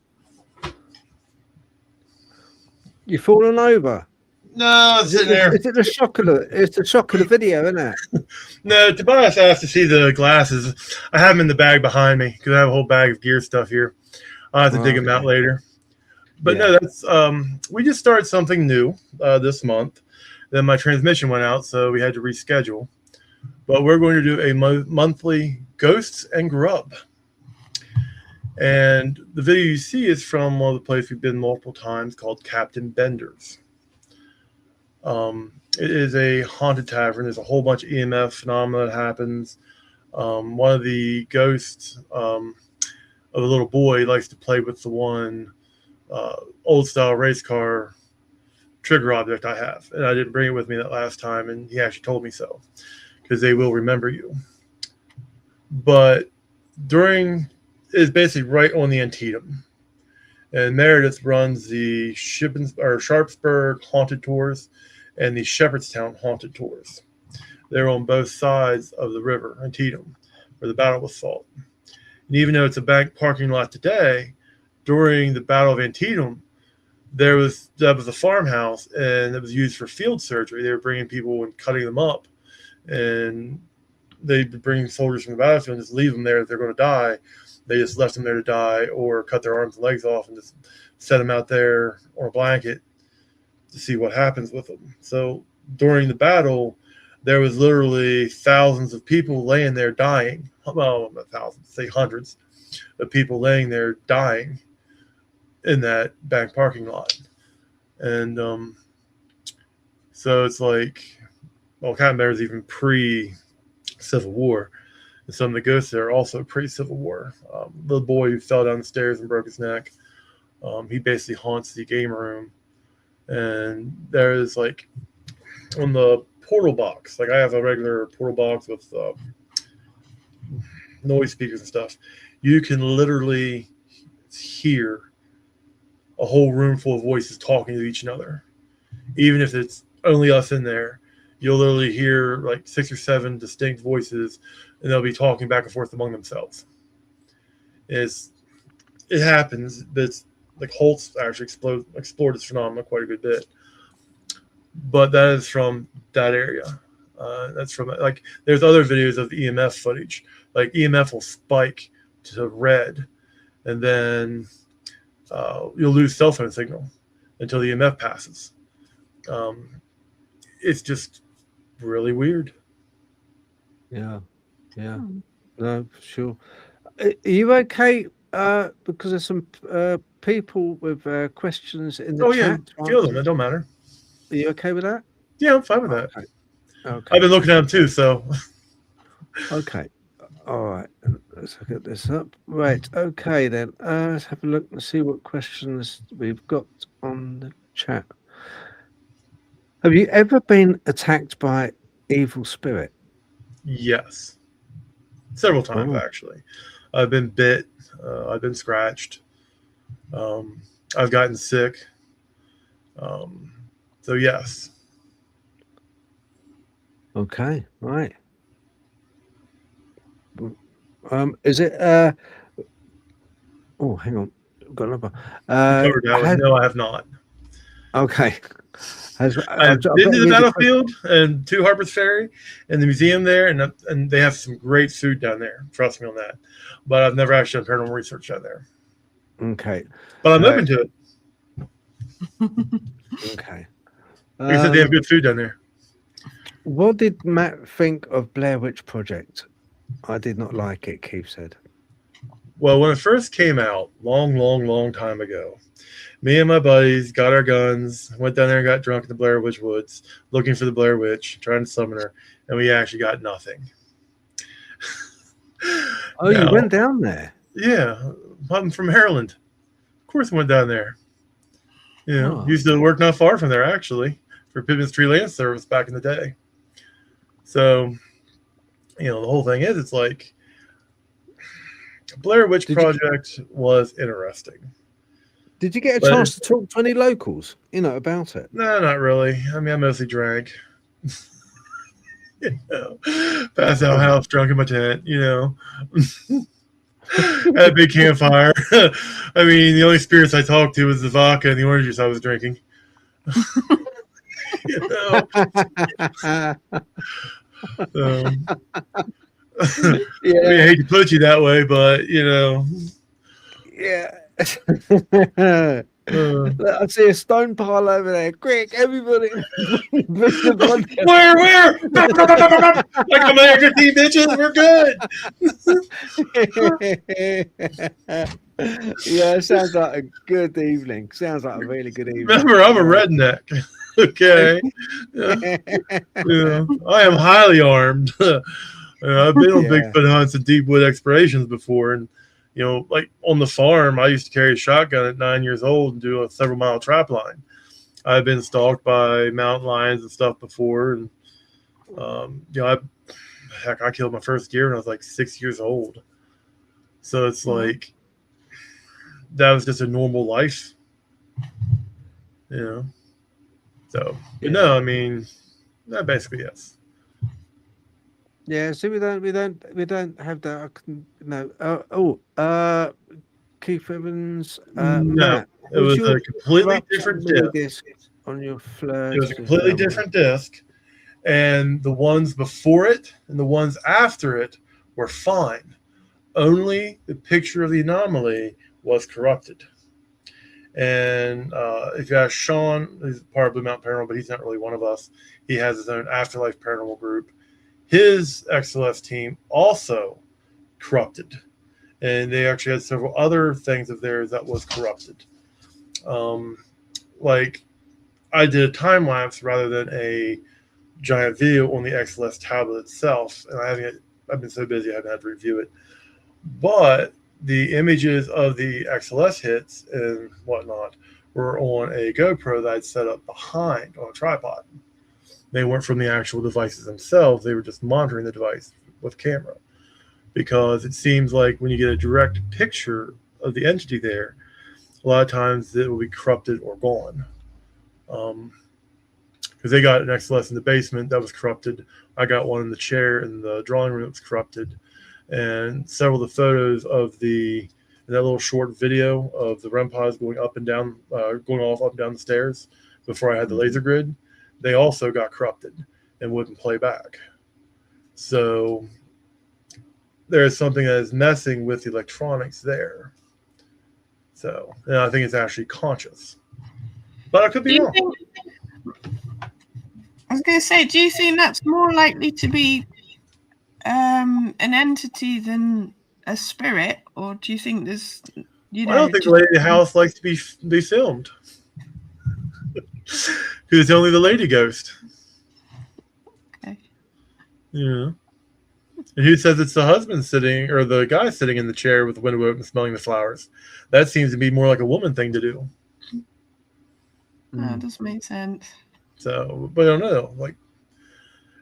You fallen over? No, it's in there. Is it the shock of it's the shock of the video, isn't it? No, Tobias asked to see the glasses. I have them in the bag behind me because I have a whole bag of gear stuff here. I'll have to dig them out later. But no, that's we just started something new this month. Then my transmission went out, so we had to reschedule. But we're going to do a monthly Ghosts and Grub. And the video you see is from one of the places we've been multiple times called Captain Bender's. It is a haunted tavern. There's a whole bunch of EMF phenomena that happens. One of the ghosts of a little boy likes to play with the one old style race car trigger object I have, and I didn't bring it with me that last time, and he actually told me so because they will remember you. But it's basically right on the Antietam, And Meredith runs the Sharpsburg Haunted Tours and the Shepherdstown Haunted Tours. They're on both sides of the river, Antietam, where the battle was fought. And even though it's a bank parking lot today, during the Battle of Antietam, that was a farmhouse, and it was used for field surgery. They were bringing people and cutting them up, and they'd bring soldiers from the battlefield and just leave them there if they're going to die. They just left them there to die, or cut their arms and legs off and just set them out there on a blanket to see what happens with them. So during the battle, there was literally thousands of people laying there dying. Well, not thousands, say hundreds of people laying there dying in that bank parking lot. And so it's like, well, kind of there's even pre-Civil War. And some of the ghosts there are also pre-Civil War. The boy who fell down the stairs and broke his neck, he basically haunts the game room. And there's like, on the portal box, like I have a regular portal box with noise speakers and stuff, you can literally hear a whole room full of voices talking to each other. Even if it's only us in there, you'll literally hear like 6 or 7 distinct voices, and they'll be talking back and forth among themselves. It happens, but it's like Holtz actually explored this phenomenon quite a good bit. But that is from that area. That's from, like, there's other videos of the EMF footage. Like EMF will spike to red, and then you'll lose cell phone signal until the EMF passes. It's just really weird. Yeah. No, for sure. Are you okay? Because there's some people with questions in the chat. Yeah, a few of them. It don't matter. Are you okay with that? Yeah, I'm fine with that. Okay. I've been looking at them too, so. Okay. All right. Let's look at this up. Right. Okay, then. Let's have a look and see what questions we've got on the chat. Have you ever been attacked by evil spirit? Yes. Several times, actually. I've been bit. I've been scratched. I've gotten sick. So, yes. Okay. Right. Is it oh, hang on, I've got another. No, I have not. Okay. I've been to the battlefield and to Harper's Ferry and the museum there, and they have some great food down there. Trust me on that. But I've never actually done paranormal research down there. Okay. But I'm open to it. Okay. Like I said, they have good food down there. What did Matt think of Blair Witch Project? I did not like it, Keith said. Well, when it first came out, long time ago, me and my buddies got our guns, went down there and got drunk in the Blair Witch Woods, looking for the Blair Witch, trying to summon her, and we actually got nothing. Oh, you went down there? Yeah. I'm from Maryland. Of course I went down there. Used to work not far from there, actually, for Pittman's Tree Land Service back in the day. So, the whole thing is, it's like, Blair Witch Project was interesting. Did you get a chance to talk to any locals, about it? No, not really. I mean, I mostly drank. Passed out house, drunk in my tent, Had a big campfire. I mean, the only spirits I talked to was the vodka and the orange juice I was drinking. Yeah. I hate to put you that way, but Yeah. I see a stone pile over there. Quick, everybody! Where? Like I'm at 15 bitches. We're good. Yeah, it sounds like a good evening. Sounds like a really good evening. Remember, I'm a redneck. Okay. I am highly armed. I've been on Bigfoot hunts and deep wood explorations before, and like on the farm, I used to carry a shotgun at 9 years old and do a several-mile trap line. I've been stalked by mountain lions and stuff before, and I killed my first deer when I was like 6 years old. So it's like that was just a normal life, you know. So, but no, I mean, that basically yes. Yeah, so we don't have that. No. Keith Evans, No, Matt. it was your a completely corruption different mini disc. on your It flash. was a completely different disc, and the ones before it and the ones after it were fine. Only the picture of the anomaly was corrupted. And if you ask Sean, he's part of Blue Mountain Paranormal, but he's not really one of us. He has his own Afterlife Paranormal group. His XLS team also corrupted. And they actually had several other things of theirs that was corrupted. Like, I did a time lapse rather than a giant video on the XLS tablet itself. And I've been so busy I haven't had to review it. But the images of the XLS hits and whatnot were on a GoPro that I'd set up behind on a tripod. They weren't from the actual devices themselves. They were just monitoring the device with camera. Because it seems like when you get a direct picture of the entity there, a lot of times it will be corrupted or gone. Because they got an XLS in the basement that was corrupted. I got one in the chair in the drawing room that was corrupted. And several of the photos of that little short video of the REM pods going up and down, going off up and down the stairs before I had the laser grid, they also got corrupted and wouldn't play back. So there is something that is messing with the electronics there. So, and I think it's actually conscious. But I could be wrong. I was going to say, do you think that's more likely to be an entity than a spirit, or do you think there's, you know? I don't think the lady in the house likes to be filmed. Because it's only the lady ghost. Okay. Yeah. And who says it's the husband sitting, or the guy sitting in the chair with the window open smelling the flowers? That seems to be more like a woman thing to do. That does make sense. So, but I don't know. Like,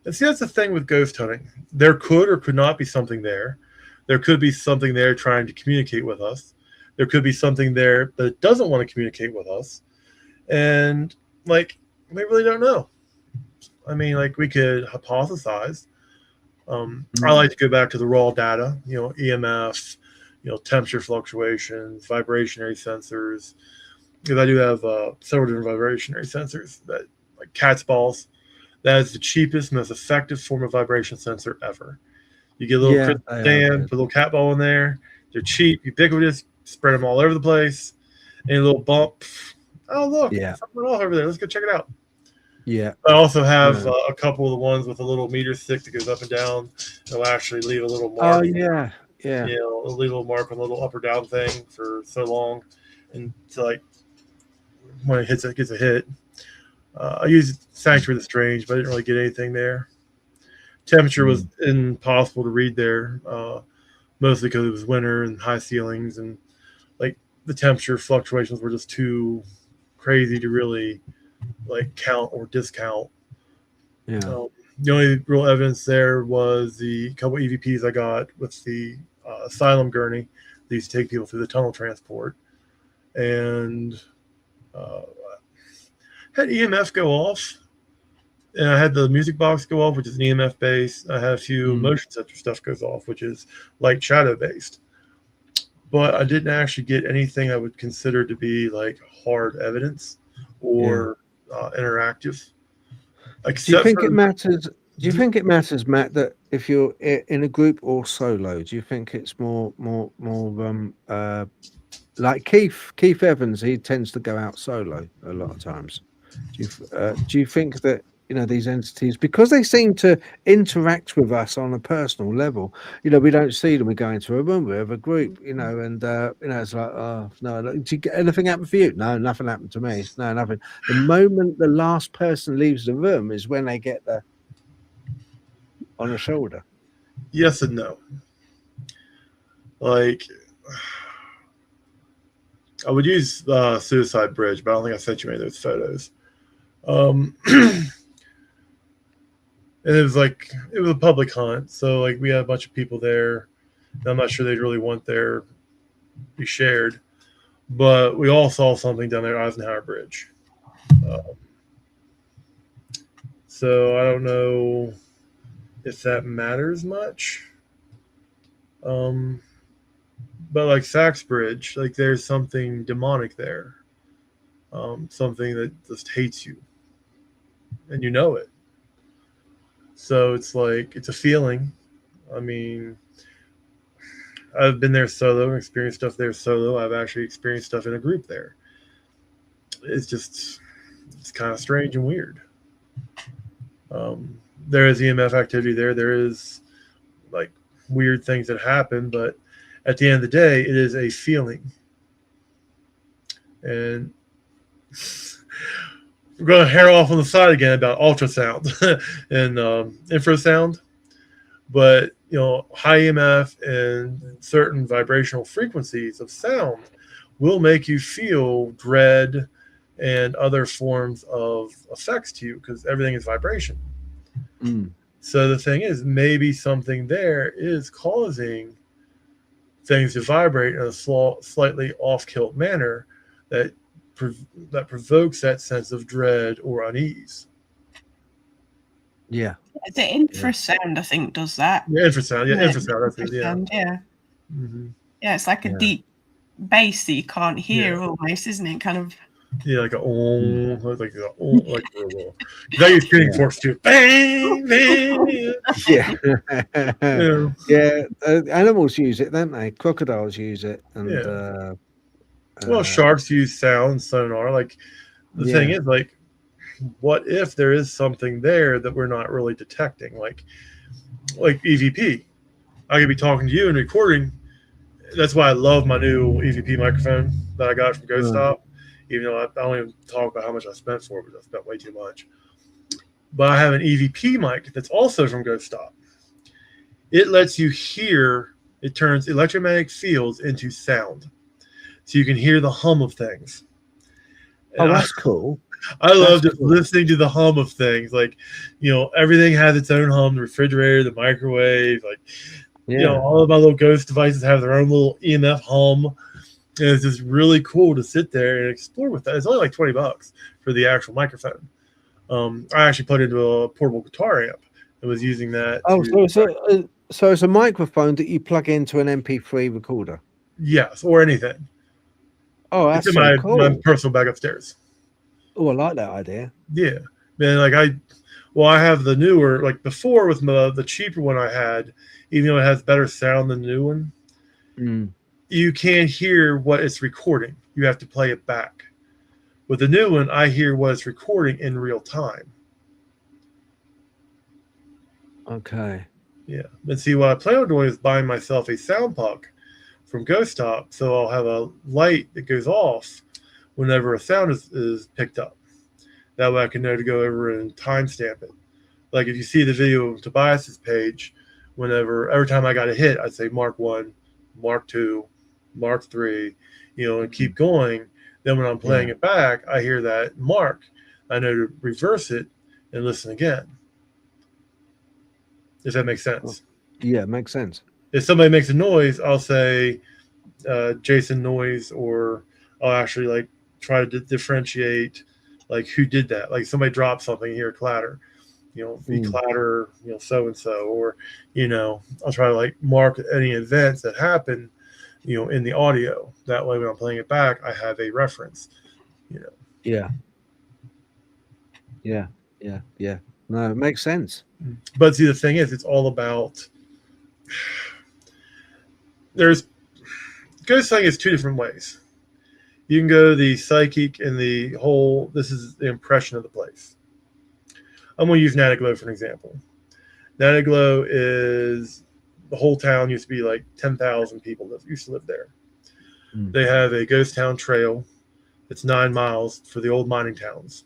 and see, that's the thing with ghost hunting. There could or could not be something there. There could be something there trying to communicate with us. There could be something there that doesn't want to communicate with us. And, like, we really don't know. I mean, like, we could hypothesize. I like to go back to the raw data, EMF, temperature fluctuations, vibrationary sensors. Because I do have several different vibrationary sensors, that like cat's balls. That is the cheapest, most effective form of vibration sensor ever. You get a little crystal stand, put a little cat ball in there. They're cheap, ubiquitous, spread them all over the place. Any little bump. Oh, look, something off over there. Let's go check it out. Yeah. I also have a couple of the ones with a little meter stick that goes up and down. It'll actually leave a little mark. Oh, yeah. Yeah. It'll leave a little mark on the little up or down thing for so long. And to, like, when it gets a hit. I used Sanctuary of the Strange, but I didn't really get anything there. Temperature was impossible to read there, mostly because it was winter and high ceilings, and like the temperature fluctuations were just too crazy to really like count or discount. Yeah. The only real evidence there was the couple EVPs I got with the asylum gurney. They used to take people through the tunnel transport, and had EMF go off, and I had the music box go off, which is an EMF based. I had a few motion sensor stuff goes off, which is light shadow based. But I didn't actually get anything I would consider to be like hard evidence or interactive. Do you think it matters? Do you think it matters, Matt, that if you're in a group or solo, do you think it's more like Keith Evans? He tends to go out solo a lot of times. Do you think that these entities, because they seem to interact with us on a personal level, we don't see them, we go into a room, we have a group, and it's like, oh no, did you get anything happen for you? No, nothing happened to me. No, nothing. The moment the last person leaves the room is when they get on the shoulder. Yes and no. Like, I would use Suicide Bridge, but I don't think I sent you any of those photos. And it was a public hunt, so like we had a bunch of people there. I'm not sure they'd really want their be shared, But we all saw something down there, Eisenhower Bridge. So I don't know if that matters much. But like Sachs Bridge, like there's something demonic there. Something that just hates you. And you know it. So it's like, it's a feeling. I mean, I've been there solo, experienced stuff there solo. I've actually experienced stuff in a group there. It's kind of strange and weird. There is EMF activity there. There is like weird things that happen, but at the end of the day, it is a feeling. And we're going to hair off on the side again about ultrasound and infrasound. But, you know, high EMF and certain vibrational frequencies of sound will make you feel dread and other forms of effects to you because everything is vibration. So the thing is, maybe something there is causing things to vibrate in a slightly off-kilt manner that provokes that sense of dread or unease. Yeah. The infrasound, I think, does that. Yeah, infrasound. Yeah, infrasound. That's it. Yeah. Yeah. Mm-hmm. Yeah, it's like a deep bass that you can't hear almost, isn't it? Kind of. Yeah, like a like that you're shooting forks too. Bang, bang. Animals use it, don't they? Crocodiles use it, and well, sharks use sound, sonar. Like the thing is, like, what if there is something there that we're not really detecting? Like EVP. I could be talking to you and recording. That's why I love my new EVP microphone that I got from Ghost Stop. Even though I don't even talk about how much I spent for it, because I spent way too much. But I have an EVP mic that's also from Ghost Stop. It lets you hear, it turns electromagnetic fields into sound. So you can hear the hum of things. And that's cool. I love just listening to the hum of things. Like, you know, everything has its own hum. The refrigerator, the microwave, like, you know, all of my little ghost devices have their own little EMF hum. And it's just really cool to sit there and explore with that. It's only like $20 for the actual microphone. I actually put into a portable guitar amp and was using that. So it's a microphone that you plug into an MP3 recorder. Yes, or anything. Oh, that's it's in so cool. my personal bag upstairs. Oh, I like that idea. Yeah, man. Like I have the newer. Like before with the cheaper one I had, even though it has better sound than the new one. You can't hear what it's recording. You have to play it back. With the new one, I hear what it's recording in real time. Okay. Yeah. And see, what I plan on doing is buying myself a sound puck from Ghost Stop, so I'll have a light that goes off whenever a sound is picked up. That way I can know to go over and timestamp it. Like if you see the video of Tobias's page, every time I got a hit, I'd say Mark 1, Mark 2, Mark 3, you know, and keep going. Then when I'm playing it back, I hear that mark. I know to reverse it and listen again. If that makes sense. Yeah, it makes sense. If somebody makes a noise, I'll say Jason noise, or I'll actually like try to differentiate like who did that. Like somebody dropped something, here clatter. You know, be clatter, you know, so and so, or you know, I'll try to like mark any events that happen, you know, in the audio. That way, when I'm playing it back, I have a reference. You know. Yeah. No, it makes sense. But see, the thing is, it's all about. There's ghost hunting is two different ways. You can go the psychic and the whole. This is the impression of the place. I'm going to use Natalie for an example. Natalie is the whole town used to be like 10,000 people that used to live there. They have a ghost town trail. It's 9 miles for the old mining towns.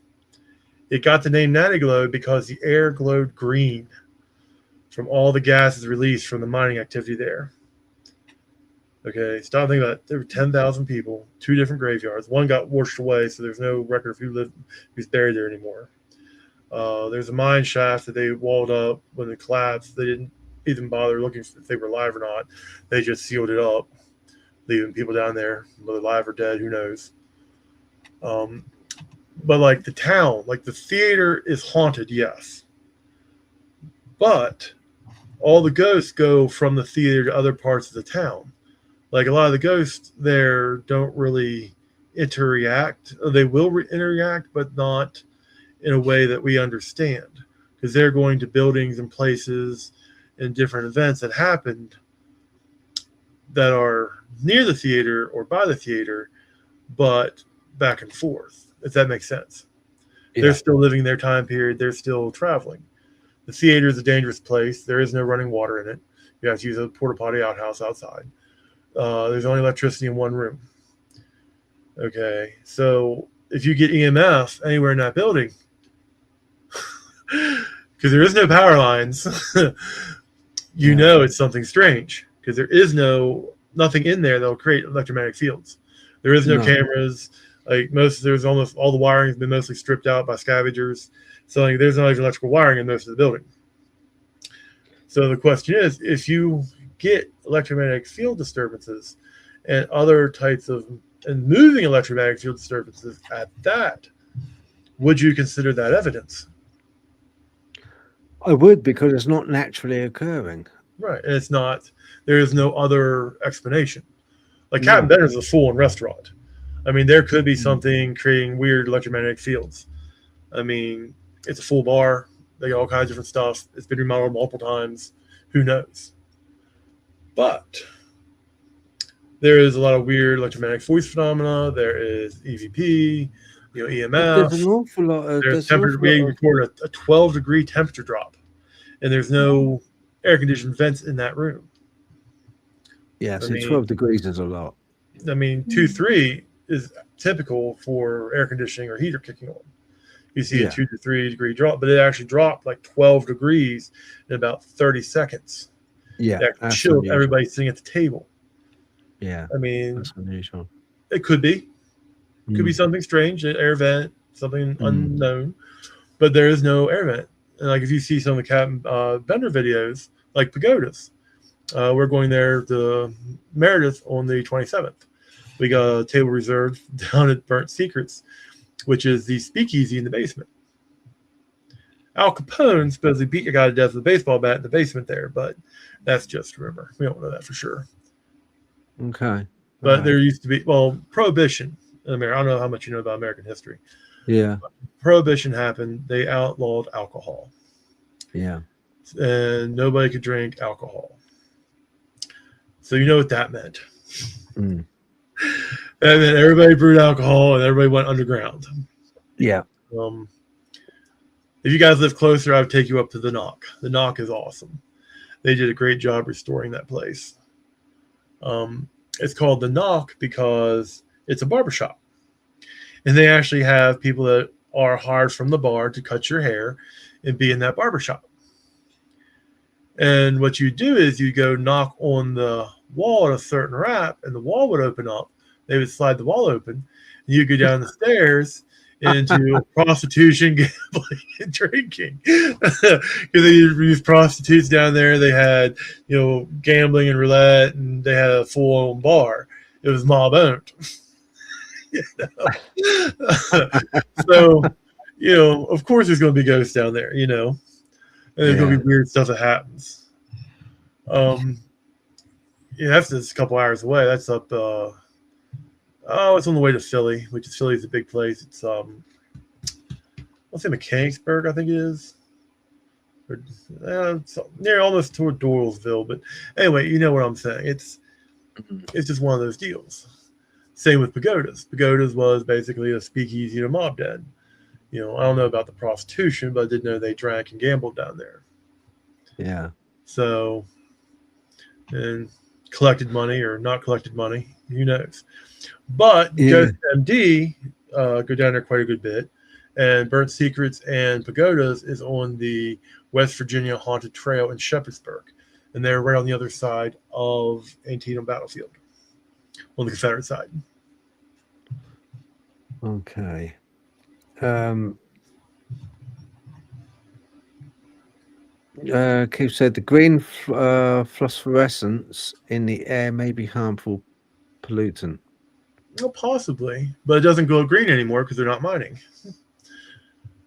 It got the name Natalie because the air glowed green from all the gases released from the mining activity there. Okay, stop thinking about it. There were 10,000 people, 2 different graveyards. One got washed away, so there's no record of who's buried there anymore. There's a mine shaft that they walled up when it collapsed. They didn't even bother looking if they were alive or not. They just sealed it up. leaving people down there, whether alive or dead, who knows. But like the town, like the theater is haunted, yes. But all the ghosts go from the theater to other parts of the town. Like a lot of the ghosts there don't really interact. They will interact, but not in a way that we understand. Because they're going to buildings and places and different events that happened that are near the theater or by the theater, but back and forth, if that makes sense. Yeah. They're still living their time period. They're still traveling. The theater is a dangerous place. There is no running water in it. You have to use a porta potty outhouse outside. There's only electricity in one room. Okay, so if you get EMF anywhere in that building, because there is no power lines, you know it's something strange, because there is nothing in there that will create electromagnetic fields. There is no cameras. Like there's almost all the wiring has been mostly stripped out by scavengers. So like, there's not even electrical wiring in most of the building. So the question is, if you get electromagnetic field disturbances and other types of and moving electromagnetic field disturbances at that, would you consider that evidence? I would, because it's not naturally occurring. Right, and it's not. There is no other explanation. Like Captain Bender's a full-on restaurant. I mean, there could be something creating weird electromagnetic fields. I mean, it's a full bar. They got all kinds of different stuff. It's been remodeled multiple times. Who knows? But there is a lot of weird electromagnetic voice phenomena. There is EVP, EMF. There's an awful lot of... We reported a 12-degree temperature drop, and there's no air-conditioned vents in that room. Yeah, so 12 degrees is a lot. I mean, 2-3 is typical for air conditioning or heater kicking on. You see a 2 to 3 degree drop, but it actually dropped like 12 degrees in about 30 seconds. Yeah, that chilled everybody sitting at the table. Yeah, I mean, that's unusual. It could be. It could be something strange, an air vent, something unknown, but there is no air vent. And like if you see some of the Captain Bender videos, like pagodas, we're going there to Meredith on the 27th. We got a table reserved down at Burnt Secrets, which is the speakeasy in the basement. Al Capone supposedly beat a guy to death with a baseball bat in the basement there, but that's just rumor. We don't know that for sure. Okay. But there used to be, Prohibition in America. I don't know how much you know about American history. Yeah. Prohibition happened. They outlawed alcohol. Yeah. And nobody could drink alcohol. So you know what that meant. And then everybody brewed alcohol and everybody went underground. Yeah. If you guys live closer, I would take you up to the Knock. The Knock is awesome. They did a great job restoring that place. It's called the Knock because it's a barbershop. And they actually have people that are hired from the bar to cut your hair and be in that barbershop. And what you do is you go knock on the wall at a certain rap, and the wall would open up. They would slide the wall open, and you go down the stairs into prostitution, gambling, and drinking. Because they used prostitutes down there. They had, gambling and roulette, and they had a full-on bar. It was mob owned. So, of course there's going to be ghosts down there, and there's going to be weird stuff that happens. That's just a couple hours away. That's up, it's on the way to Philly, which is Philly's a big place. It's, let's say Mechanicsburg, I think it is. It's near almost toward Doylesville, but anyway, you know what I'm saying. It's just one of those deals. Same with pagodas. Pagodas was basically a speakeasy and a mob den. I don't know about the prostitution, but I did know they drank and gambled down there. Yeah. So, and collected money or not collected money, who knows? But Ghost MD go down there quite a good bit, and Burnt Secrets and Pagodas is on the West Virginia Haunted Trail in Shepherdsburg, and they're right on the other side of Antietam Battlefield, on the Confederate side. Okay. Keith said the green phosphorescence in the air may be harmful pollutant. Well, possibly, but it doesn't glow green anymore because they're not mining.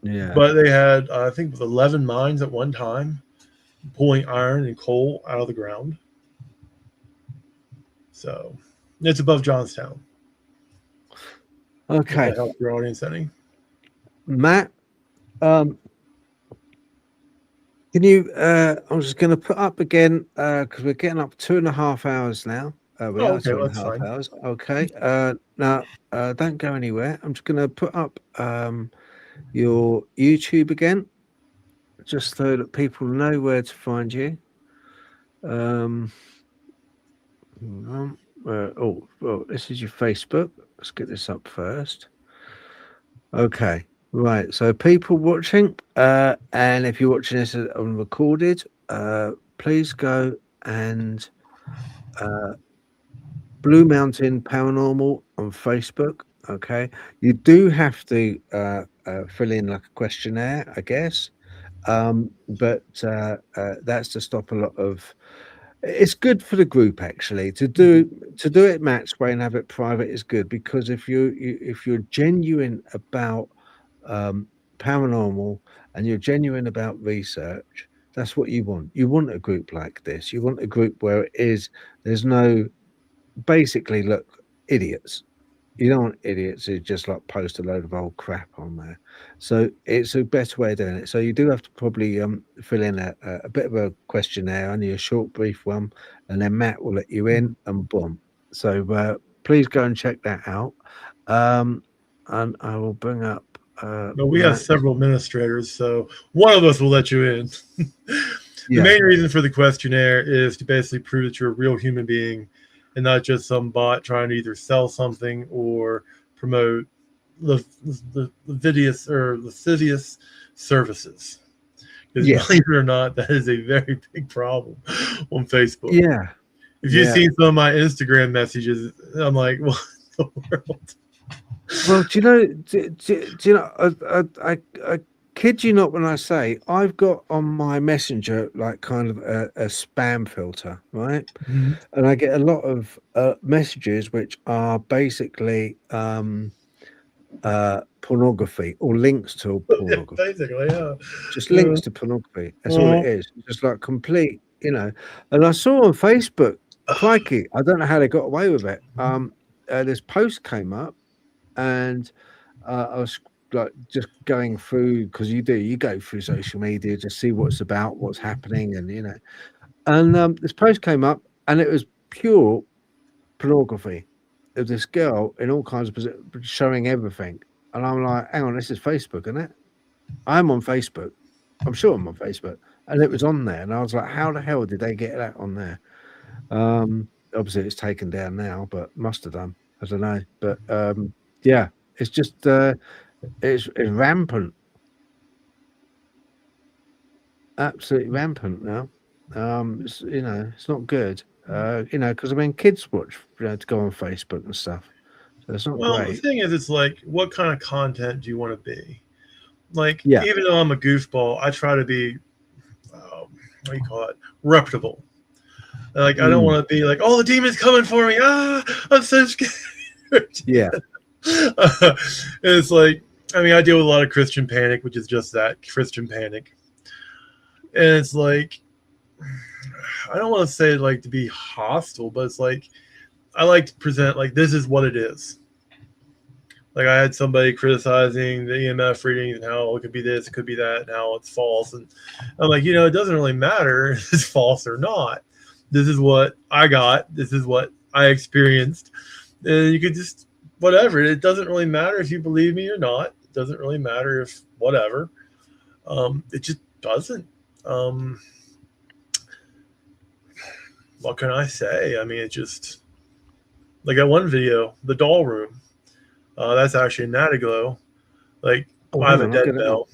Yeah. But they had, I think, 11 mines at one time, pulling iron and coal out of the ground. So it's above Johnstown. Okay. Does that help your audience any? Matt, can you? I'm just going to put up again because we're getting up 2.5 hours now. We are okay, 2.5 hours. Okay. Now, don't go anywhere. I'm just going to put up your YouTube again, just so that people know where to find you. This is your Facebook. Let's get this up first. Okay. Right, so people watching, and if you're watching this unrecorded, please go and Blue Mountain Paranormal on Facebook. Okay, you do have to fill in like a questionnaire, I guess, but that's to stop a lot of. It's good for the group actually to do it Matt's way and have it private is good, because if you're genuine about paranormal and you're genuine about research, that's what you want. You want a group like this. You want a group where there's no basically look idiots. You don't want idiots who just like post a load of old crap on there. So it's a better way of doing it. So you do have to probably fill in a bit of a questionnaire, only a short brief one, and then Matt will let you in and boom. So please go and check that out. And I will bring up we have several administrators, so one of us will let you in. The main reason for the questionnaire is to basically prove that you're a real human being and not just some bot trying to either sell something or promote the lascivious services. Because believe it or not, that is a very big problem on Facebook. Yeah. If you see some of my Instagram messages, I'm like, what in the world? Well, do you know? I kid you not when I say I've got on my messenger like kind of a spam filter, right? Mm-hmm. And I get a lot of messages which are basically pornography or links to pornography. Basically, yeah. Just links to pornography. That's all it is. Just like complete, And I saw on Facebook, crikey, I don't know how they got away with it. This post came up. And I was like just going through, because you go through social media to see what's about, what's happening, and and this post came up and it was pure pornography of this girl in all kinds of showing everything, and I'm like, hang on, this is Facebook, isn't it? I'm on Facebook. I'm sure I'm on Facebook, and it was on there, and I was like, how the hell did they get that on there? Obviously it's taken down now, but must have done. I don't know, but yeah, it's just it's rampant, absolutely rampant now. It's, it's not good. Because I mean, kids watch, to go on Facebook and stuff, so it's not great. The thing is, it's like, what kind of content do you want to be? Like, even though I'm a goofball, I try to be, what do you call it, reputable. Like, I don't want to be like, oh, the demon's coming for me. I'm so scared. Yeah. It's like, I mean, I deal with a lot of Christian panic, which is just that, Christian panic. And it's like, I don't want to say like to be hostile, but it's like, I like to present like, this is what it is. Like, I had somebody criticizing the EMF readings and how it could be this, it could be that, and how it's false. And I'm like, it doesn't really matter if it's false or not. This is what I got. This is what I experienced. And you could just, whatever. It doesn't really matter if you believe me or not. It doesn't really matter if whatever. It just doesn't. What can I say? I mean, it just, like that one video, the doll room. That's actually Natalie glow. Like, I have a dead bell,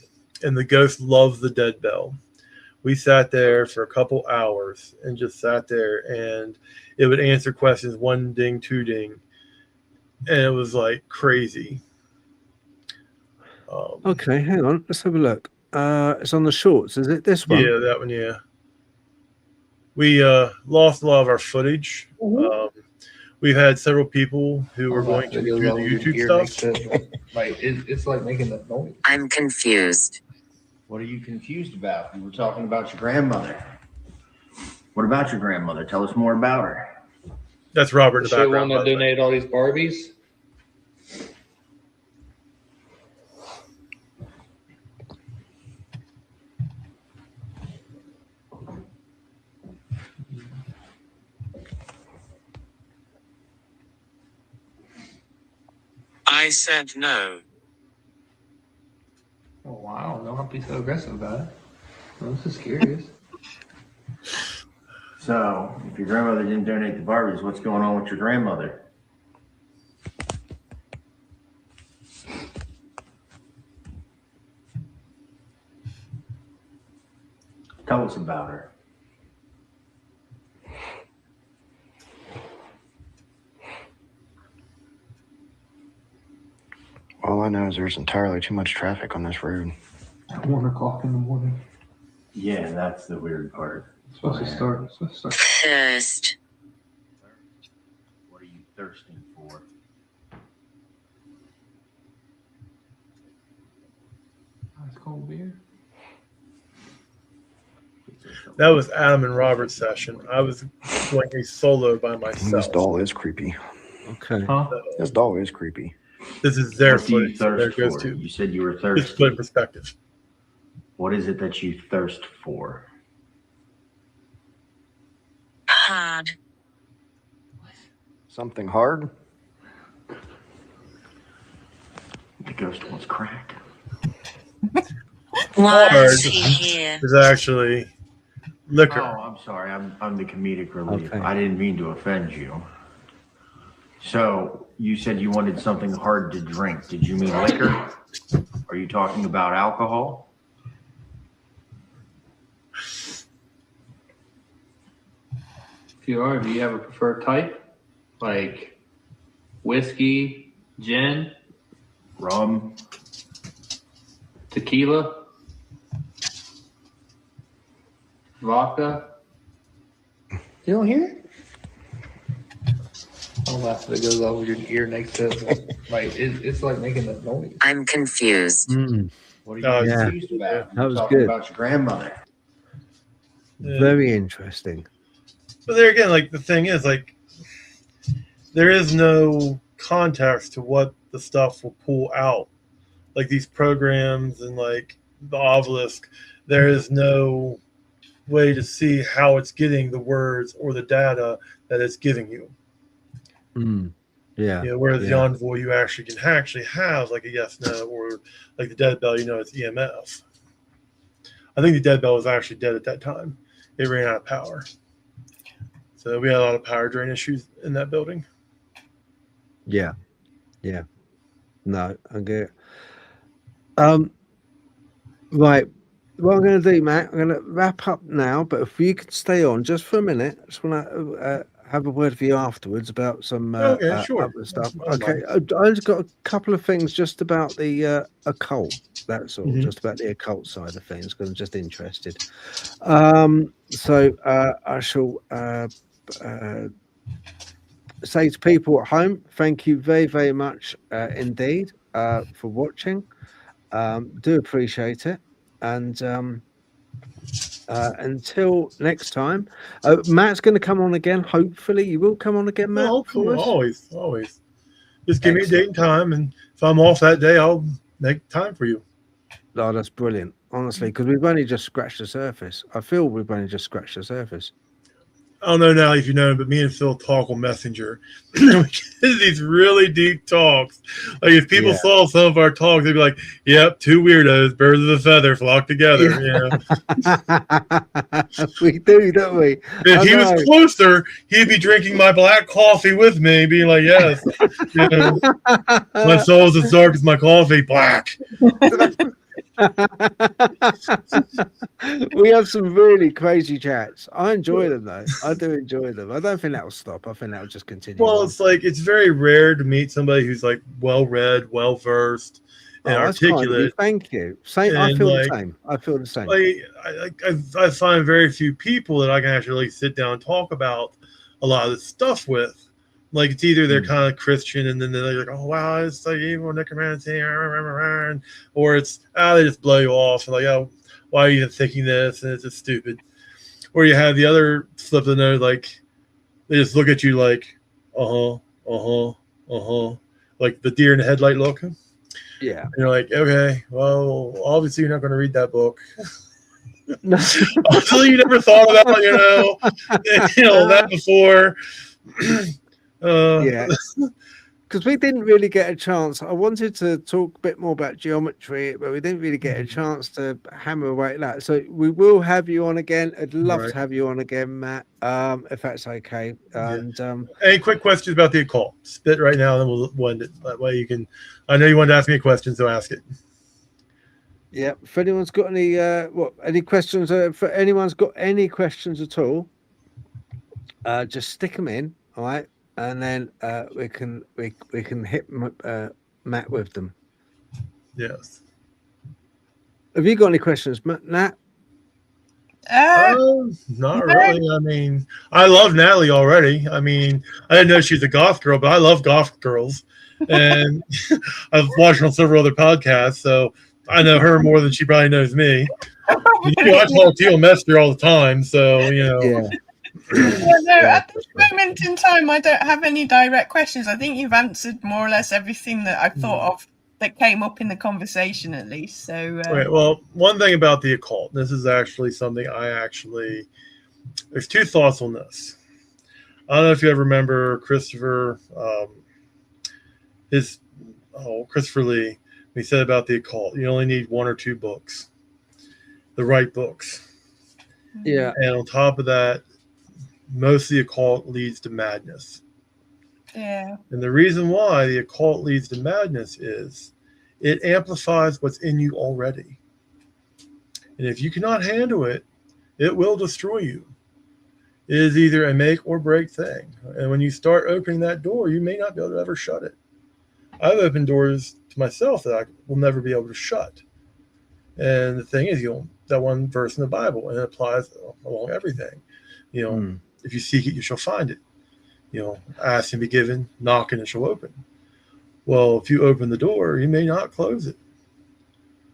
and the ghost loves the dead bell. We sat there for a couple hours and just sat there, and it would answer questions, 1 ding, 2 ding. And it was like crazy. Okay, hang on. Let's have a look. It's on the shorts. Is it this one? Yeah, that one, yeah. We lost a lot of our footage. we've had several people who are going to do the YouTube stuff. Like it's like making that noise. I'm confused. What are you confused about? You were talking about your grandmother. What about your grandmother? Tell us more about her. That's Robert in Is the she the background. one that donated all these Barbies? I said no. Oh wow! Don't have to be so aggressive about it. I'm just curious. So, if your grandmother didn't donate the Barbies, what's going on with your grandmother? Tell us about her. All I know is there's entirely too much traffic on this road. At 1 o'clock in the morning. Yeah, that's the weird part. It's supposed to start. Thirst. What are you thirsting for? Ice cold beer. That was Adam and Robert's session. I was going a solo by myself. This doll is creepy. Okay. Huh? This doll is creepy. This is their What do you footage. So there thirst goes for? to You said you were this thirsty. split perspective. What is it that you thirst for? Hard. Something hard? The ghost wants crack. Why Hard is he here? is actually liquor. Oh, I'm sorry. I'm the comedic relief. Okay. I didn't mean to offend you. So you said you wanted something hard to drink. Did you mean liquor? Are you talking about alcohol? If you are, do you have a preferred type? Like whiskey, gin, Rum? tequila, vodka? You don't hear it? I'll laugh if it goes over your ear next to it. Like it's like making that noise. I'm confused. What are you Yeah. confused about? That was Talking good. about your grandmother. Very interesting. But there again, like the thing is, like there is no context to what the stuff will pull out. Like these programs and like the obelisk, there is no way to see how it's getting the words or the data that it's giving you. Yeah. You know, whereas the Yeah. envoy, you actually can have like a yes, no, or like the dead bell, you know, it's EMF. I think the dead bell was actually dead at that time. It ran out of power. So we had a lot of power drain issues in that building. Yeah. Yeah. No, I get it. Right. What I'm going to do, Matt, I'm going to wrap up now, but if you could stay on just for a minute, I just want to have a word with you afterwards about some Okay, sure. other stuff. I'd Okay. I've just got a couple of things just about the occult. That's all, just about the occult side of things, because I'm just interested. So I shall say to people at home, thank you very, very much indeed for watching. Do appreciate it. And until next time, Matt's going to come on again. Hopefully, you will come on again, Matt. for us? Always. Just give me a date and time, and if I'm off that day, I'll make time for you. Oh, that's brilliant. Honestly, because we've only just scratched the surface. I feel we've only just scratched the surface. I don't know now if you know, but me and Phil talk on Messenger. We get these really deep talks. Like if people saw some of our talks, they'd be like, "Yep, two weirdos, birds of a feather, flock together." Yeah. We do, don't we? If he was closer, he'd be drinking my black coffee with me, being like, "Yes, you know, my soul's as dark as my coffee, black." We have some really crazy chats. I enjoy them though. I do enjoy them. I don't think that will stop. I think that will just continue. Well, it's like it's very rare to meet somebody who's like well read, well versed, and that's kind of you. articulate. Thank you. Same. I And, feel like, the same. I feel the same. I find very few people that I can actually sit down and talk about a lot of this stuff with. Like it's either they're kind of Christian and then they're like, oh wow, it's like evil necromancy, or it's they just blow you off and like, oh, why are you even thinking this? And it's just stupid. Or you have the other flip of the note, like they just look at you like, like the deer in the headlight look. Yeah. And you're like, okay, well, obviously you're not going to read that book. Obviously you never thought about, that before. Yeah, because we didn't really get a chance. I wanted to talk a bit more about geometry, but we didn't really get a chance to hammer away at that. So we will have you on again. I'd love to have you on again, Matt, if that's okay. And any quick questions about the occult? Spit right now, and then we'll end it. That way you can. I know you wanted to ask me a question, so ask it. Yeah. If anyone's got any questions? If anyone's got any questions at all, just stick them in. All right. And then we can hit Matt with them. Yes. Have you got any questions, Nat? Not really. I mean, I love Natalie already. I mean, I didn't know she's a goth girl, but I love goth girls, and I've watched her on several other podcasts, so I know her more than she probably knows me. I talk to you on Messenger all the time, so Yeah. At this moment in time, I don't have any direct questions. I think you've answered more or less everything that I thought of that came up in the conversation, at least. So, right. Well, one thing about the occult, this is actually something there's two thoughts on this. I don't know if you ever remember Christopher Lee. He said about the occult, you only need one or two books, the right books. Yeah. And on top of that, most of the occult leads to madness. Yeah. And the reason why the occult leads to madness is it amplifies what's in you already. And if you cannot handle it, it will destroy you. It is either a make or break thing. And when you start opening that door, you may not be able to ever shut it. I've opened doors to myself that I will never be able to shut. And the thing is, that one verse in the Bible, and it applies along everything. If you seek it, you shall find it. Ask and be given, knock and it shall open. Well, if you open the door, you may not close it.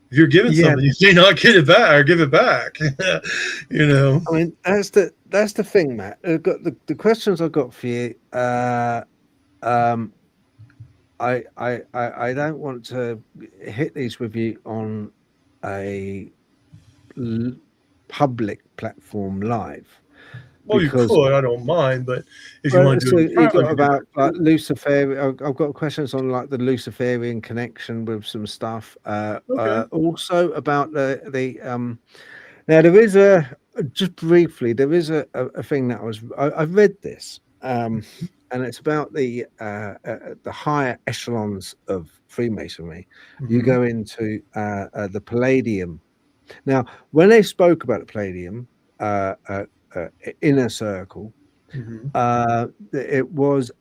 If you're given something, you may not get it back or give it back. I mean, that's the thing, Matt. I've got the questions I've got for you. I don't want to hit these with you on a public platform live. Well, you could. I don't mind, but if you want to do it, you got about Lucifer. I've got questions on like the Luciferian connection with some stuff. Also about the now there is just briefly there is a thing that I've read this and it's about the higher echelons of Freemasonry. You go into the Palladium. Now, when they spoke about the Palladium, inner circle, it was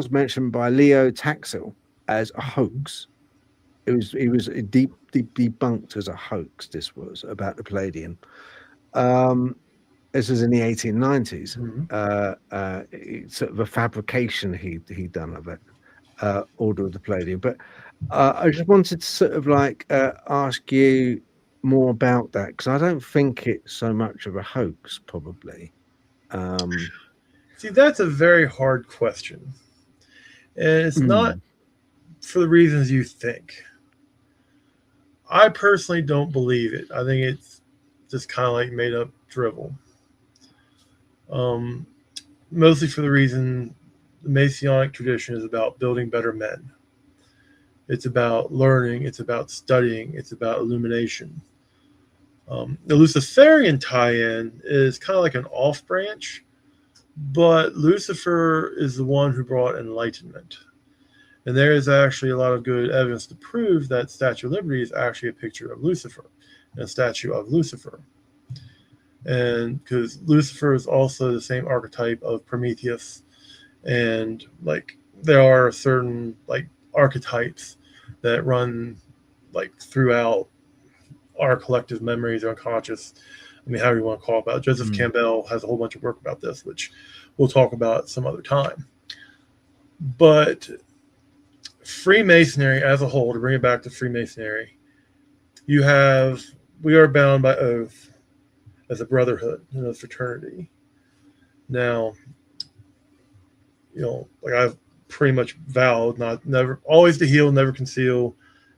mentioned by Leo Taxil as a hoax. He was deep debunked as a hoax. This was about the Palladium. This was in the 1890s. Sort of a fabrication he'd done of it, Order of the Palladium. But I just wanted to sort of like ask you more about that, because I don't think it's so much of a hoax, probably. See, that's a very hard question, and it's not for the reasons you think. I personally don't believe it. I think it's just kind of like made up drivel. Mostly for the reason the Masonic tradition is about building better men. It's about learning. It's about studying. It's about illumination. The Luciferian tie-in is kind of like an off branch, but Lucifer is the one who brought enlightenment. And there is actually a lot of good evidence to prove that Statue of Liberty is actually a picture of Lucifer, and a statue of Lucifer. And because Lucifer is also the same archetype of Prometheus, and like there are certain like archetypes that run like throughout our collective memories or unconscious I mean, however you want to call it about. Joseph Campbell has a whole bunch of work about this, which we'll talk about some other time. But Freemasonry as a whole, to bring it back to Freemasonry, we are bound by oath as a brotherhood and a fraternity. Now, like I've pretty much vowed never always to heal, never conceal,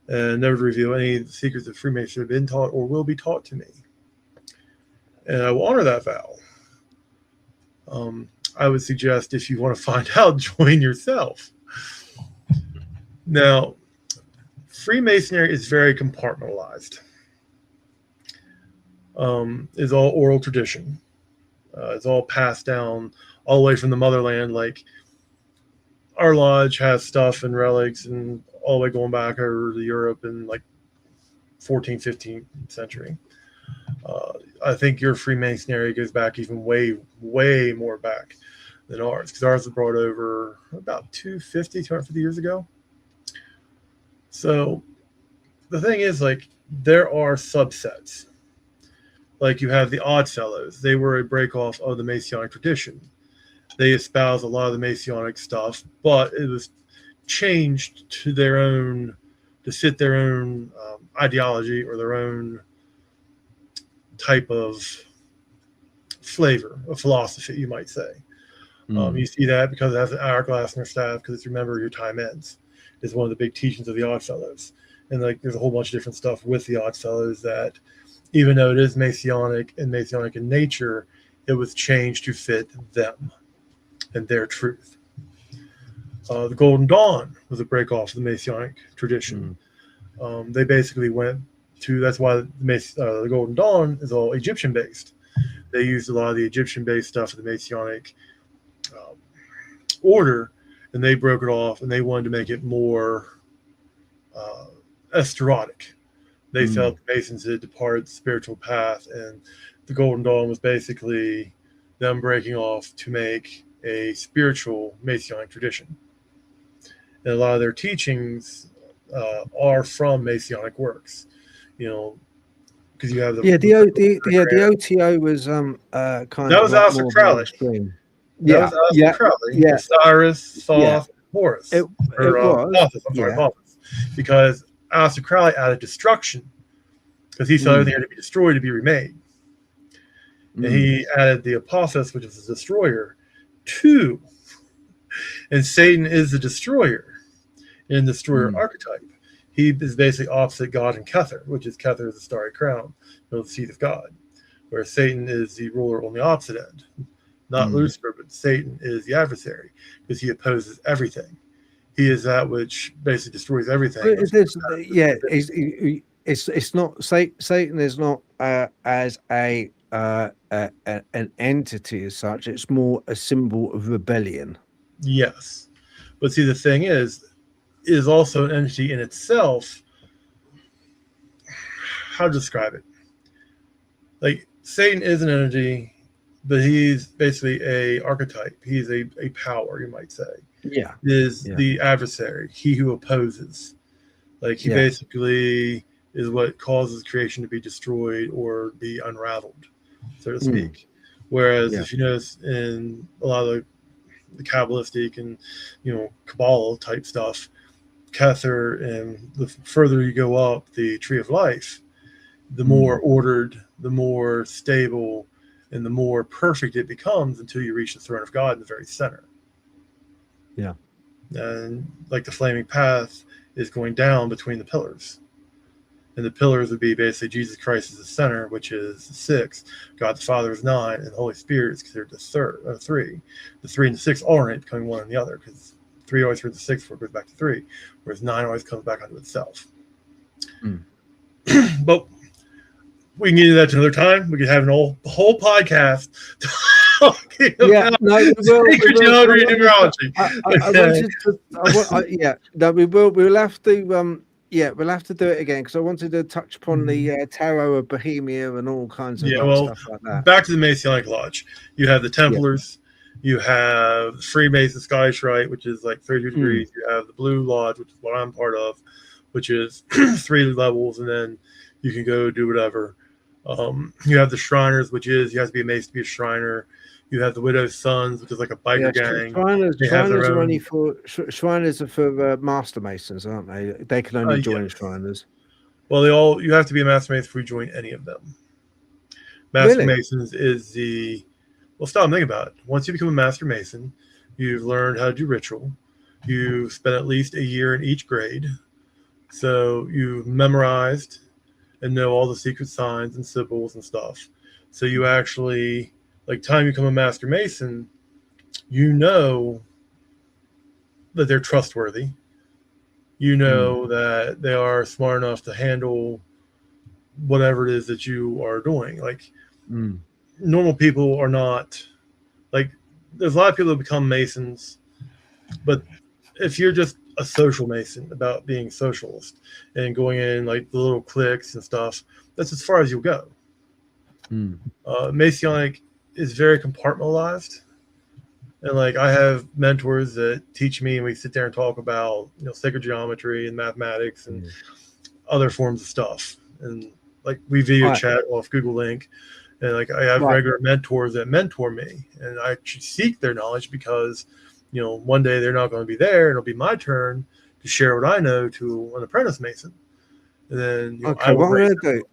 and never to reveal any of the secrets of Freemasonry have been taught or will be taught to me. And I will honor that vow. I would suggest if you want to find out, join yourself. Now, Freemasonry is very compartmentalized. It's all oral tradition. It's all passed down all the way from the motherland. Like our lodge has stuff and relics and all the way going back over to Europe in like 14th, 15th century. I think your Freemasonry goes back even way, way more back than ours, because ours was brought over about 250 years ago. So the thing is, like, there are subsets. Like you have the Odd Fellows. They were a break-off of the Masonic tradition. They espouse a lot of the Masonic stuff, but it was changed to their own, to fit their own ideology or their own type of flavor, of philosophy, you might say. You see that because it has an hourglass in their staff, because it's remember your time ends. Is one of the big teachings of the Odd Fellows. And like there's a whole bunch of different stuff with the Odd Fellows that, even though it is Masonic and Masonic in nature, it was changed to fit them and their truth. The Golden Dawn was a break off of the Masonic tradition. They basically went to, that's why the Golden Dawn is all Egyptian based. They used a lot of the Egyptian based stuff of the Masonic order, and they broke it off and they wanted to make it more esoteric. They felt the Masons had departed the spiritual path, and the Golden Dawn was basically them breaking off to make a spiritual Masonic tradition. And a lot of their teachings are from Masonic works, because you have the the OTO was kind that of was Aleister Crowley. That was Aleister Crowley. Osiris, Thoth, Horus. Thoth. Because Aleister Crowley added destruction, because he saw everything had to be destroyed to be remade. And he added the Apostas, which is the destroyer, too. And Satan is the destroyer in the destroyer archetype. He is basically opposite God and Kether, which is Kether is the starry crown, the seat of God, where Satan is the ruler on the opposite end. Not Lucifer, but Satan is the adversary, because he opposes everything. He is that which basically destroys everything. It's not Satan is not as an entity as such. It's more a symbol of rebellion. Yes, but see, the thing is also an entity in itself. How to describe it? Like Satan is an entity, but he's basically a archetype. He's a power, you might say. The adversary, he who opposes. Like he basically is what causes creation to be destroyed or be unraveled, so to speak. Whereas if you notice in a lot of the Kabbalistic and Kabbalah type stuff, Kether, and the further you go up the tree of life, the more ordered, the more stable, and the more perfect it becomes until you reach the throne of God in the very center. And like the flaming path is going down between the pillars. And the pillars would be basically Jesus Christ is the center, which is 6. God the Father is 9, and the Holy Spirit is considered the 3. The 3 and the 6 alternate, becoming one and the other, because 3 always turns to 6 before it goes back to 3, whereas 9 always comes back onto itself. But we can get into that another time. We could have a whole podcast talking about sacred geometry and numerology. We'll have to. We'll have to do it again, because I wanted to touch upon the Tarot of Bohemia and all kinds of stuff like that. Back to the Masonic Lodge. You have the Templars. You have Freemason Scottish Rite, which is like 32 degrees. You have the Blue Lodge, which is what I'm part of, which is 3 levels, and then you can go do whatever. You have the Shriners, which is you have to be a Mason to be a Shriner. You have the Widow's Sons, which is like a biker gang. Shriners are only for Shriners are for Master Masons, aren't they? They can only join Shriners. Well, you have to be a Master Mason before you join any of them. Master Masons is stop and think about it. Once you become a Master Mason, you've learned how to do ritual. You spent at least a year in each grade. So you've memorized and know all the secret signs and symbols and stuff. So you actually, like, time you become a Master Mason, you know that they're trustworthy. You know that they are smart enough to handle whatever it is that you are doing. Like, normal people are not, like, there's a lot of people that become Masons, but if you're just a social Mason about being socialist and going in like the little cliques and stuff, that's as far as you'll go. Masonic is very compartmentalized, and like I have mentors that teach me, and we sit there and talk about sacred geometry and mathematics and other forms of stuff, and like we video chat off Google Link, and like I have regular mentors that mentor me, and I seek their knowledge because one day they're not going to be there, and it'll be my turn to share what I know to an apprentice Mason. And then what I'm going to do,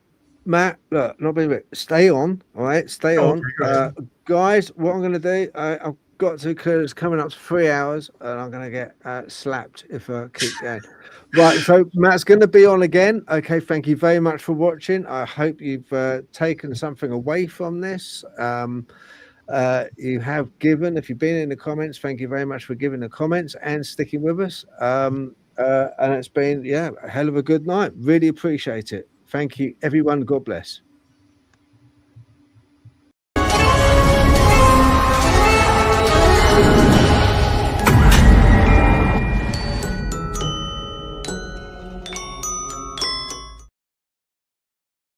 Matt, look, not being bit. Stay on, all right? Stay on, guys. What I'm going to do, I've got to, because it's coming up to 3 hours, and I'm going to get slapped if I keep going. Right, so Matt's going to be on again. Okay, thank you very much for watching. I hope you've taken something away from this. You have given, if you've been in the comments, thank you very much for giving the comments and sticking with us. And it's been, a hell of a good night. Really appreciate it. Thank you, everyone. God bless.